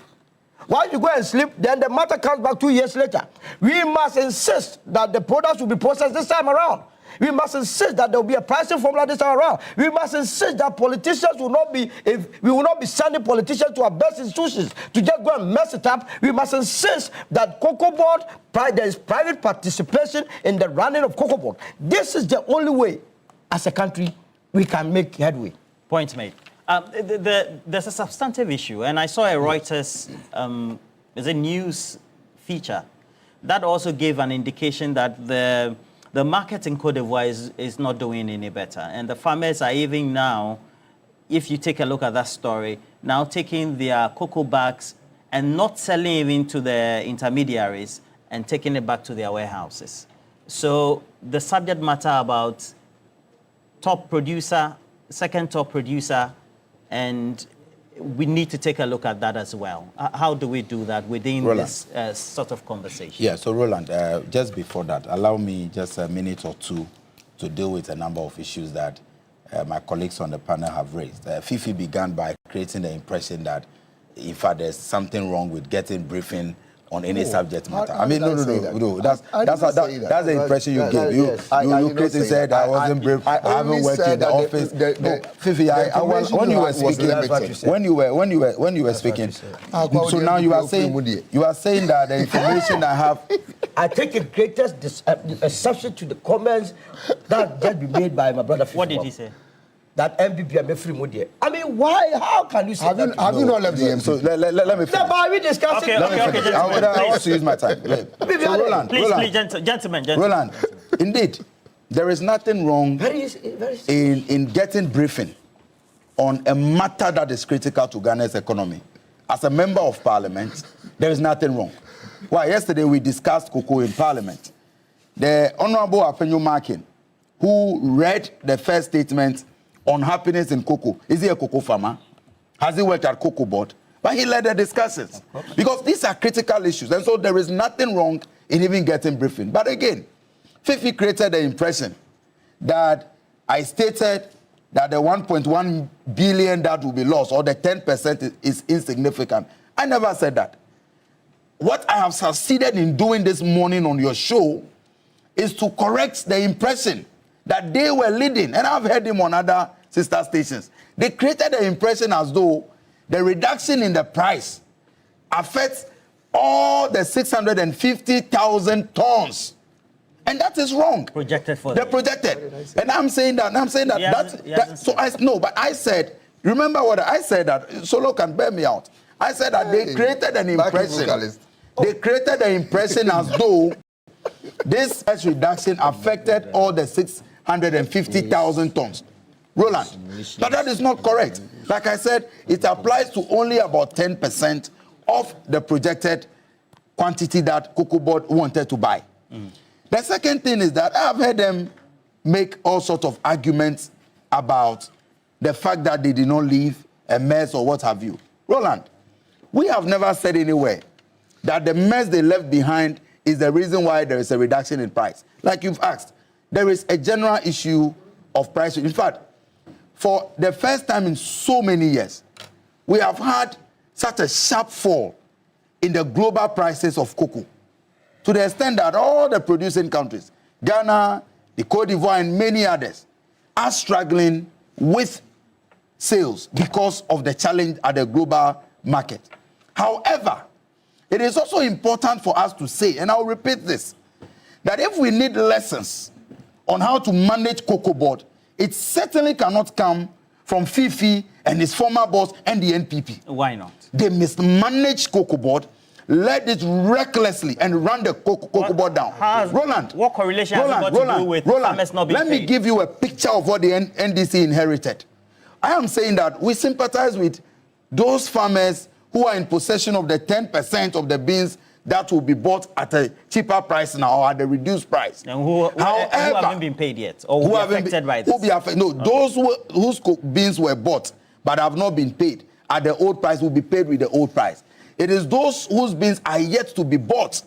Once you go and sleep, then the matter comes back 2 years later. We must insist that the products will be processed this time around. We must insist that there will be a pricing formula this time around. We must insist that politicians will not be, we will not be sending politicians to our best institutions to just go and mess it up. We must insist that cocoa board, there is private participation in the running of cocoa board. This is the only way, as a country, we can make headway. Point made. There's a substantive issue, and I saw a Reuters news feature that also gave an indication that the market in Cote d'Ivoire is not doing any better, and the farmers are even now, if you take a look at that story, now taking their cocoa bags and not selling even to the intermediaries and taking it back to their warehouses. So the subject matter about top producer, second top producer, and we need to take a look at that as well. How do we do that within Roland. this sort of conversation? Yeah, so Roland, just before that, allow me just a minute or two to deal with a number of issues that my colleagues on the panel have raised. Fifi began by creating the impression that, in fact, there's something wrong with getting briefing on any subject matter. I mean, no. That's the impression you gave. You created and said I wasn't brief. I haven't worked in the office. Fifi, when you were speaking, so now you are saying that the information I have. I take the greatest exception to the comments that just be made by my brother. What did he say? That MPP are free money. I mean, why? How can you say have that? Have you not left the MP? So let me finish. No, but we discussing. Okay, I want to use my time. So Roland, please, gentlemen. Roland, indeed, there is nothing wrong in getting briefing on a matter that is critical to Ghana's economy. As a member of parliament, there is nothing wrong. Why? Yesterday we discussed cocoa in parliament. The Honorable Apenyo Markin, who read the first statement on happiness in cocoa. Is he a cocoa farmer? Has he worked at Cocoa Board? But he led the discussions. Because these are critical issues. And so there is nothing wrong in even getting briefing. But again, Fifi created the impression that I stated that the 1.1 billion that will be lost, or the 10% is insignificant. I never said that. What I have succeeded in doing this morning on your show is to correct the impression that they were leading, and I've heard him on other sister stations. They created the impression as though the reduction in the price affects all the 650,000 tons. And that is wrong. Projected for They're projected. And I'm saying that, I said, remember what I said, that Solo can bear me out. I said that they created an impression. They created the impression as though this price reduction affected all the 650,000 tons. Roland, but that is not correct. Like I said, it applies to only about 10% of the projected quantity that Cocoa Board wanted to buy. The second thing is that I've heard them make all sorts of arguments about the fact that they did not leave a mess or what have you. Roland, we have never said anywhere that the mess they left behind is the reason why there is a reduction in price. Like you've asked, there is a general issue of price. In fact, for the first time in so many years, we have had such a sharp fall in the global prices of cocoa, to the extent that all the producing countries, Ghana, the Cote d'Ivoire, and many others, are struggling with sales because of the challenge at the global market. However, it is also important for us to say, and I'll repeat this, that if we need lessons on how to manage Cocoa Board, it certainly cannot come from Fifi and his former boss and the NPP. Why not? They mismanaged Cocoa Board, led it recklessly, and ran the Cocoa Board down. Roland, what correlation has it got to do with farmers not being paid? Let me give you a picture of what the NDC inherited. I am saying that we sympathize with those farmers who are in possession of the 10% of the beans that will be bought at a cheaper price now, or at a reduced price. And who haven't been paid yet, or who will be affected by this? Those whose beans were bought but have not been paid at the old price will be paid with the old price. It is those whose beans are yet to be bought,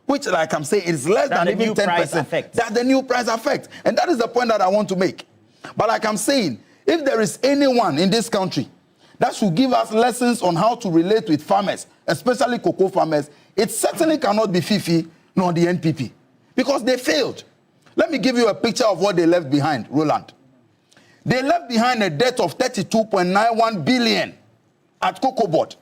which, like I'm saying, is less than even 10%. That the new price affects. And that is the point that I want to make. But like I'm saying, if there is anyone in this country that should give us lessons on how to relate with farmers, especially cocoa farmers, it certainly cannot be Fifi nor the NPP, because they failed. Let me give you a picture of what they left behind, Roland. They left behind a debt of 32.91 billion at Cocoa Board.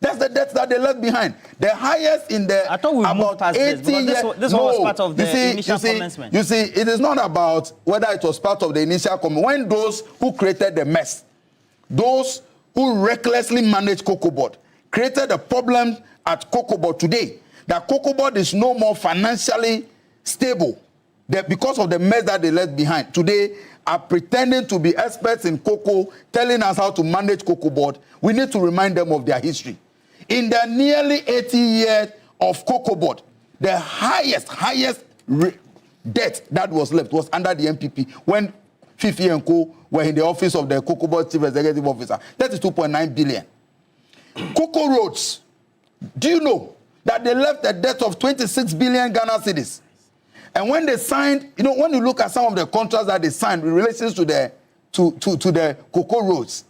That's the debt that they left behind. The highest in the... I thought we moved past this, because this was part of the initial commencement. You see, it is not about whether it was part of the initial comment. When those who created the mess those who recklessly manage cocoa board created a problem at cocoa board today, that cocoa board is no more financially stable because of the mess that they left behind. Today, are pretending to be experts in cocoa, telling us how to manage cocoa board. We need to remind them of their history. In the nearly 80 years of cocoa board, the highest debt that was left was under the MPP when Fifi and Co were in the office of the cocoa board chief executive officer. 32.9 billion. Cocoa roads. Do you know that they left a debt of 26 billion Ghana cedis? And when they signed, you know, when you look at some of the contracts that they signed in relation to the cocoa roads,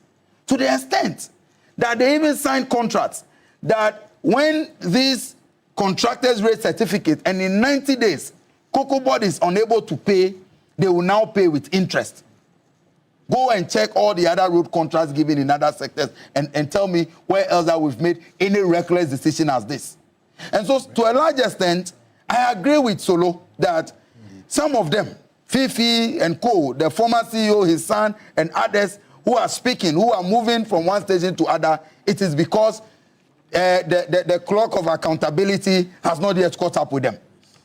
to the extent that they even signed contracts that when these contractors raise certificate and in 90 days, cocoa board is unable to pay, they will now pay with interest. Go and check all the other road contracts given in other sectors and tell me where else that we've made any reckless decision as this. And so, to a large extent, I agree with Solo that some of them, Fifi and Co, the former CEO, his son, and others who are speaking, who are moving from one station to other, it is because the clock of accountability has not yet caught up with them.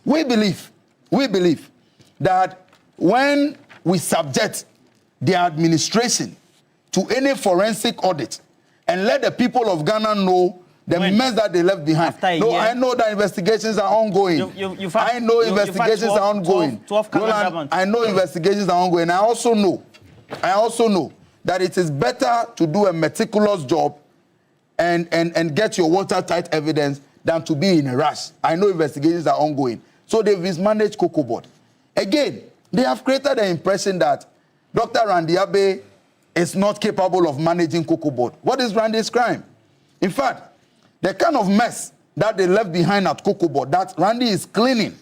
We believe that when we subject the administration to any forensic audit and let the people of Ghana know the mess that they left behind. I know that investigations are ongoing. I know investigations are ongoing. I know investigations are ongoing. I also know that it is better to do a meticulous job and get your watertight evidence than to be in a rush. I know investigations are ongoing. So they've mismanaged cocoa board. Again, they have created the impression that Dr. Randy Abe is not capable of managing cocoa board. What is Randy's crime? In fact, the kind of mess that they left behind at cocoa board, that Randy is cleaning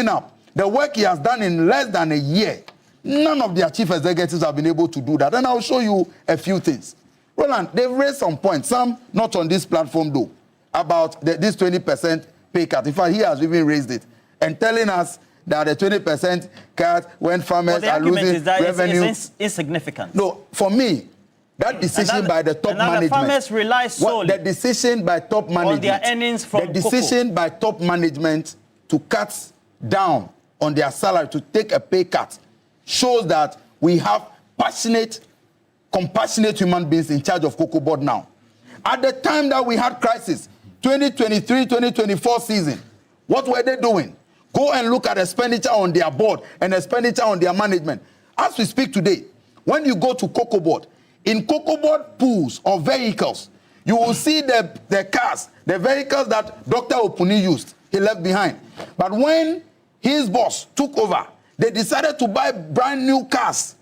up. The work he has done in less than a year, none of their chief executives have been able to do that. And I'll show you a few things. Roland, they've raised some points, some not on this platform though, about this 20% pay cut. In fact, he has even raised it and telling us that the 20% cut when farmers are losing revenue. It's insignificant. No, for me, that decision by the top management. The farmers rely solely the decision by top management. On their earnings from the decision by top management to cut down on their salary, to take a pay cut, shows that we have passionate, compassionate human beings in charge of cocoa board now. At the time that we had crisis, 2023-2024 season, what were they doing? Go and look at expenditure on their board and expenditure on their management. As we speak today, when you go to cocoa board, in cocoa board pools or vehicles, you will see the cars, the vehicles that Dr. Opuni used, he left behind. But when his boss took over, they decided to buy brand new cars.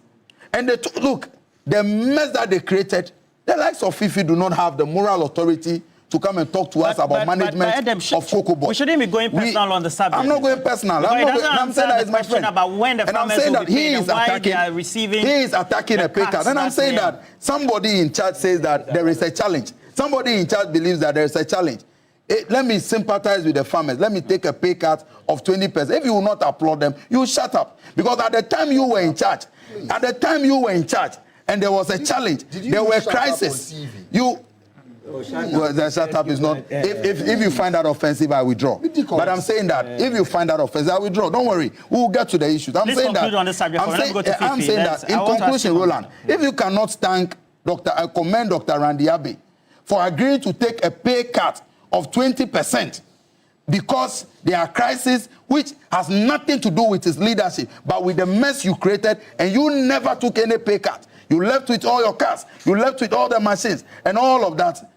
And they took, look, the mess that they created, the likes of Fifi do not have the moral authority to come and talk to us about management of cocoa board. We shouldn't be going personal on the subject. I'm not going personal. I'm saying that it's my friend. About when the and I'm saying that he is attacking a pay cut. And I'm saying that somebody in charge says that there is a challenge. Somebody in charge believes that there is a challenge. Let me sympathize with the farmers. Let me take a pay cut of 20%. If you will not applaud them, you shut up. Because at the time you were in charge, and there was a challenge, there were crises. Well, the shut up is not. If you find that offensive, I withdraw. But I'm saying that if you find that offensive, I withdraw. Don't worry, we will get to the issues. I'm saying that. In conclusion, Roland, if you cannot thank I commend Dr. Randy Abe for agreeing to take a pay cut of 20% because there are crises which has nothing to do with his leadership, but with the mess you created, and you never took any pay cut. You left with all your cars, you left with all the machines, and all of that.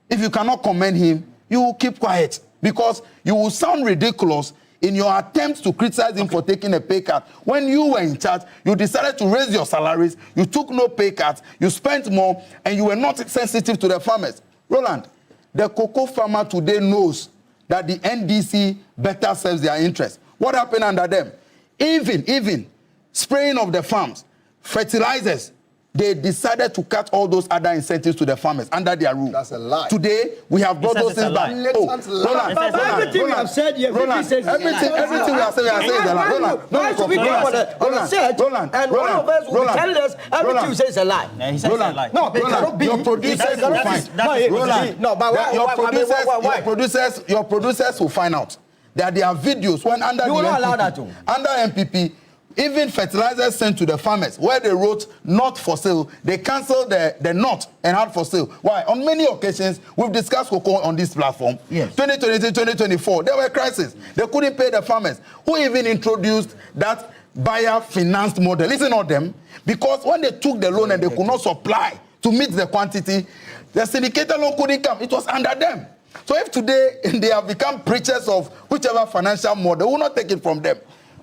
If you cannot commend him, you will keep quiet because you will sound ridiculous in your attempts to criticize him for taking a pay cut. When you were in charge, you decided to raise your salaries, you took no pay cuts, you spent more, and you were not sensitive to the farmers. Roland, the cocoa farmer today knows that the NDC better serves their interests. What happened under them? Even spraying of the farms, fertilizers, they decided to cut all those other incentives to the farmers under their rule. That's a lie. Today, we have brought those things back. Blatant lie. Roland, But everything we have said here, Roland, everything we have said is a lie. Roland, and one of us will be telling us everything you say is a lie. Yeah, he says it's a lie. No, it cannot be. Your producers will find. Roland, no, but why? Your producers will find out that there are videos when under you the will not allow that MPP, to. under MPP, even fertilizers sent to the farmers where they wrote not for sale, they cancelled the not and had for sale. Why? On many occasions, we've discussed cocoa on this platform. Yes. 2023, 2024, there were crises. They couldn't pay the farmers. Who even introduced that buyer financed model? Is it not them? Because when they took the loan and they could not supply to meet the quantity, the syndicated loan couldn't come. It was under them. So if today they have become preachers of whichever financial model, we will not take it from them.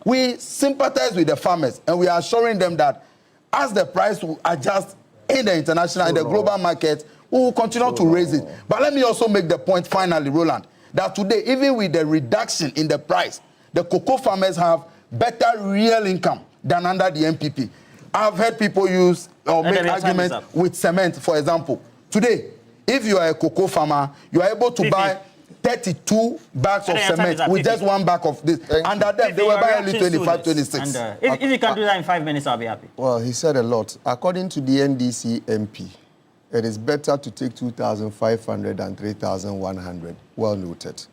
We sympathize with the farmers and we are assuring them that as the price will adjust in the international and the global market, we will continue to raise it. But let me also make the point finally, Roland, that today, even with the reduction in the price, the cocoa farmers have better real income than under the MPP. I've heard people use or make arguments with cement, for example. Today, if you are a cocoa farmer, you are able to buy 32 bags of cement with just one bag of this. Under them, they were buying only 25, 26. And, if you can do that in 5 minutes, I'll be happy. Well, he said a lot. According to the NDC MP, it is better to take 2,500 than 3,100. Well noted.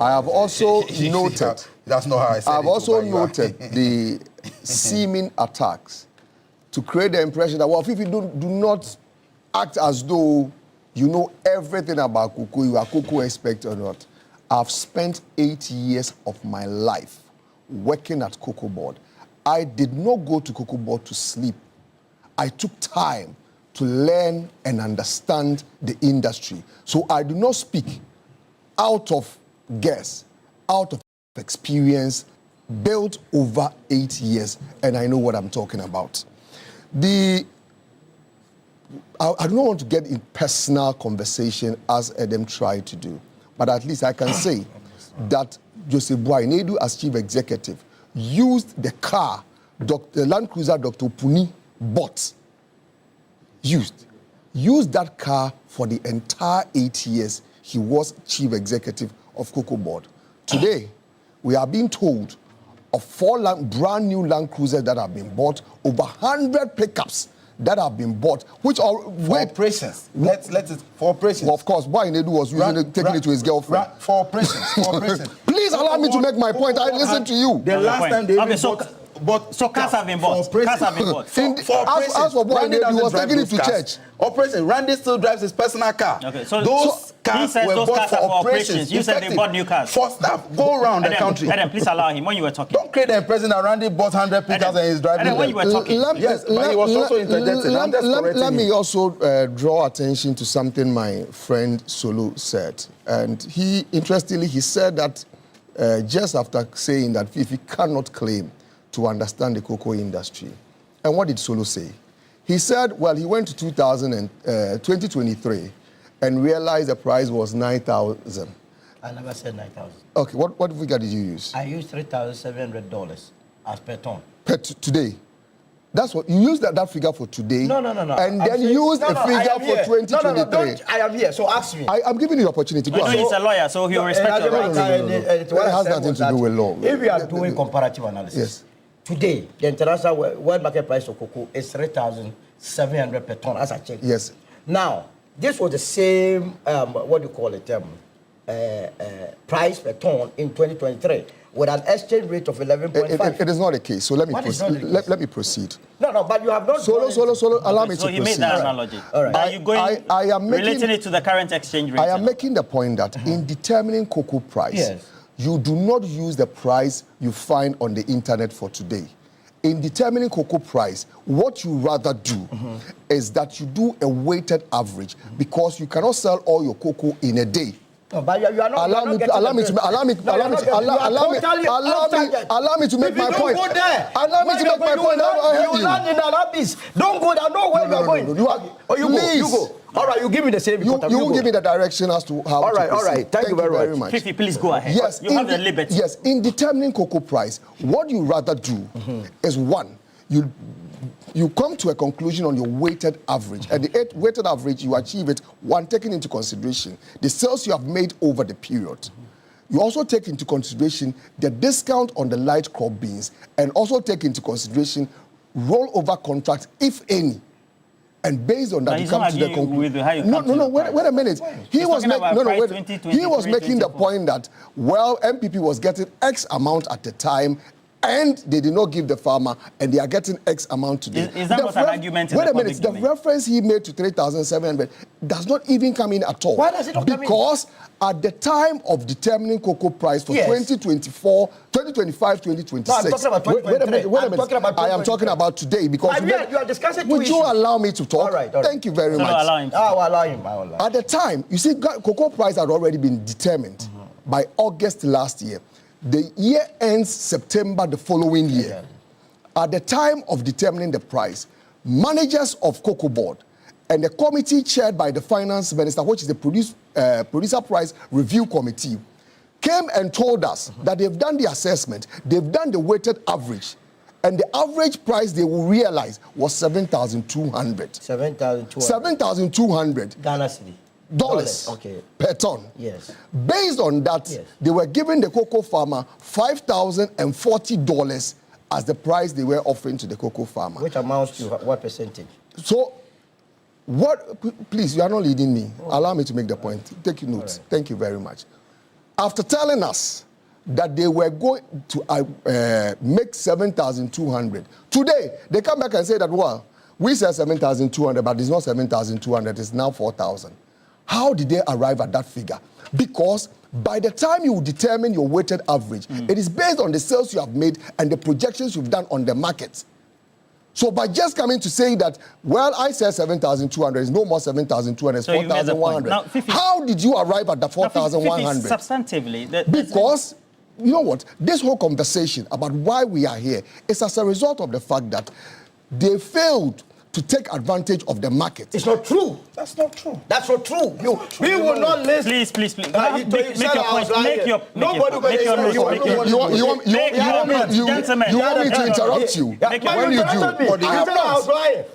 I have also noted. That's not how I said it. I've also noted the seeming attacks to create the impression that, well, if you do not act as though you know everything about cocoa, you are cocoa expert or not. I've spent 8 years of my life working at Cocoa Board. I did not go to Cocoa Board to sleep. I took time to learn and understand the industry. So I do not speak out of guess, out of experience, built over 8 years, and I know what I'm talking about. I don't want to get in personal conversation as Edem tried to do, but at least I can say that Joseph Boahinedu, as chief executive, used the car, the Land Cruiser Dr. Puni bought, used that car for the entire 8 years he was chief executive of Cocoa Board. Today, we are being told of 4 brand new Land Cruisers that have been bought, over 100 pickups that have been bought, which are for operations. Let it for operations. Well, of course, Boahinedu was taking it to his girlfriend. For operations. For operations. Please allow me to make my point. I listen to you. The last time they so cars have been bought. Cars have been bought. As for Boahinedu, he was taking it to church. Operation. Randy still drives his personal car. Okay, so those cars were bought for operations. You said they bought new cars. For staff, go around the country. Adam, please allow him when you were talking. Don't create the impression that Randy bought 100 pickups and he's driving them. When you were talking. Yes, but he was also interjecting. Let me also draw attention to something my friend Solo said. And interestingly, he said that just after saying that if he cannot claim to understand the cocoa industry. And what did Solo say? He said, well, he went to 2023 and realized the price was 9,000. I never said 9,000. Okay, what figure did you use? I used $3,700 as per ton. Today? That's what you used that figure for today. No. And then used a figure for 2023. I am here, so ask me. I'm giving you the opportunity. I know he's a lawyer, so he'll respect your rights. It has nothing to do with law. If we are doing comparative analysis, yes. Today, the international world market price of cocoa is 3,700 per ton, as I checked. Yes. Now, this was the same, price per ton in 2023, with an exchange rate of 11.5. It is not the case. So let me proceed. Let me proceed. No, but you have not. Solo. Allow me to proceed. So he made that analogy. All right. Are you relating it to the current exchange rate? I am making the point that in determining cocoa price, you do not use the price you find on the internet for today. In determining cocoa price, what you rather do is that you do a weighted average because you cannot sell all your cocoa in a day. No, but you are not. Allow me to make my point. Allow me to make my point. You land in Arabis. Don't go there. Know where you are going. You go. All right, you give me the same. You give me the direction as to how. All right. Thank you very much. Fifi, please go ahead. Yes, you have the liberty. Yes, in determining cocoa price, what you rather do is one, you you come to a conclusion on your weighted average. At the weighted average, you achieve it, one, taking into consideration the sales you have made over the period. You also take into consideration the discount on the light crop beans, and also take into consideration rollover contracts, if any. And based on that, you come to the conclusion. No, wait a minute. He was making the point that, well, MPP was getting X amount at the time, and they did not give the farmer, and they are getting X amount today. Is that not an argument in the public domain? Wait a minute. The reference he made to 3,700 does not even come in at all. Why does it not come in? Because at the time of determining cocoa price for 2024, 2025, 2026. No, I'm talking about 2023. Wait a minute. I am talking about today because you are discussing would you allow me to talk? All right. Thank you very much. Allow him. I will allow him. At the time, you see, cocoa price had already been determined by August last year. The year ends September the following year. At the time of determining the price, managers of Cocoa Board and the committee chaired by the finance minister, which is the producer price review committee, came and told us that they've done the assessment, they've done the weighted average, and the average price they will realize was 7,200. 7,200. Ghana cedi. Dollars per ton. Yes. Based on that, they were giving the cocoa farmer $5,040 as the price they were offering to the cocoa farmer. Which amounts to what percentage? So, please, you are not leading me. Allow me to make the point. Take notes. Right. Thank you very much. After telling us that they were going to make 7,200, today they come back and say that, well, we said 7,200, but it's not 7,200, it's now 4,000. How did they arrive at that figure? Because by the time you determine your weighted average, it is based on the sales you have made and the projections you've done on the market. So by just coming to say that, well, I said 7,200, it's no more 7,200, it's 4,100. How did you arrive at the 4,100? Substantively. Because, you know what, this whole conversation about why we are here is as a result of the fact that they failed to take advantage of the market. It's not true. That's not true. That's not true. We will not listen. Please. Make your point. Make your notes. You want me to interrupt you? When you do. I have not.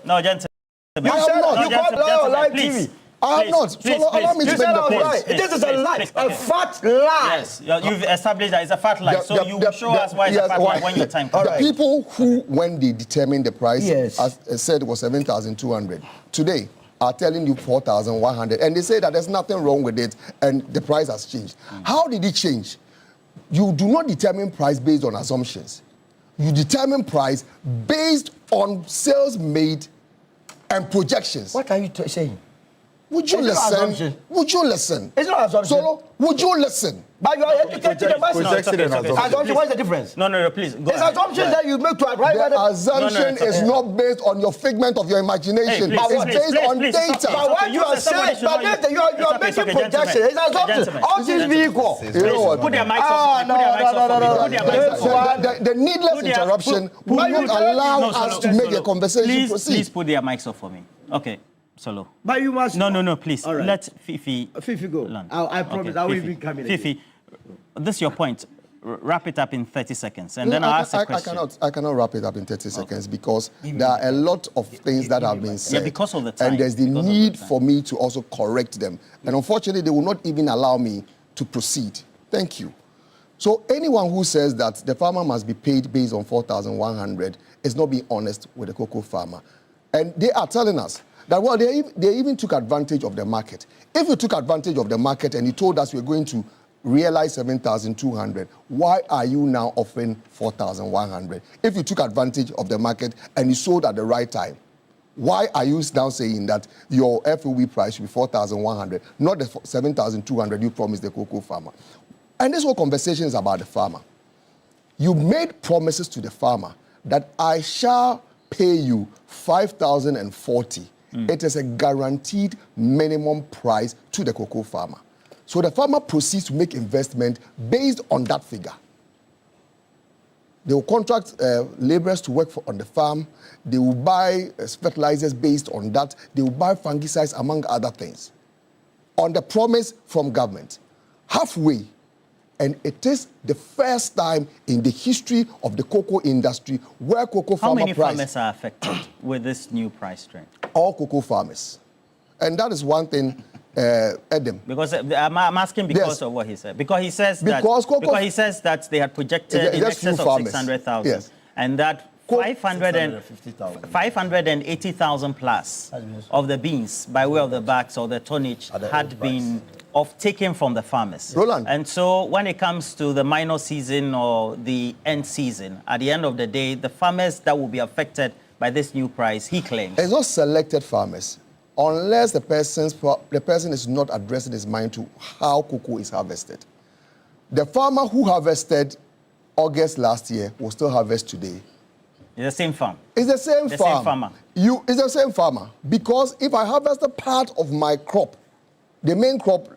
No, gentlemen. I have not. You can't lie on live TV. I have not. So allow me to make the point. This is a lie. A fat lie. Yes, you've established that it's a fat lie. So you will show us why it's a fat lie when your time comes. The people who, when they determined the price, as said, was 7,200. Today, are telling you 4,100. And they say that there's nothing wrong with it and the price has changed. How did it change? You do not determine price based on assumptions. You determine price based on sales made and projections. What are you saying? Would you listen? Would you listen? It's not assumption. Solo, would you listen? But you are educating the masses. Assumption, what's the difference? No, please. Go it's assumptions that you make to arrive at the assumption is not based on your figment of your imagination. It's based on data. But what you are saying, you are making projections. It's assumption. All things be equal. You know what? Put their mics off. The needless interruption will not allow us to make a conversation proceed. Please put their mics off for me. Okay. Solo. But you must. No, please. Right. Let Fifi go. Land. I promise. I will even come in. Fifi, this is your point. Wrap it up in 30 seconds, and then I'll ask a question. I cannot wrap it up in 30 seconds because there are a lot of things that have been said. Yeah, because of the time. And there's the need for me to also correct them. And unfortunately, they will not even allow me to proceed. Thank you. So anyone who says that the farmer must be paid based on 4,100 is not being honest with the cocoa farmer. And they are telling us that, well, they even took advantage of the market. If you took advantage of the market and you told us we're going to realize 7,200, why are you now offering 4,100? If you took advantage of the market and you sold at the right time, why are you now saying that your FOB price should be 4,100, not the 7,200 you promised the cocoa farmer? And this whole conversation is about the farmer. You made promises to the farmer that I shall pay you 5,040. It is a guaranteed minimum price to the cocoa farmer. So the farmer proceeds to make investment based on that figure. They will contract laborers to work on the farm. They will buy fertilizers based on that. They will buy fungicides, among other things, on the promise from government. Halfway, And it is the first time in the history of the cocoa industry where cocoa How farmer many price... farmers are affected with this new price trend? All cocoa farmers. And that is one thing, Adam. Because I'm asking because of what he said. Because he says that he says that they had projected in excess of 600,000, yes. and that 580,000 plus of the beans by way of the bags or the tonnage had been taken from the farmers. Roland. And so when it comes to the minor season or the end season, at the end of the day, the farmers that will be affected by this new price, he claims. It's not selected farmers, unless the person is not addressing his mind to how cocoa is harvested. The farmer who harvested August last year will still harvest today. It's the same farm. It's the same farm. Same farmer. It's the same farmer. Because if I harvest a part of my crop, the main crop,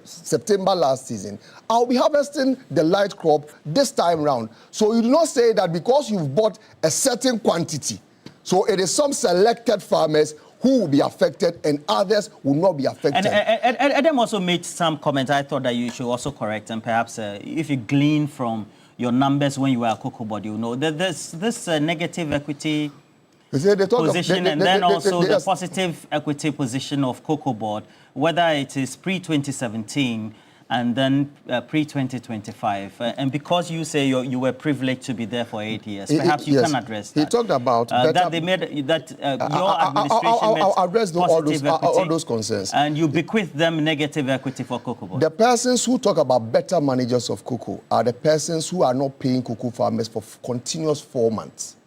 September last season, I'll be harvesting the light crop this time round. So you do not say that because you've bought a certain quantity, so it is some selected farmers who will be affected and others will not be affected. And Adam also made some comments I thought that you should also correct, and perhaps if you glean from your numbers when you were at Cocoa Board, you know that this negative equity position and then also the positive equity position of Cocoa Board, whether it is pre-2017 and then pre-2025. And because you say you were privileged to be there for 8 years, perhaps you can address that. He talked about that they made that your administration made I'll address all those concerns. And you bequeath them negative equity for Cocoa Board. The persons who talk about better managers of cocoa are the persons who are not paying cocoa farmers for continuous 4 months.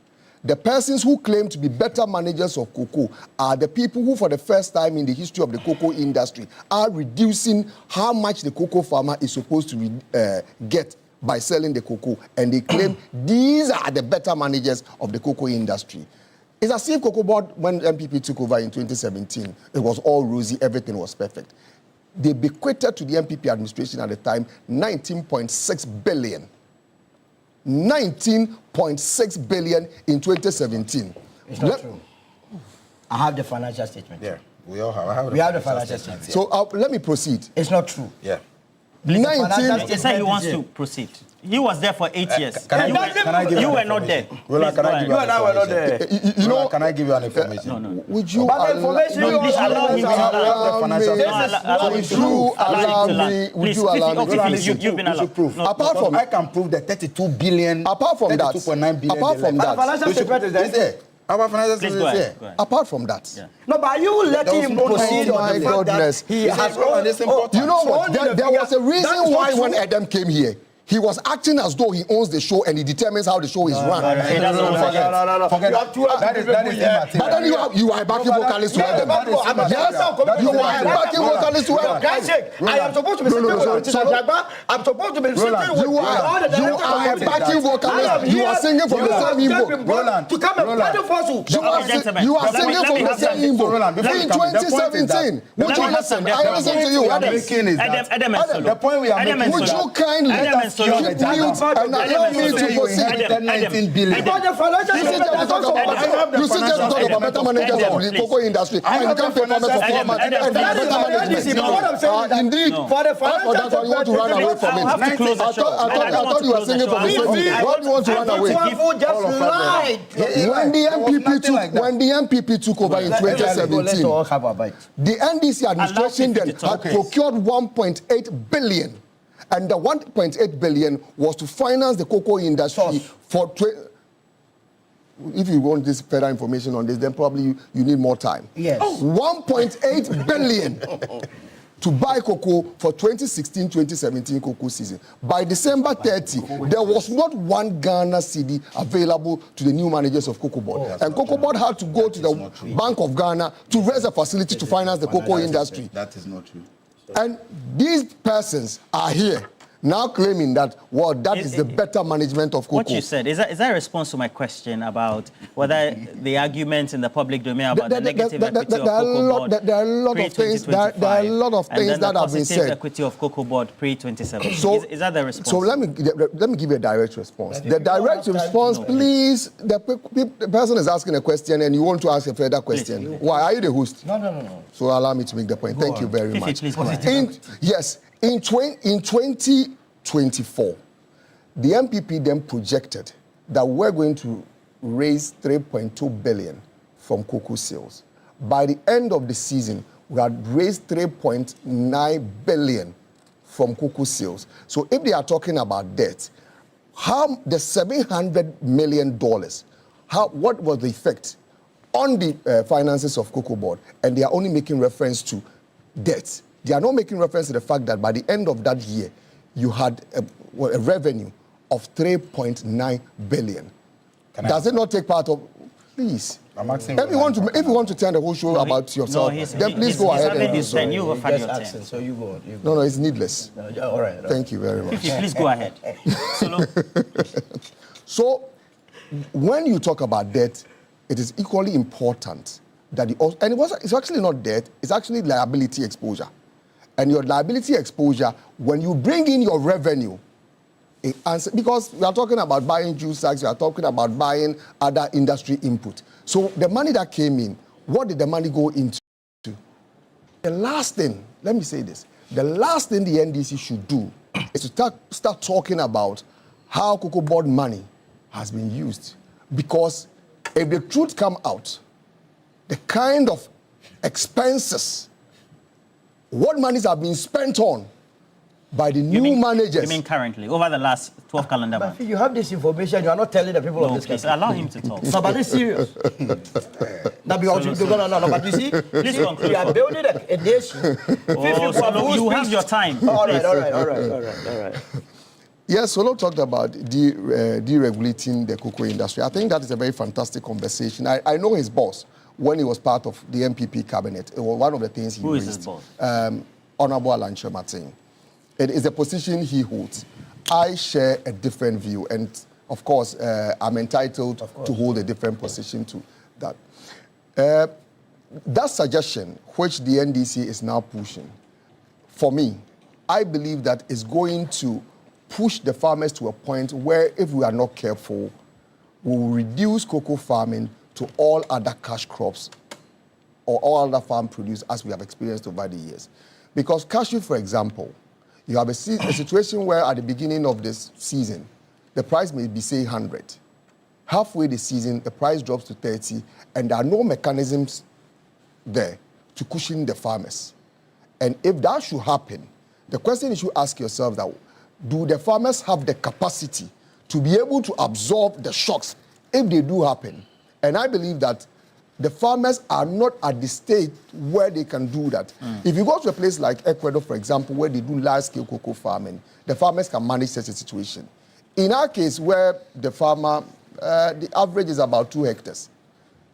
The persons who claim to be better managers of cocoa are the people who, for the first time in the history of the cocoa industry, are reducing how much the cocoa farmer is supposed to get by selling the cocoa. And they claim these are the better managers of the cocoa industry. It's as if Cocoa Board, when MPP took over in 2017, it was all rosy, everything was perfect. They bequeathed to the MPP administration at the time 19.6 billion. 19.6 billion in 2017. It's not true. I have the financial statement. Yeah, we all have. We have the financial statement. So let me proceed. It's not true. Yeah. 19. He said he wants to proceed. He was there for 8 years. Can I give you were not there. Roland, can I give you and I were not there. You know, can I give you an information? No. Would you But the information you please allow him to Would you allow me? You've been allowed. Apart from I can prove the 32 billion. Apart from that, 32.9 billion. apart from that, financial statement is there. Our financial Please statement go is ahead. there. apart from that. Yeah. No, but are you letting him proceed Oh on my the fact goodness. that he has You know what? There was a reason why when Adam came here, he was acting as though he owns the show and he determines how the show is run. Forget that is immaterial. But then you are a backing vocalist to Adam. Yes, you are a backing vocalist to Adam. Guys, I am supposed to be sitting with I'm supposed to be sitting with you are a backing vocalist. You are singing from the same Igbo. Roland, to come and play for us. You are singing from the same Igbo. In 2017, would you listen? I listen to you. Adam, the point we are making, would you kindly keep mute and allow me to proceed? 19 billion. You sit there to talk about better managers of the cocoa industry and you can't pay for better management. Indeed, for that one you want to run away from it. I thought you were singing from the same Igbo. Why do you want to run away? When the MPP took over in 2017, the NDC administration then had procured 1.8 billion. And the 1.8 billion was to finance the cocoa industry for... If you want this further information on this, then probably you need more time. Yes. 1.8 billion to buy cocoa for 2016-2017 cocoa season. By December 30, there was not one Ghana cedi available to the new managers of Cocoa Board. And Cocoa Board had to go to the Bank of Ghana to raise a facility to finance the cocoa industry. That is not true. And these persons are here now claiming that, well, that is the better management of cocoa. What you said, is that a response to my question about whether the arguments in the public domain about the negative equity of Cocoa Board there are a lot of things that have been said. Equity of Cocoa Board pre-2017. So, is that the response? So let me give you a direct response. The direct response, please, the person is asking a question and you want to ask a further question. Please. Why? Are you the host? No. So allow me to make the point. Thank you very much. Please, Yes. In 2018, 2024, the MPP then projected that we're going to raise 3.2 billion from cocoa sales. By the end of the season, we had raised 3.9 billion from cocoa sales. So if they are talking about debt, how the $700 million, what was the effect on the finances of Cocoa Board? And they are only making reference to debt. They are not making reference to the fact that by the end of that year, you had a revenue of 3.9 billion. Does it not take part of, please? If you want to tell the whole show about yourself, then please go ahead and do so. You go find your turn. So you go. No, it's needless. No, all right. Thank you very much. Please go ahead. So, when you talk about debt, it is equally important that it's actually not debt, it's actually liability exposure. And your liability exposure, when you bring in your revenue, because we are talking about buying juice sacks, we are talking about buying other industry input. So the money that came in, what did the money go into? The last thing, let me say this, the last thing the NDC should do is to start talking about how Cocoa Board money has been used. Because if the truth come out, the kind of expenses, what monies have been spent on by the new managers. You mean currently, over the last 12 calendar months? You have this information, you are not telling the people of this country. Allow him to talk. No, but it's serious. No, but you see, we are building a nation. You have your time. All right. Yes, Solo talked about deregulating the cocoa industry. I think that is a very fantastic conversation. I know his boss when he was part of the MPP cabinet. It was one of the things he raised. Who is his boss? Honorable Alanche Martin. It is a position he holds. I share a different view, and of course, I'm entitled to hold a different position to that. That suggestion, which the NDC is now pushing, for me, I believe that is going to push the farmers to a point where, if we are not careful, we will reduce cocoa farming to all other cash crops or all other farm produce as we have experienced over the years. Because cashew, for example, you have a situation where at the beginning of this season, the price may be, say, 100. Halfway the season, the price drops to 30, and there are no mechanisms there to cushion the farmers. And if that should happen, the question you should ask yourself that, do the farmers have the capacity to be able to absorb the shocks if they do happen? And I believe that the farmers are not at the state where they can do that. If you go to a place like Ecuador, for example, where they do large-scale cocoa farming, the farmers can manage such a situation. In our case, where the farmer, the average is about 2 hectares,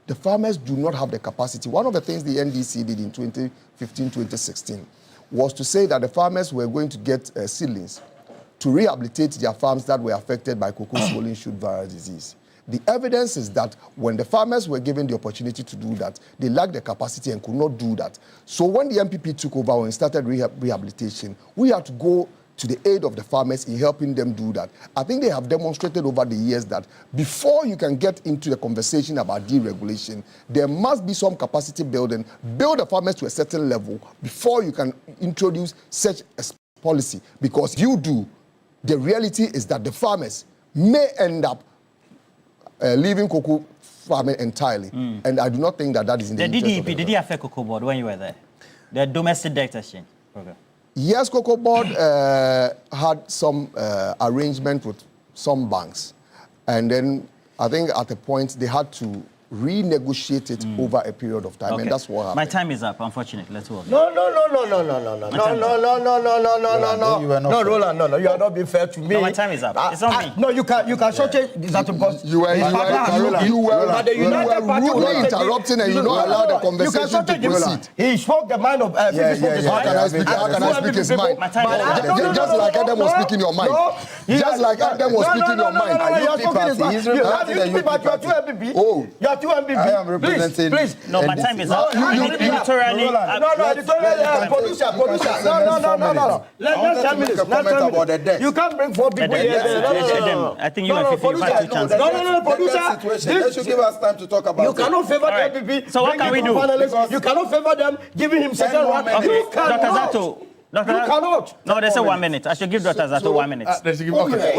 the farmers do not have the capacity. One of the things the NDC did in 2015-2016 was to say that the farmers were going to get seedlings to rehabilitate their farms that were affected by cocoa swollen shoot virus disease. The evidence is that when the farmers were given the opportunity to do that, they lacked the capacity and could not do that. So when the MPP took over and started rehabilitation, we had to go to the aid of the farmers in helping them do that. I think they have demonstrated over the years that before you can get into the conversation about deregulation, there must be some capacity building, build the farmers to a certain level before you can introduce such a policy. Because if you do, the reality is that the farmers may end up leaving cocoa farming entirely. And I do not think that that is in the interest of the did it affect Cocoa Board when you were there? The domestic debt exchange program? Yes, Cocoa Board had some arrangement with some banks. And then I think at a point they had to renegotiate it over a period of time, and that's what happened. My time is up, unfortunately. Let's move on. No, Roland, no, you are not being fair to me. No, my time is up. It's not me. No, you can shortchange that because you were rudely interrupting and you don't allow the conversation to proceed. He spoke the mind of How can I speak his mind? Just like Adam was speaking your mind. Just like Adam was speaking your mind. You are too MPP. I am representing. Please. No, my time is up. Editorially. No. Let's 10 minutes. You can't bring 4 people here. I think you have 2 chances. No, producer. They should give us time to talk about it. You cannot favor the MPP. So what can we do? You cannot favor them, giving him second one. Okay, Dr. Zato, You cannot. No, they say 1 minute. I should give Dr. Zato 1 minute. They should give, okay.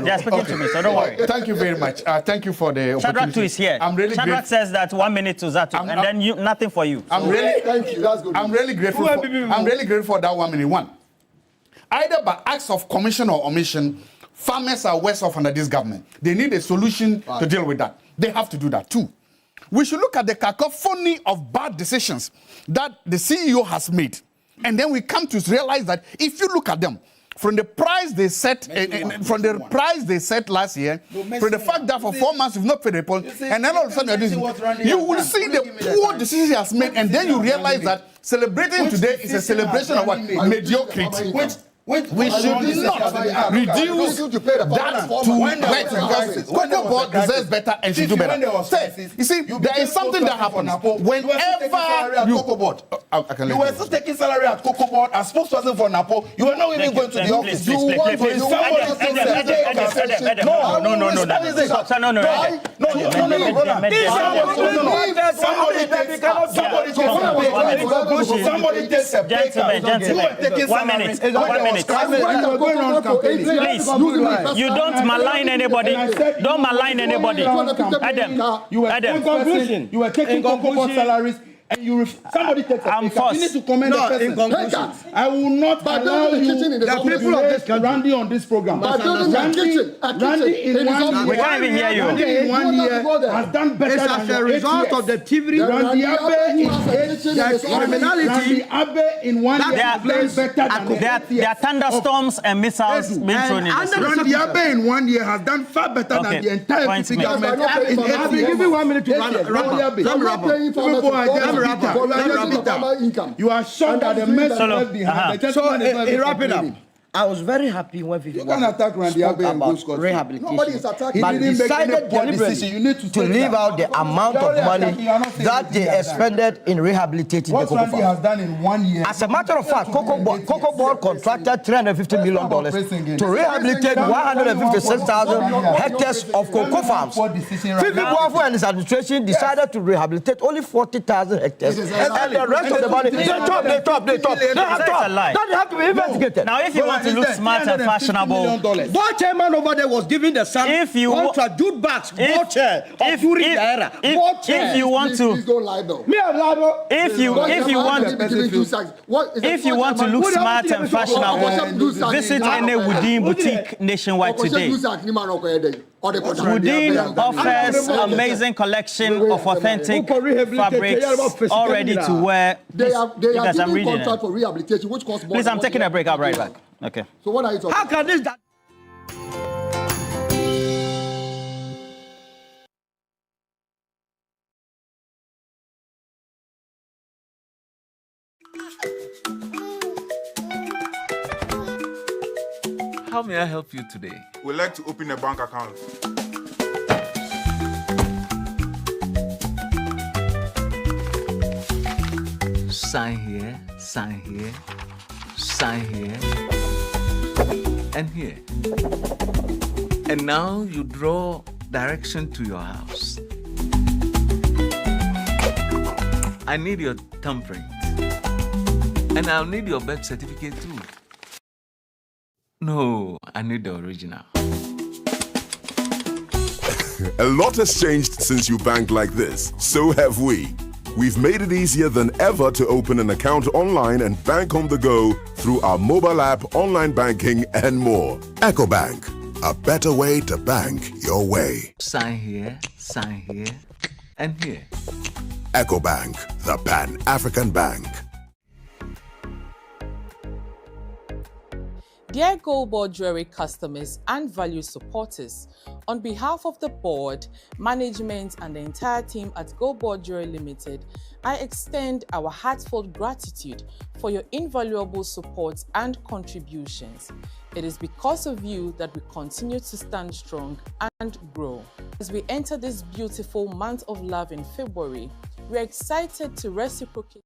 They are speaking to me, so don't worry. Thank you very much. Thank you for the Shadrach opportunity. too is here. I'm really Shadrach grateful. says that 1 minute to Zato, and then you, nothing for you. I'm really, thank you. That's good. I'm really grateful. I'm really grateful for that 1 minute. One, either by acts of commission or omission, farmers are worse off under this government. They need a solution to deal with that. They have to do that too. We should look at the cacophony of bad decisions that the CEO has made. And then we come to realize that if you look at them, from the price they set, price they set last year, from the fact that for 4 months you've not paid the report, and then all of a sudden you will see the poor decisions he has made, and then you realize that celebrating today is a celebration of what? Mediocrity. We should not reduce that to wait, because Cocoa Board deserves better and should do better. You see, there is something that happens whenever you... You were still taking salary at Cocoa Board as spokesperson for NAPO. You were not even going to the office. You want to... Somebody takes a pay cut. 1 minute. Please, you don't malign anybody. Don't malign anybody. Adam, In conclusion, you were taking Cocoa Board salaries. And somebody takes a pay cut. You need to commend the person. In conclusion, I will not allow you to Randy on this program. Randy in 1 year, we can't even hear you. Randy in 1 year has done better than as a result of the TV3. Randy Abe criminality. Abe in 1 year has done better than there are thunderstorms and missiles being thrown in the sea. Randy Abe in 1 year has done far better than the entire PC government. I've been giving 1 minute to You are shocked at the mess behind the So, wrapping up. I was very happy when Vivi attack Randy Abe and go about rehabilitation. Nobody is attacking. But He didn't make any decided poor deliberately decision. You need to say leave that. out the amount of money that they expended in rehabilitating the What cocoa Randy farm. has done in 1 year. As a matter of fact, Cocoa Board contracted $350 million to rehabilitate 156,000 hectares of cocoa farms. Vivi Boafo and his administration decided to rehabilitate only 40,000 hectares. And the rest of the money, they top. That have to be investigated. Now, if you want to look smart and fashionable, Board chairman over there was giving the son if you contract Jude Bax, board chair of Fury era. If you want to, Please don't lie though. Me I'm liable. if you want to look smart and fashionable, visit any Woodin boutique nationwide today. Woodin offers amazing collection of authentic fabrics, all ready to wear. They are I'm giving reading contract it. for rehabilitation, which costs more. Please, I'm taking a break. I'll be right back. Okay. So what are you talking? How can this that? How may I help you today? We'd like to open a bank account. Sign here, sign here, sign here, and here. And now you draw direction to your house. I need your thumbprint. And I'll need your birth certificate too. No, I need the original. A lot has changed since you banked like this. So have we. We've made it easier than ever to open an account online and bank on the go through our mobile app, online banking, and more. EcoBank, a better way to bank your way. Sign here, and here. EcoBank, the Pan-African Bank. Dear Gold Board Jewelry customers and value supporters, on behalf of the board, management, and the entire team at Gold Board Jewelry Limited, I extend our heartfelt gratitude for your invaluable support and contributions. It is because of you that we continue to stand strong and grow. As we enter this beautiful month of love in February, we are excited to reciprocate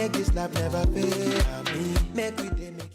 Make this love never fail me. Make we day make it.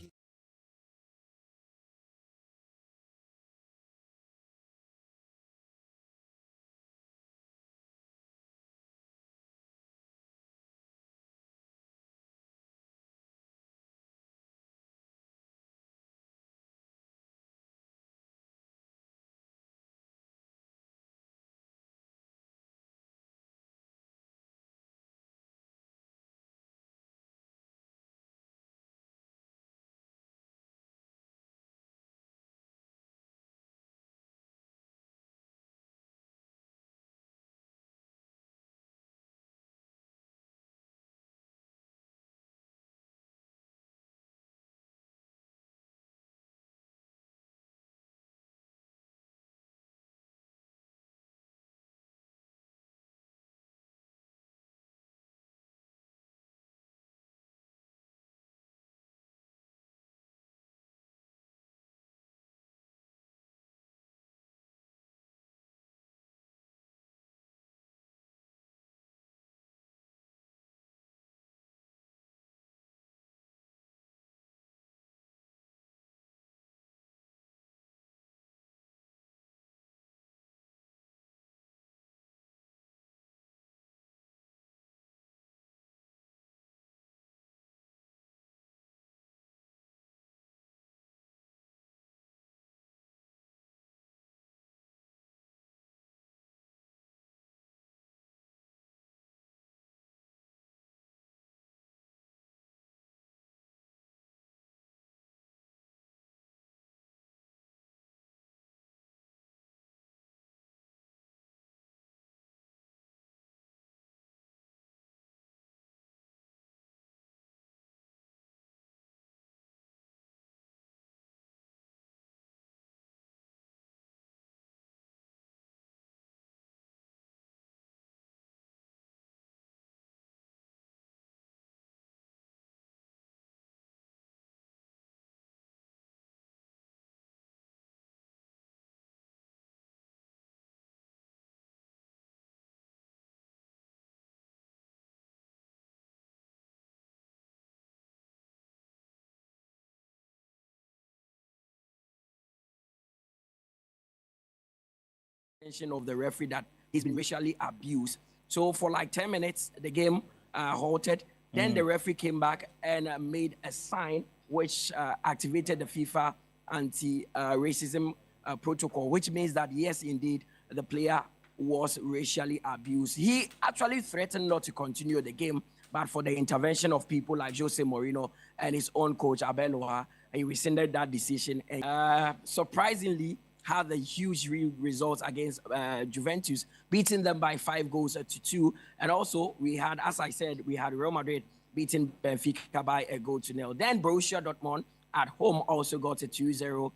Of the referee that he's been racially abused. So for like 10 minutes, the game halted. Then the referee came back and made a sign which activated the FIFA anti-racism protocol, which means that yes, indeed, the player was racially abused. He actually threatened not to continue the game, but for the intervention of people like Jose Mourinho and his own coach Abeloa, he rescinded that decision. And surprisingly, had the huge results against Juventus, beating them by 5-2. And also, we had, as I said, we had Real Madrid beating Benfica by 1-0. Then Borussia Dortmund at home also got a 2-0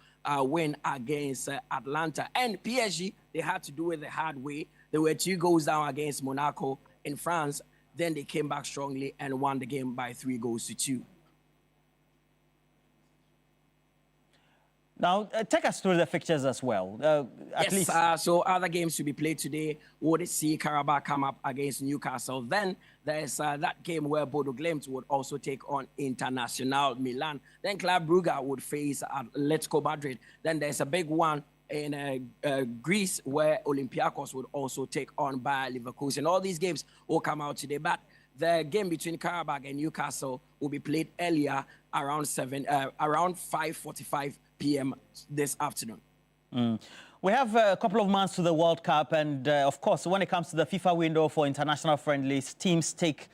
win against Atlanta. And PSG, they had to do it the hard way. They were 2 goals down against Monaco in France. Then they came back strongly and won the game by 3-2. Now, take us through the fixtures as well. At least. So other games to be played today would see Karabakh come up against Newcastle. Then there's that game where Bodo Glimt would also take on International Milan. Then Club Brugge would face Atletico Madrid. Then there's a big one in Greece where Olympiacos would also take on Bayer Leverkusen. All these games will come out today, but the game between Karabakh and Newcastle will be played earlier around 5:45 p.m. this afternoon. We have a couple of months to the World Cup, and of course, when it comes to the FIFA window for international friendlies, teams take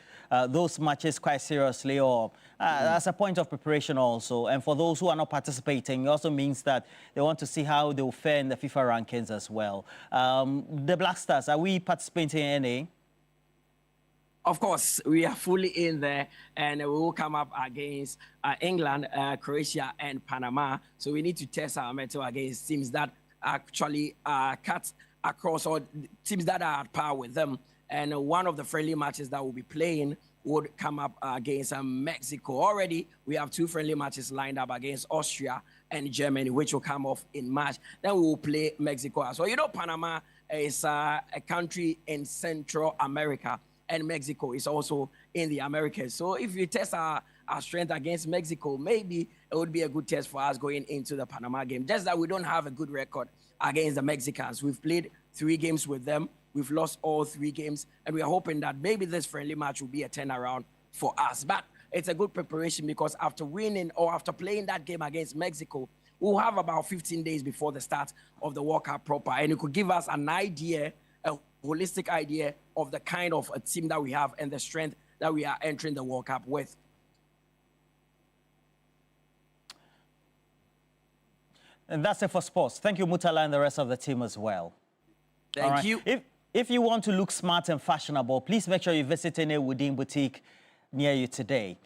those matches quite seriously, or as a point of preparation also. And for those who are not participating, it also means that they want to see how they will fare in the FIFA rankings as well. The Black Stars, are we participating in any? Of course, we are fully in there, and we will come up against England, Croatia, and Panama. So we need to test our mettle against teams that actually cut across, or teams that are at par with them. And one of the friendly matches that we'll be playing would come up against Mexico. Already, we have 2 friendly matches lined up against Austria and Germany, which will come off in March. Then we will play Mexico as well. You know, Panama is a country in Central America. and Mexico is also in the Americas. So if we test our strength against Mexico, maybe it would be a good test for us going into the Panama game. Just that we don't have a good record against the Mexicans. We've played 3 games with them. We've lost all 3 games, and we are hoping that maybe this friendly match will be a turnaround for us. But it's a good preparation because after winning or after playing that game against Mexico, we'll have about 15 days before the start of the World Cup proper, and it could give us an idea, a holistic idea of the kind of a team that we have and the strength that we are entering the World Cup with. And that's it for sports. Thank you, Mutala, and the rest of the team as well. Thank you. If you want to look smart and fashionable, please make sure you visit any Woodin boutique near you today.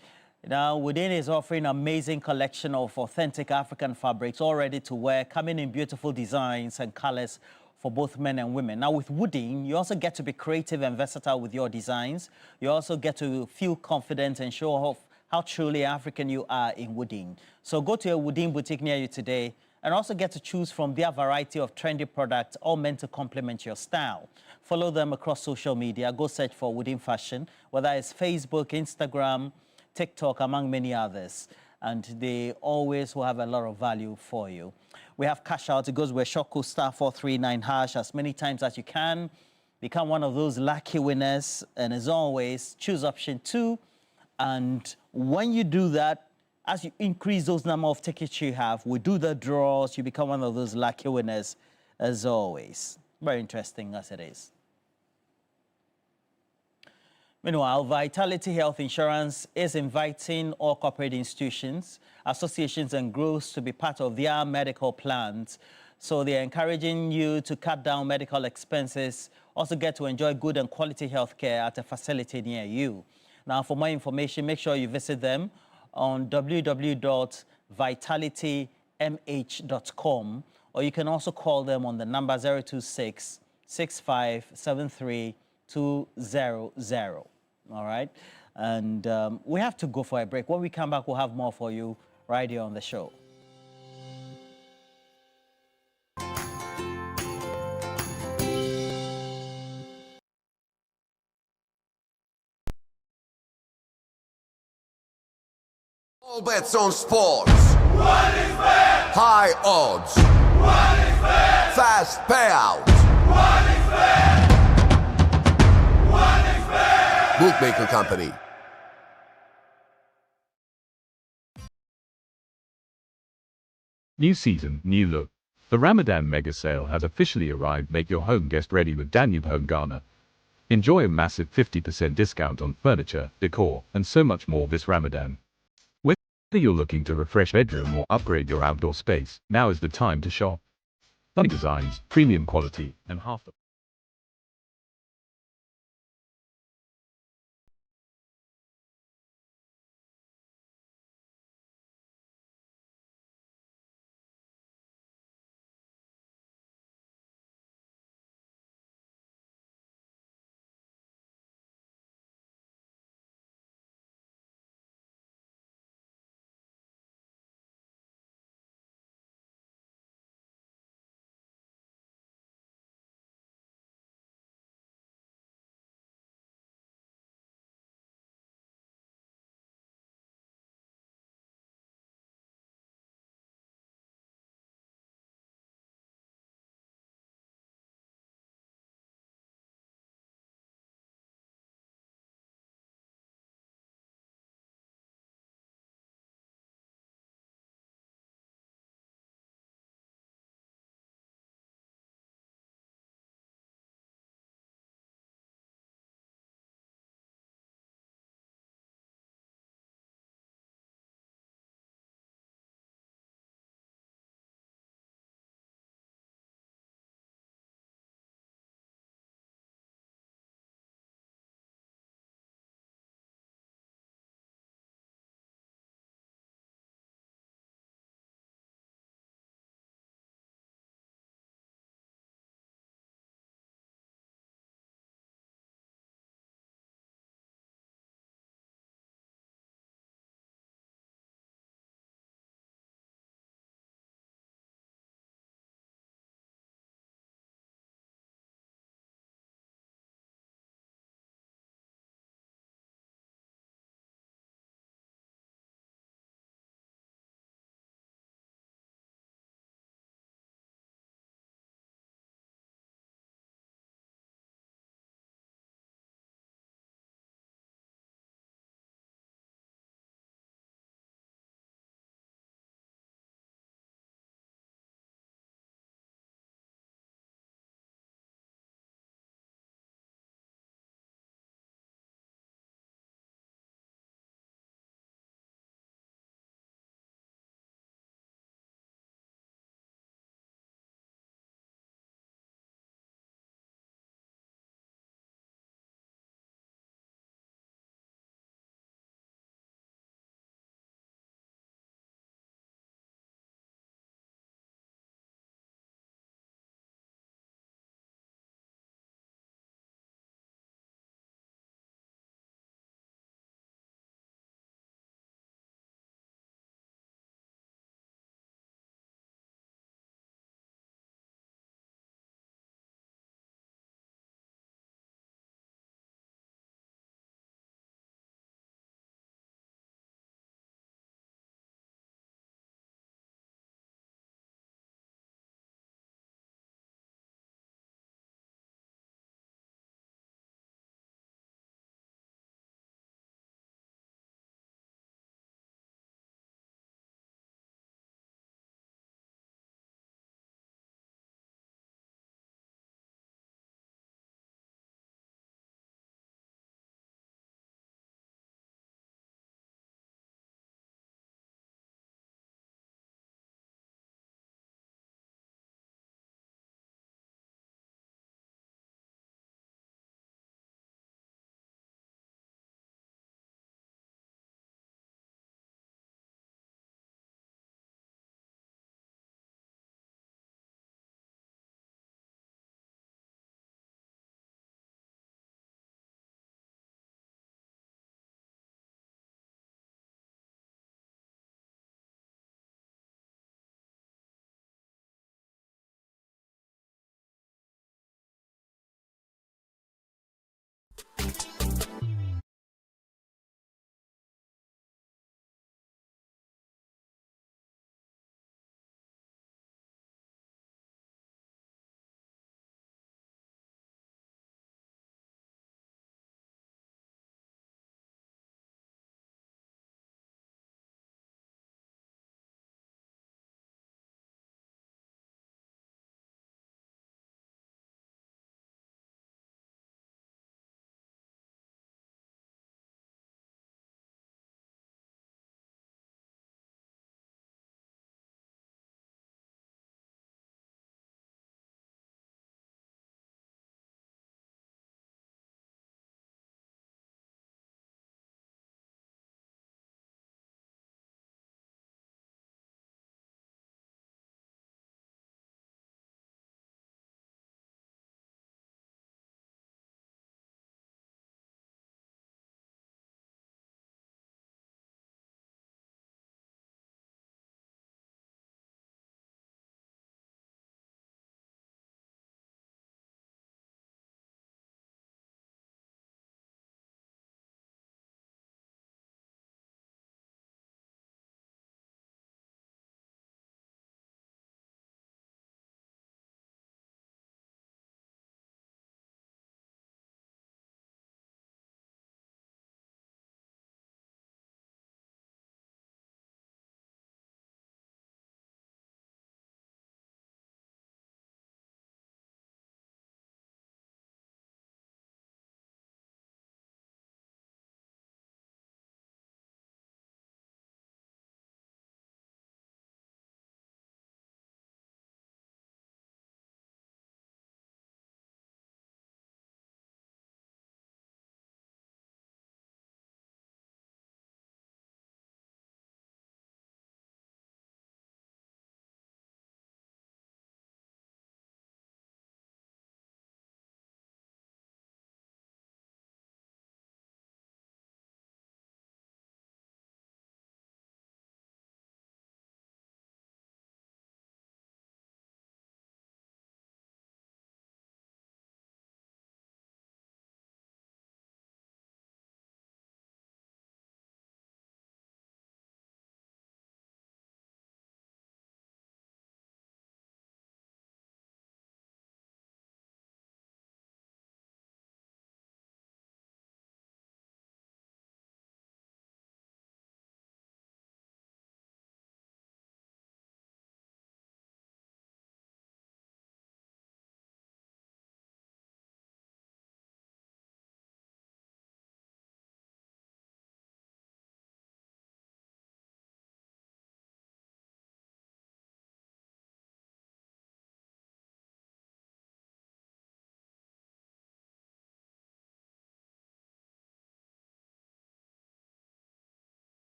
Now, Woodin is offering an amazing collection of authentic African fabrics, all ready to wear, coming in beautiful designs and colors for both men and women. Now, with Woodin, you also get to be creative and versatile with your designs. You also get to feel confident and show off how truly African you are in Woodin. So go to a Woodin boutique near you today and also get to choose from their variety of trendy products, all meant to complement your style. Follow them across social media. Go search for Woodin Fashion, whether it's Facebook, Instagram, TikTok, among many others. And they always will have a lot of value for you. We have cash out. It goes with Shoko *439# as many times as you can. Become one of those lucky winners. And as always, choose option 2. And when you do that, as you increase those number of tickets you have, we do the draws, you become one of those lucky winners as always. Very interesting as it is. Meanwhile, Vitality Health Insurance is inviting all corporate institutions, associations and groups to be part of their medical plans. So they're encouraging you to cut down medical expenses, also get to enjoy good and quality health care at a facility near you. Now, for more information, make sure you visit them on www.vitalitymh.com, or you can also call them on the number 026 6573 200. All right? And we have to go for a break. When we come back, we'll have more for you right here on the show. All bets on sports. What is bet? High odds. What is bet? Fast payout. What is bet? What is bet? Bookmaker Company. New season, new look. The Ramadan mega sale has officially arrived. Make your home guest ready with Danube Home Ghana. Enjoy a massive 50% discount on furniture, decor, and so much more this Ramadan. Whether you're looking to refresh bedroom or upgrade your outdoor space, now is the time to shop. Stunning designs, premium quality, and half the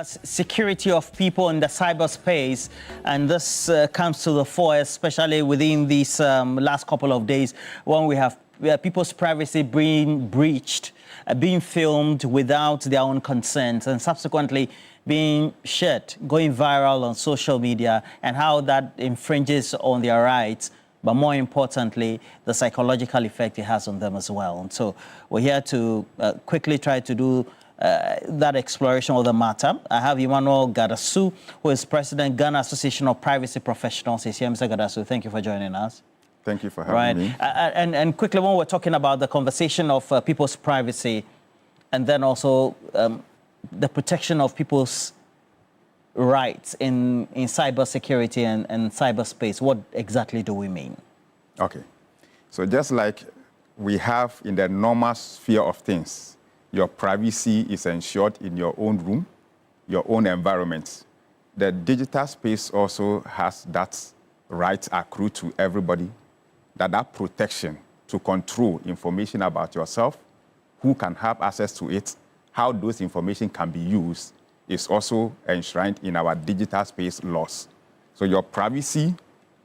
Security of people in the cyberspace, and this comes to the fore, especially within these last couple of days when we have people's privacy being breached, being filmed without their own consent, and subsequently being shared, going viral on social media, and how that infringes on their rights, but more importantly, the psychological effect it has on them as well. And so we're here to quickly try to do that exploration of the matter. I have Emmanuel Gadasu, who is President, Ghana Association of Privacy Professionals. He's here, Mr. Gadasu. Thank you for joining us. Thank you for having me. And quickly, when we're talking about the conversation of people's privacy, and then also the protection of people's rights in cybersecurity and cyberspace, what exactly do we mean? Okay. So just like we have in the normal sphere of things, your privacy is ensured in your own room, your own environment. The digital space also has that right accrued to everybody, that protection to control information about yourself, who can have access to it, how those information can be used, is also enshrined in our digital space laws. So your privacy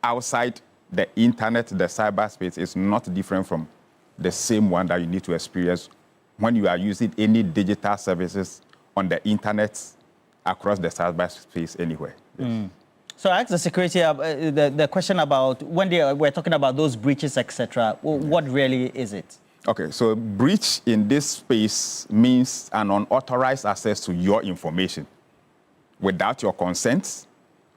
outside the internet, the cyberspace, is not different from the same one that you need to experience when you are using any digital services on the internet across the cyberspace anywhere. Yes. So I asked the security, the question about when we're talking about those breaches, etc. What really is it? Okay, so breach in this space means an unauthorized access to your information without your consent,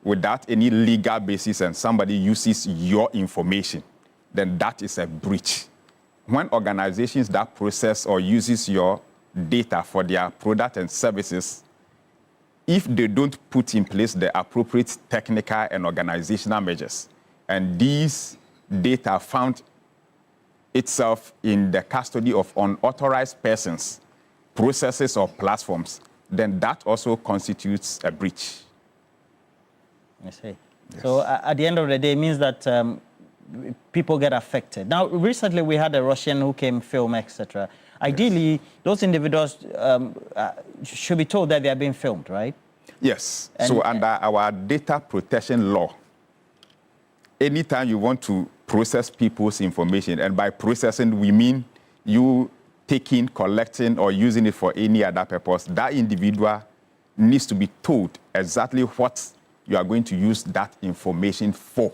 without any legal basis, and somebody uses your information, then that is a breach. When organizations that process or uses your data for their product and services, if they don't put in place the appropriate technical and organizational measures, and these data found itself in the custody of unauthorized persons, processes, or platforms, then that also constitutes a breach. I see. Yes. So at the end of the day, it means that people get affected. Now, recently we had a Russian who came film, etc. Ideally, yes, those individuals should be told that they are being filmed, right? Yes. And so under our data protection law, anytime you want to process people's information, and by processing we mean you taking, collecting, or using it for any other purpose, that individual needs to be told exactly what you are going to use that information for,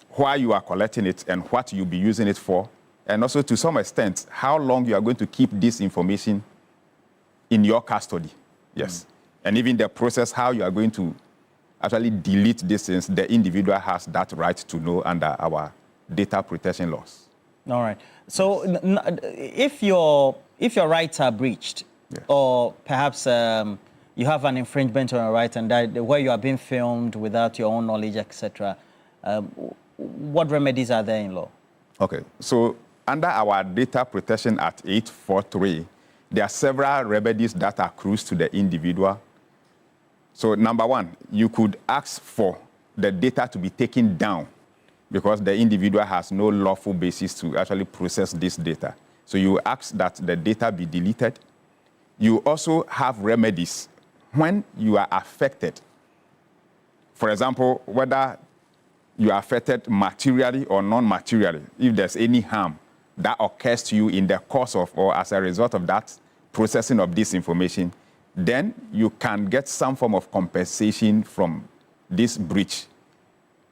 why you are collecting it, and what you'll be using it for, and also to some extent, how long you are going to keep this information in your custody. Yes. And even the process, how you are going to actually delete these things, the individual has that right to know under our data protection laws. All right. So if your rights are breached, yes, or perhaps you have an infringement on your right, and that where you are being filmed without your own knowledge, etc., what remedies are there in law? Okay. So under our Data Protection Act 843, there are several remedies that accrue to the individual. So number one, you could ask for the data to be taken down because the individual has no lawful basis to actually process this data. So you ask that the data be deleted. You also have remedies when you are affected. For example, whether you are affected materially or non-materially, if there's any harm that occurs to you in the course of or as a result of that processing of this information, then you can get some form of compensation from this breach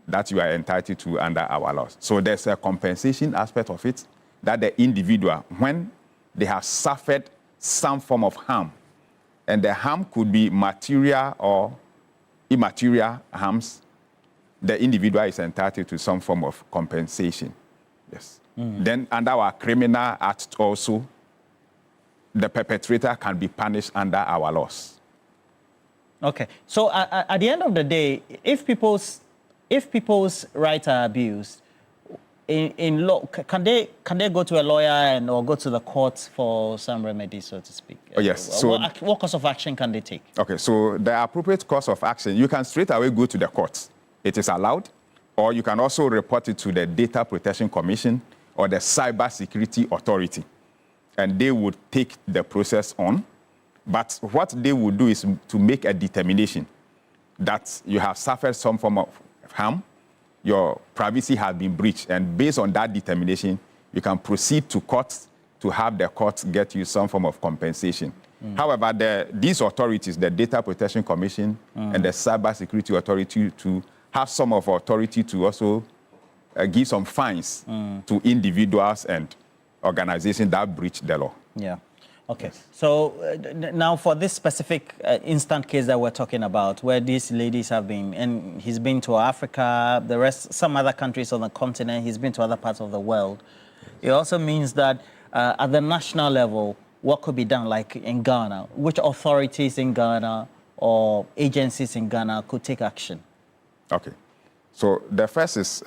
that you are entitled to under our laws. So there's a compensation aspect of it that the individual, when they have suffered some form of harm, and the harm could be material or immaterial harms, the individual is entitled to some form of compensation. Yes. Then under our criminal act also, the perpetrator can be punished under our laws. Okay. So at the end of the day, if people's rights are abused, in law, can they go to a lawyer or go to the courts for some remedy, so to speak? Oh, yes. So what course of action can they take? Okay. So the appropriate course of action, you can straight away go to the courts. It is allowed, or you can also report it to the Data Protection Commission or the Cyber Security Authority, and they would take the process on. But what they will do is to make a determination that you have suffered some form of harm, your privacy has been breached, and based on that determination, you can proceed to court to have the court get you some form of compensation. However, these authorities, the Data Protection Commission and the Cyber Security Authority, to have some of authority to also give some fines to individuals and organizations that breach the law. Yeah. Okay. So now for this specific instant case that we're talking about, where these ladies have been, and he's been to Africa, the rest, some other countries on the continent, he's been to other parts of the world. It also means that at the national level, what could be done, like in Ghana? Which authorities in Ghana or agencies in Ghana could take action? Okay. So the first is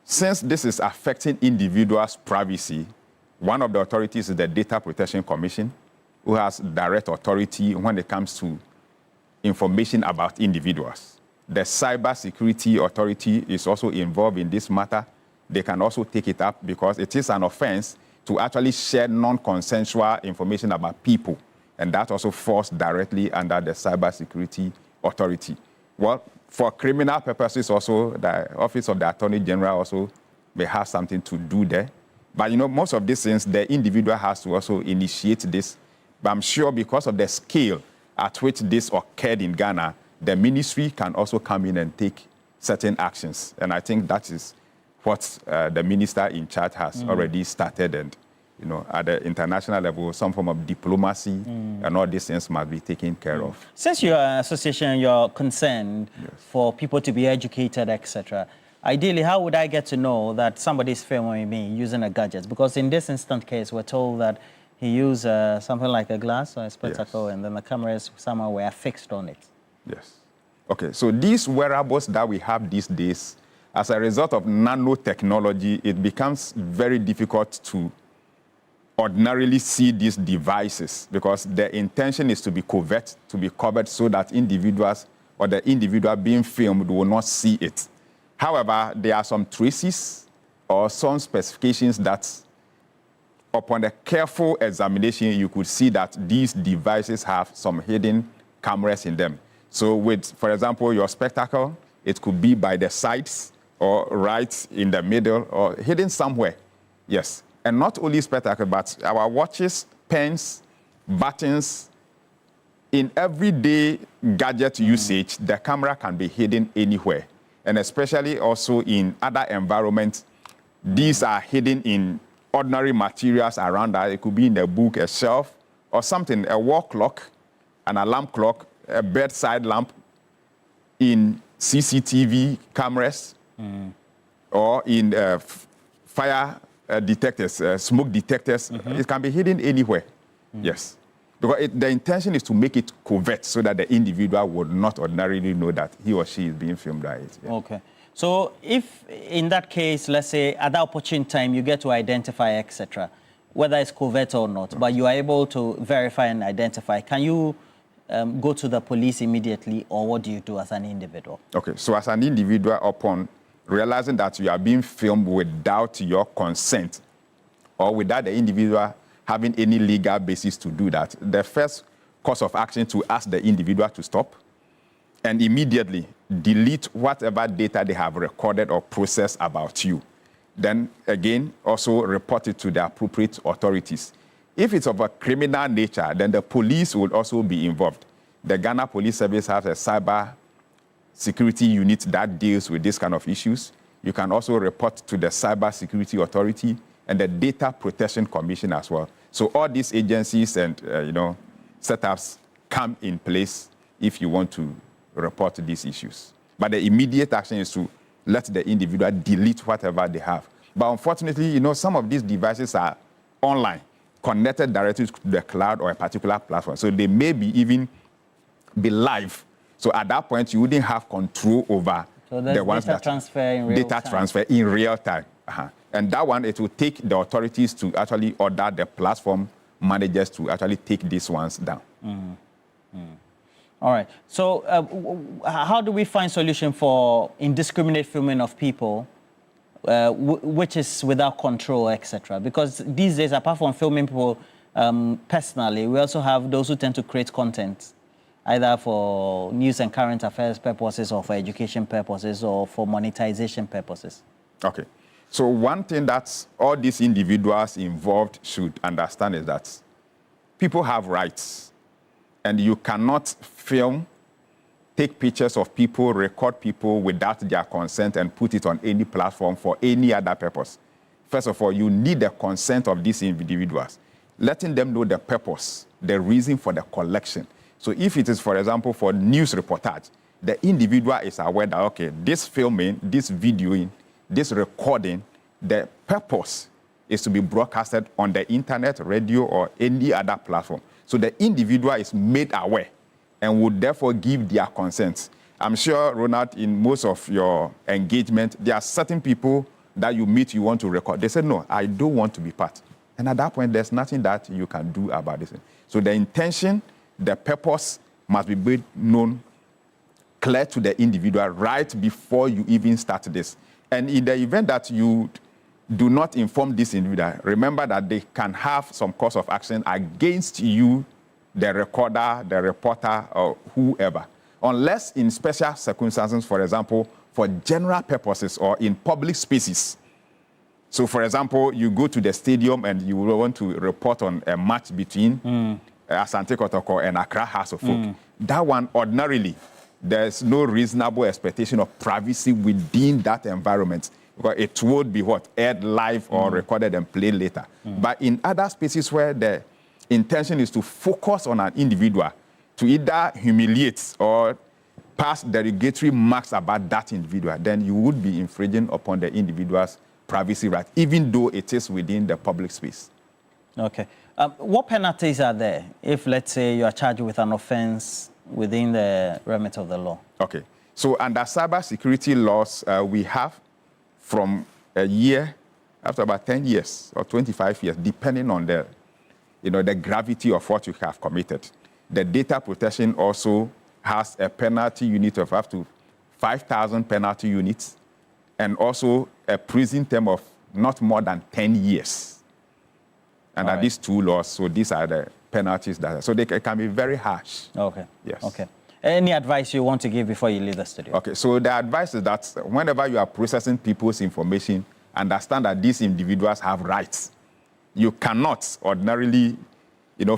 since this is affecting individuals' privacy, one of the authorities is the Data Protection Commission, who has direct authority when it comes to information about individuals. The Cyber Security Authority is also involved in this matter. They can also take it up because it is an offense to actually share non-consensual information about people, and that also falls directly under the Cyber Security Authority. Well, for criminal purposes also, the Office of the Attorney General also may have something to do there. But, most of these things, the individual has to also initiate this. But I'm sure because of the scale at which this occurred in Ghana, the ministry can also come in and take certain actions. And I think that is what the minister in charge has already started. And, at the international level, some form of diplomacy and all these things must be taken care of. Since you're an association, you're concerned for people to be educated, etc. Ideally, how would I get to know that somebody is filming me using a gadget? Because in this instant case, we're told that he used something like a glass or a spectacle, and then the cameras somehow were fixed on it. Yes. Okay, so these wearables that we have these days, as a result of nanotechnology, it becomes very difficult to ordinarily see these devices because the intention is to be covert, to be covered so that individuals or the individual being filmed will not see it. However, there are some traces or some specifications that upon a careful examination, you could see that these devices have some hidden cameras in them. So with, for example, your spectacle, it could be by the sides or right in the middle or hidden somewhere. Yes. And not only spectacle, but our watches, pens, buttons, in everyday gadget usage, the camera can be hidden anywhere. And especially also in other environments, these are hidden in ordinary materials around that. It could be in a book, a shelf, or something, a wall clock, an alarm clock, a bedside lamp, in CCTV cameras, or in fire detectors, smoke detectors. It can be hidden anywhere. Yes. Because the intention is to make it covert so that the individual would not ordinarily know that he or she is being filmed by it. Yeah. Okay. So if in that case, let's say at that opportune time, you get to identify, etc., whether it's covert or not, but you are able to verify and identify, can you go to the police immediately, or what do you do as an individual? Okay, so as an individual, upon realizing that you are being filmed without your consent or without the individual having any legal basis to do that, the first course of action to ask the individual to stop and immediately delete whatever data they have recorded or processed about you. Then again, also report it to the appropriate authorities. If it's of a criminal nature, then the police will also be involved. The Ghana Police Service has a cyber security unit that deals with this kind of issues. You can also report to the Cyber Security Authority and the Data Protection Commission as well. So all these agencies and setups come in place if you want to report these issues. But the immediate action is to let the individual delete whatever they have. But unfortunately, some of these devices are online, connected directly to the cloud or a particular platform. So they may even be live. So at that point, you wouldn't have control over the ones data transfer in real time. And that one, it will take the authorities to actually order the platform managers to actually take these ones down. All right. So how do we find solution for indiscriminate filming of people, which is without control, etc.? Because these days, apart from filming people personally. We also have those who tend to create content, either for news and current affairs purposes or for education purposes or for monetization purposes. Okay. So one thing that all these individuals involved should understand is that people have rights, and you cannot film, take pictures of people, record people without their consent and put it on any platform for any other purpose. First of all, you need the consent of these individuals, letting them know the purpose, the reason for the collection. So if it is, for example, for news reportage, the individual is aware that, okay, this filming, this videoing, this recording, the purpose is to be broadcasted on the internet, radio, or any other platform. So the individual is made aware and would therefore give their consent. I'm sure, Ronald, in most of your engagement, there are certain people that you meet, you want to record. They say, no, I don't want to be part. And at that point, there's nothing that you can do about this. So the intention, the purpose must be made known, clear to the individual right before you even start this. And in the event that you do not inform this individual, remember that they can have some cause of action against you, the recorder, the reporter, or whoever. Unless in special circumstances, for example, for general purposes or in public spaces. So, for example, you go to the stadium and you want to report on a match between Asante Kotoko and Accra House of Folk. That one, ordinarily, there's no reasonable expectation of privacy within that environment, because it would be aired live or recorded and played later. But in other spaces where the intention is to focus on an individual to either humiliate or pass derogatory marks about that individual, then you would be infringing upon the individual's privacy right, even though it is within the public space. Okay. What penalties are there if, let's say, you are charged with an offense within the remit of the law? Okay. So under cybersecurity laws, we have from a year up to about 10 years or 25 years, depending on the, the gravity of what you have committed. The data protection also has a penalty unit of up to 5,000 penalty units, and also a prison term of not more than 10 years. Under these two laws, so these are the penalties that, so they can be very harsh. Okay. Yes. Okay. Any advice you want to give before you leave the studio? Okay, so the advice is that whenever you are processing people's information, understand that these individuals have rights. You cannot ordinarily,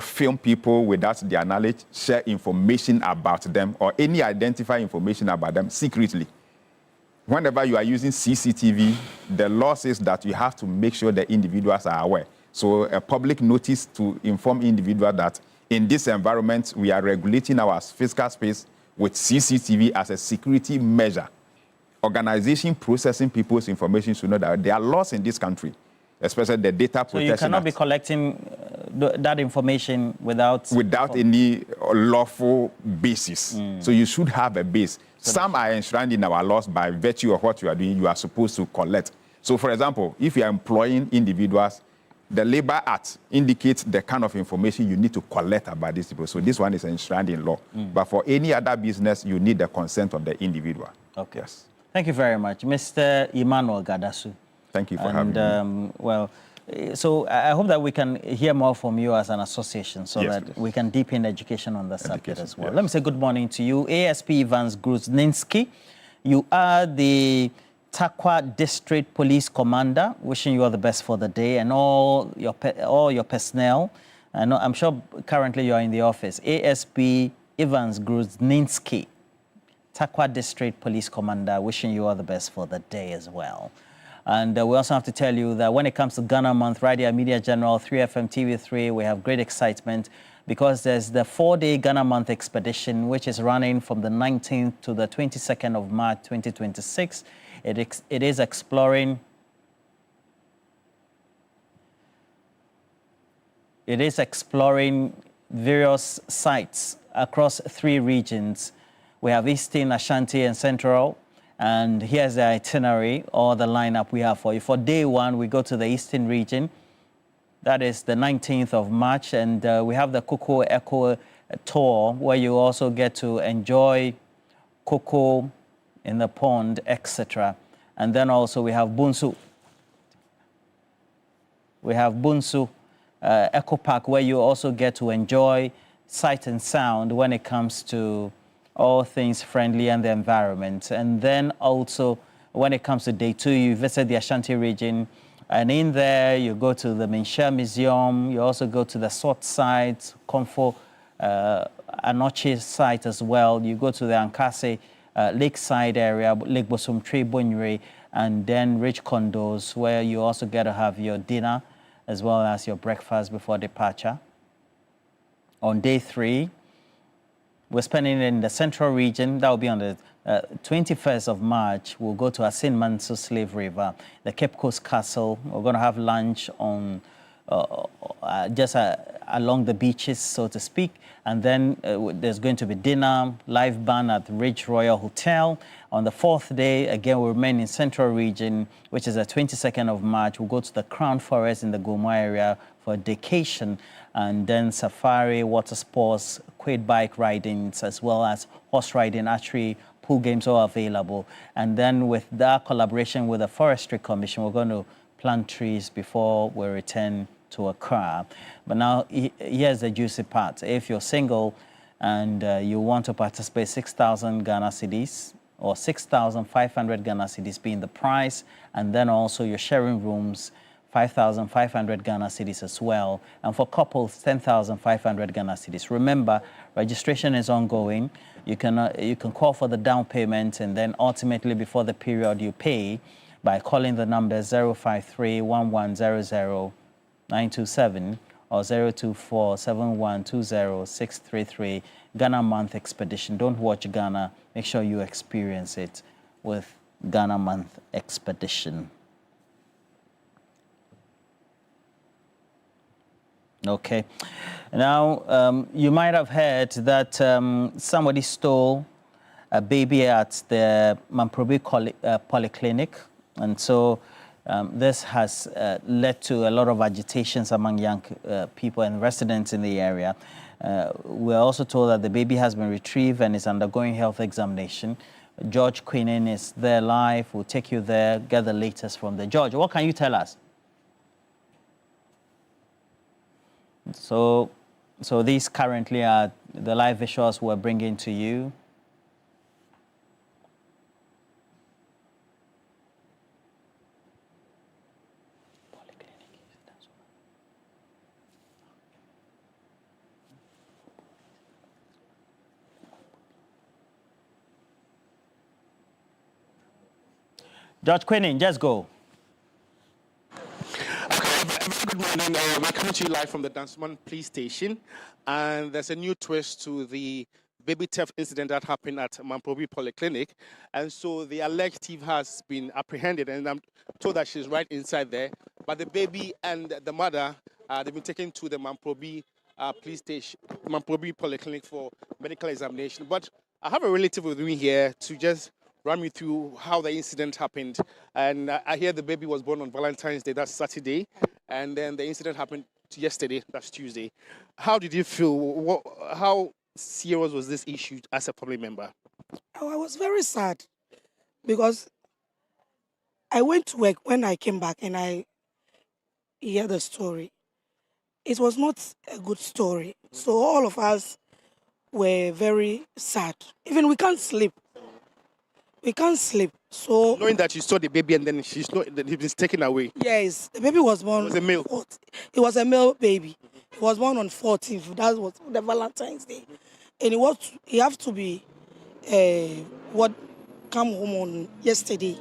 film people without their knowledge, share information about them, or any identify information about them secretly. Whenever you are using CCTV, the law says that you have to make sure the individuals are aware. So a public notice to inform individuals that in this environment, we are regulating our physical space with CCTV as a security measure. Organization processing people's information should know that there are laws in this country, especially the data protection. So you cannot be collecting that information without any lawful basis. So you should have a base. Some are enshrined in our laws by virtue of what you are doing. You are supposed to collect. So, for example, if you are employing individuals, the Labor Act indicates the kind of information you need to collect about these people. So this one is enshrined in law. But for any other business, you need the consent of the individual. Okay. Yes. Thank you very much, Mr. Emmanuel Gadasu. Thank you for having me. Well, so I hope that we can hear more from you as an association so that we can deepen education on the subject as well. Let me say good morning to you, ASP Evans Gruzninski. You are the Takwa District Police Commander. Wishing you all the best for the day and all your personnel. I'm sure currently you are in the office. ASP Evans Gruzninski, Takwa District Police Commander. Wishing you all the best for the day as well. And we also have to tell you that when it comes to Ghana Month, Radio Media General, 3FM, TV3, we have great excitement because there's the 4-day Ghana Month expedition, which is running from the 19th to the 22nd of March, 2026. It is exploring various sites across 3 regions. We have Eastern, Ashanti, and Central. And here's the itinerary or the lineup we have for you. For day 1, we go to the Eastern region. That is the 19th of March. And we have the Cocoa Echo Tour, where you also get to enjoy cocoa in the pond, etc. And then also we have Bunsu. We have Bunsu Eco Park, where you also get to enjoy sight and sound when it comes to all things friendly and the environment. And then also, when it comes to day 2, you visit the Ashanti region, and in there you go to the Menshia Museum, you also go to the Sort site, Comfort Anoche site as well. You go to the Ankase lakeside area, Lake Bosumtwe, Bonyere, and then Rich Condos, where you also get to have your dinner as well as your breakfast before departure. On day 3, we're spending it in the central region. That will be on the 21st of March. We'll go to Asin Manso Slave River, the Cape Coast Castle. We're going to have lunch on just along the beaches, so to speak. And then there's going to be dinner, live band at Ridge Royal Hotel. On the 4th day, again, we'll remain in Central Region, which is the 22nd of March. We'll go to the Crown Forest in the Goma area for a vacation, and then safari, water sports, quad bike ridings, as well as horse riding, archery, pool games are available. And then with that collaboration with the Forestry Commission, we're going to plant trees before we return to Accra. But now, here's the juicy part. If you're single and you want to participate, 6,000 Ghana cedis or 6,500 Ghana cedis being the price, and then also your sharing rooms, 5,500 Ghana cedis as well. And for couples, 10,500 Ghana cedis. Remember, registration is ongoing. You can call for the down payment, and then ultimately before the period you pay by calling the number 053-1100-927 or 024-7120-633. Ghana Month Expedition. Don't watch Ghana. Make sure you experience it with Ghana Month Expedition. Okay. Now, you might have heard that somebody stole a baby at the Mamprobi Polyclinic. And so this has led to a lot of agitations among young people and residents in the area. We're also told that the baby has been retrieved and is undergoing health examination. George Queenan is there live. We'll take you there, get the latest from the George. What can you tell us? So these currently are the live visuals we're bringing to you. George Queenan, just go. Good morning. We're coming to you live from the Danceman Police Station, and there's a new twist to the baby theft incident that happened at Mamprobi Polyclinic. And so the alleged thief has been apprehended, and I'm told that she's right inside there. But the baby and the mother, they've been taken to the Mamprobi Police Station, Mamprobi Polyclinic for medical examination. But I have a relative with me here to just run me through how the incident happened. And I hear the baby was born on Valentine's Day, that's Saturday. And then the incident happened yesterday, that's Tuesday. How did you feel? How serious was this issue as a family member? I was very sad because I went to work. When I came back and I heard the story, it was not a good story. So all of us were very sad. Even we can't sleep. We can't sleep. So knowing that you saw the baby and then he was taken away. Yes, the baby was born. It was a male. It was a male baby. He was born on 14th. That was the Valentine's Day, and he have to be come home on yesterday.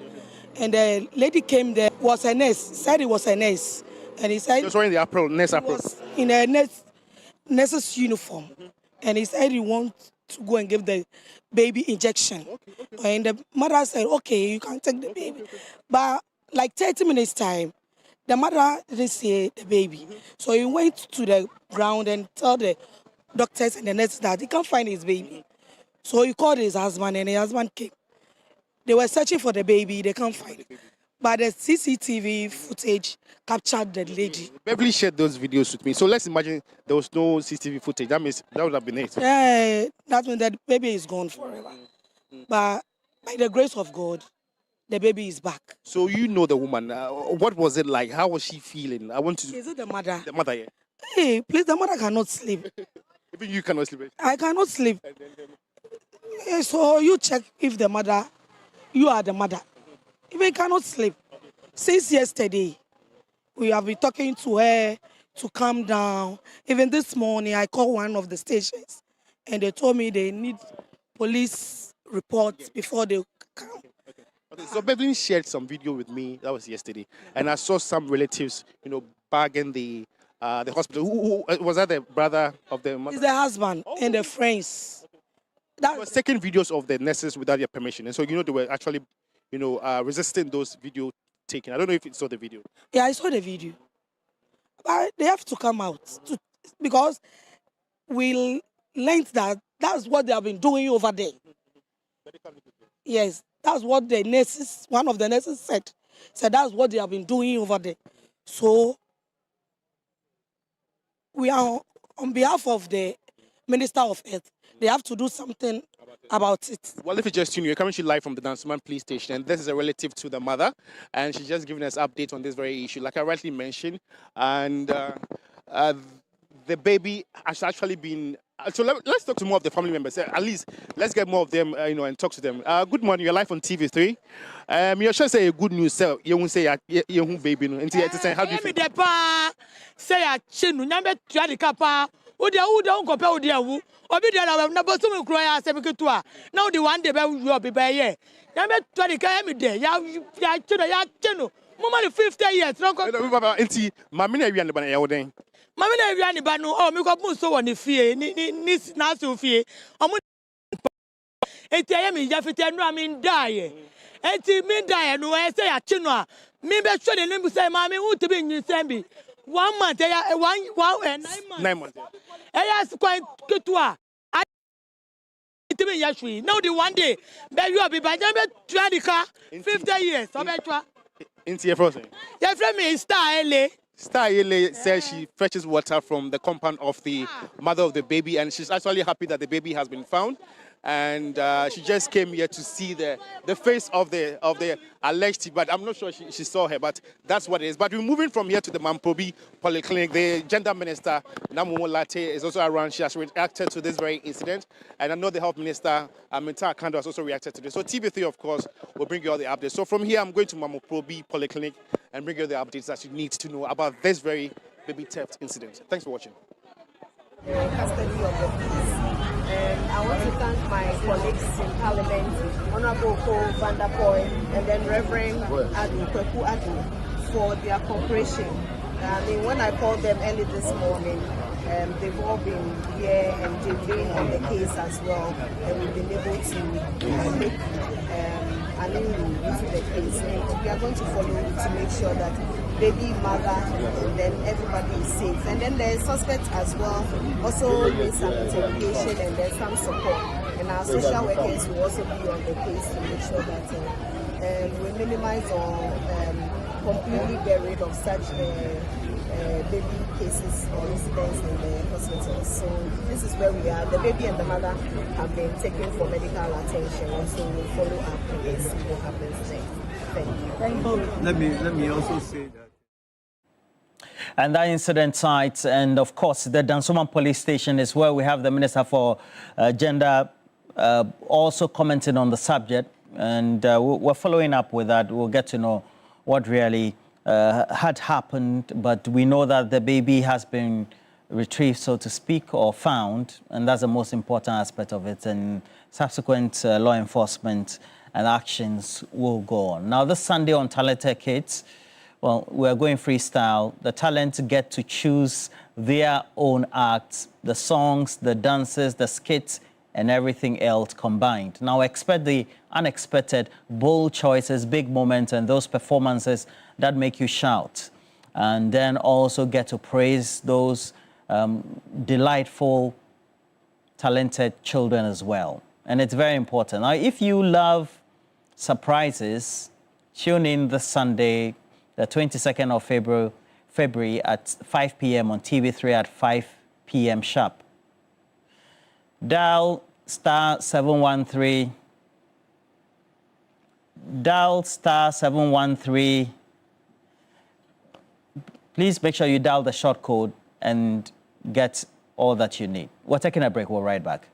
And the lady came there, was a nurse, said it was a nurse, and he said he was wearing the nurse apron. Was in a nurse's uniform, and he said he wants to go and give the baby injection. Okay. And the mother said, okay, you can take the baby. But like 30 minutes time, the mother didn't see the baby. So he went to the ground and told the doctors and the nurses that he can't find his baby. So he called his husband, and his husband came. They were searching for the baby, they can't find it. But the CCTV footage captured the lady. Beverly shared those videos with me. So let's imagine there was no CCTV footage. That means that would have been it. Yeah, that means that baby is gone forever. But by the grace of God, the baby is back. So you know the woman. What was it like? How was she feeling? I want to. Is it the mother? The mother, yeah. Hey, please, the mother cannot sleep. Even you cannot sleep. I cannot sleep. So you check if the mother, you are the mother. Even cannot sleep. Since yesterday, we have been talking to her to calm down. Even this morning, I called one of the stations, and they told me they need police reports before they come. Okay, so Beverly shared some video with me. That was yesterday, and I saw some relatives, bagging the hospital. Who was that? The brother of the mother? It's the husband and the friends. That was taking videos of the nurses without their permission, and so they were actually, resisting those video taking. I don't know if you saw the video. Yeah, I saw the video. But they have to come out because we learned that that's what they have been doing over there. Yes, that's what the nurses, one of the nurses said. Said that's what they have been doing over there. So we are on behalf of the Minister of Health. They have to do something about it. Well, if you just tune in, you're coming to live from the Danceman police station, and this is a relative to the mother, and she's just giving us update on this very issue, like I rightly mentioned, and the baby has actually been. So let's talk to more of the family members. At least let's get more of them, and talk to them. Good morning. You're live on TV3. You should say good news. So you won't say you baby. How do you feel? Say a chinu. Nyambe tuadi kapa. Udia unkope udia wu. Obi dia na bosu mu kro ya se bikitua. Na udi one day be you be ye. Nyambe tuadi ka me de. Ya chinu. Mama the 50 years. Enti mami na wi an ba na ye woden. Mami na wi an ba no mi ko mu so woni fie ni na so fie. Omo enti aye mi ja fite nu ami ndaye. Enti mi ndaye no e say ya chinu a mi be hwe de nimbu say mami wu te be nyinsem bi. 1 month, 9 months. 9 months. Yes, quite good to her. I now the one day, but you be by them 20 car 50 years. So better. Into your frozen. Your friend me Star LA. Star LA says she fetches water from the compound of the mother of the baby, and she's actually happy that the baby has been found. And she just came here to see the face of the alleged, but I'm not sure she saw her, but that's what it is. But we're moving from here to the Mamprobi Polyclinic. The gender minister, Namumo Latte, is also around. She has reacted to this very incident. And I know the health minister, Minta Kando, has also reacted to this. So TV3, of course, will bring you all the updates. So from here, I'm going to Mamprobi Polyclinic and bring you the updates that you need to know about this very baby theft incident. Thanks for watching. Custody of the peace. I want to thank my colleagues in Parliament, Honorable Ko Van der Poel, and then Reverend Adu, Kweku Adu, for their cooperation. I mean, when I called them early this morning, they've all been here and they've been on the case as well, and we've been able to make an inroad into the case. And we are going to follow it to make sure that baby, mother, and then everybody is safe. And then the suspects as well also need some interrogation and there's some support. And our social workers will also be on the case to make sure that we minimize or completely get rid of such baby cases or incidents in the hospitals. So this is where we are. The baby and the mother have been taken for medical attention, and so we'll follow up and see what happens next. Thank you. Thank you. Let me also say that. And that incident site, and of course, the Dansoman police station is where we have the Minister for Gender also commenting on the subject. And we're following up with that. We'll get to know what really had happened. But we know that the baby has been retrieved, so to speak, or found. And that's the most important aspect of it. And subsequent law enforcement and actions will go on. Now, this Sunday on Talented Kids, well, we're going freestyle. The talents get to choose their own acts, the songs, the dances, the skits, and everything else combined. Now, expect the unexpected, bold choices, big moments, and those performances that make you shout. And then also get to praise those delightful, talented children as well. And it's very important. Now, if you love surprises, tune in this Sunday, the 22nd of February at 5 p.m. on TV3 at 5 p.m. sharp. Dial star 713. Dial star 713. Please make sure you dial the short code and get all that you need. We're taking a break. We'll be right back.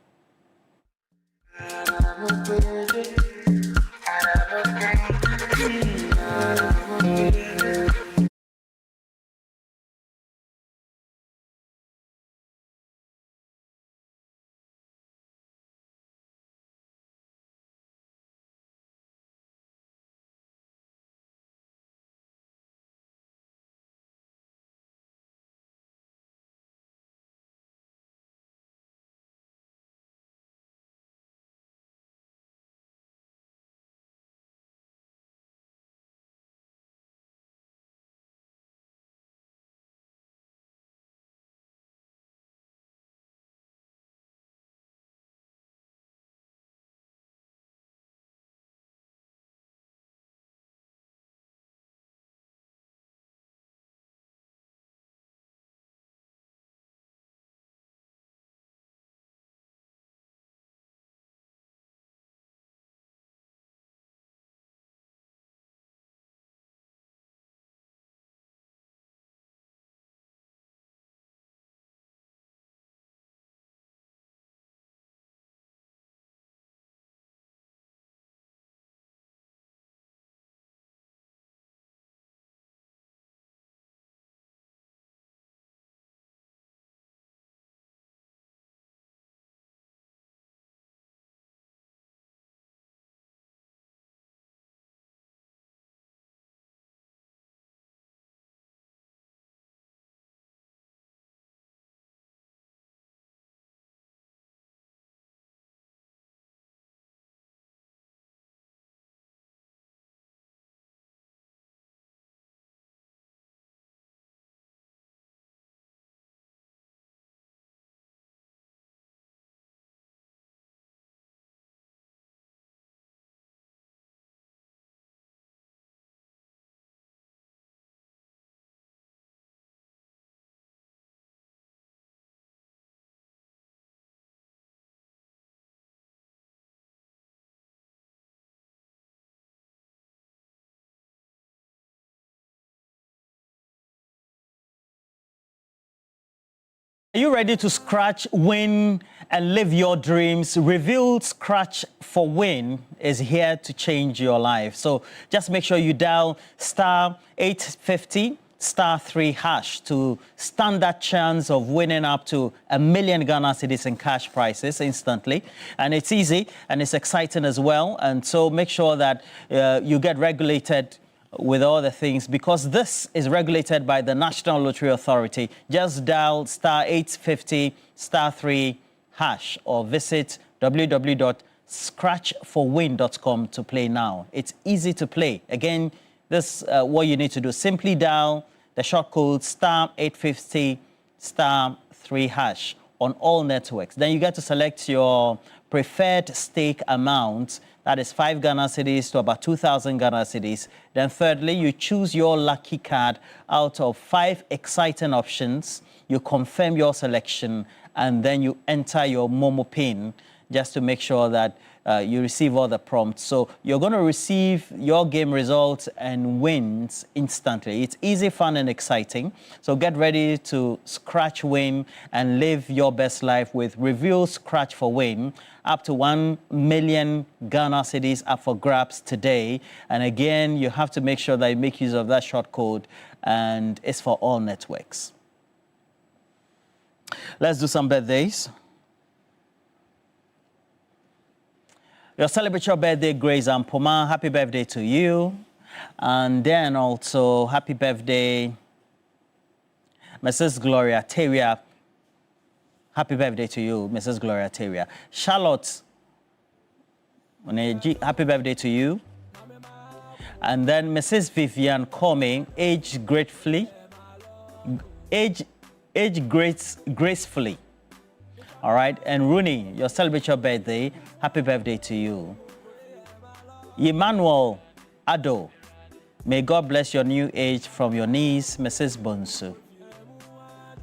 Are you ready to scratch, win, and live your dreams? Reveal Scratch for Win is here to change your life. So just make sure you dial star 850 star 3 hash to stand that chance of winning up to 1 million Ghana cedis in cash prizes instantly. And it's easy and it's exciting as well. And so make sure that you get regulated with all the things, because this is regulated by the National Lottery Authority. Just dial star 850 star 3 hash or visit www.scratchforwin.com to play now. It's easy to play. Again, this what you need to do. Simply dial the short code star 850 star 3 hash on all networks. Then you get to select your preferred stake amount. That is 5 Ghana cedis to about 2,000 Ghana cedis. Then thirdly, you choose your lucky card out of 5 exciting options. You confirm your selection, and then you enter your Momo PIN just to make sure that you receive all the prompts. So you're going to receive your game results and wins instantly. It's easy, fun, and exciting. So get ready to scratch, win, and live your best life with Reveal Scratch for Win. Up to 1 million Ghana cedis up for grabs today. And again, you have to make sure that you make use of that short code, and it's for all networks. Let's do some birthdays. You'll celebrate your birthday, Grace Ampoma. Happy birthday to you. And then also, happy birthday, Mrs. Gloria Teria. Happy birthday to you, Mrs. Gloria Teria. Charlotte, happy birthday to you. And then Mrs. Vivian Comey, age gracefully. All right, and Rooney, you'll celebrate your birthday. Happy birthday to you. Emmanuel Ado, may God bless your new age from your niece, Mrs. Bonsu.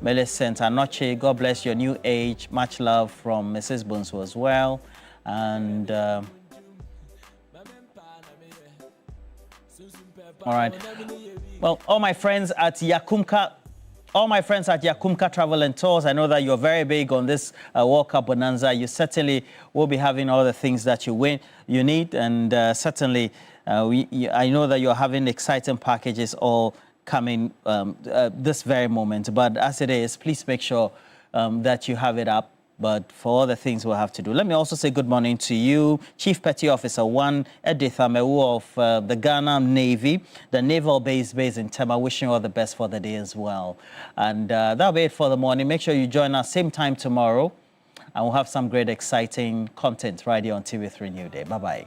Millicent Anoche, God bless your new age. Much love from Mrs. Bonsu as well. And all right. Well, all my friends at Yakumka all my friends at Yakumka Travel and Tours, I know that you're very big on this World Cup bonanza. You certainly will be having all the things that you need, and certainly I know that you're having exciting packages all coming this very moment. But as it is, please make sure that you have it up. But for all the things we'll have to do. Let me also say good morning to you, Chief Petty Officer 1, Edith Amewu of the Ghana Navy, the Naval Base based in Tema. Wishing you all the best for the day as well. And that'll be it for the morning. Make sure you join us same time tomorrow. And we'll have some great, exciting content right here on TV3 Newday. Bye-bye.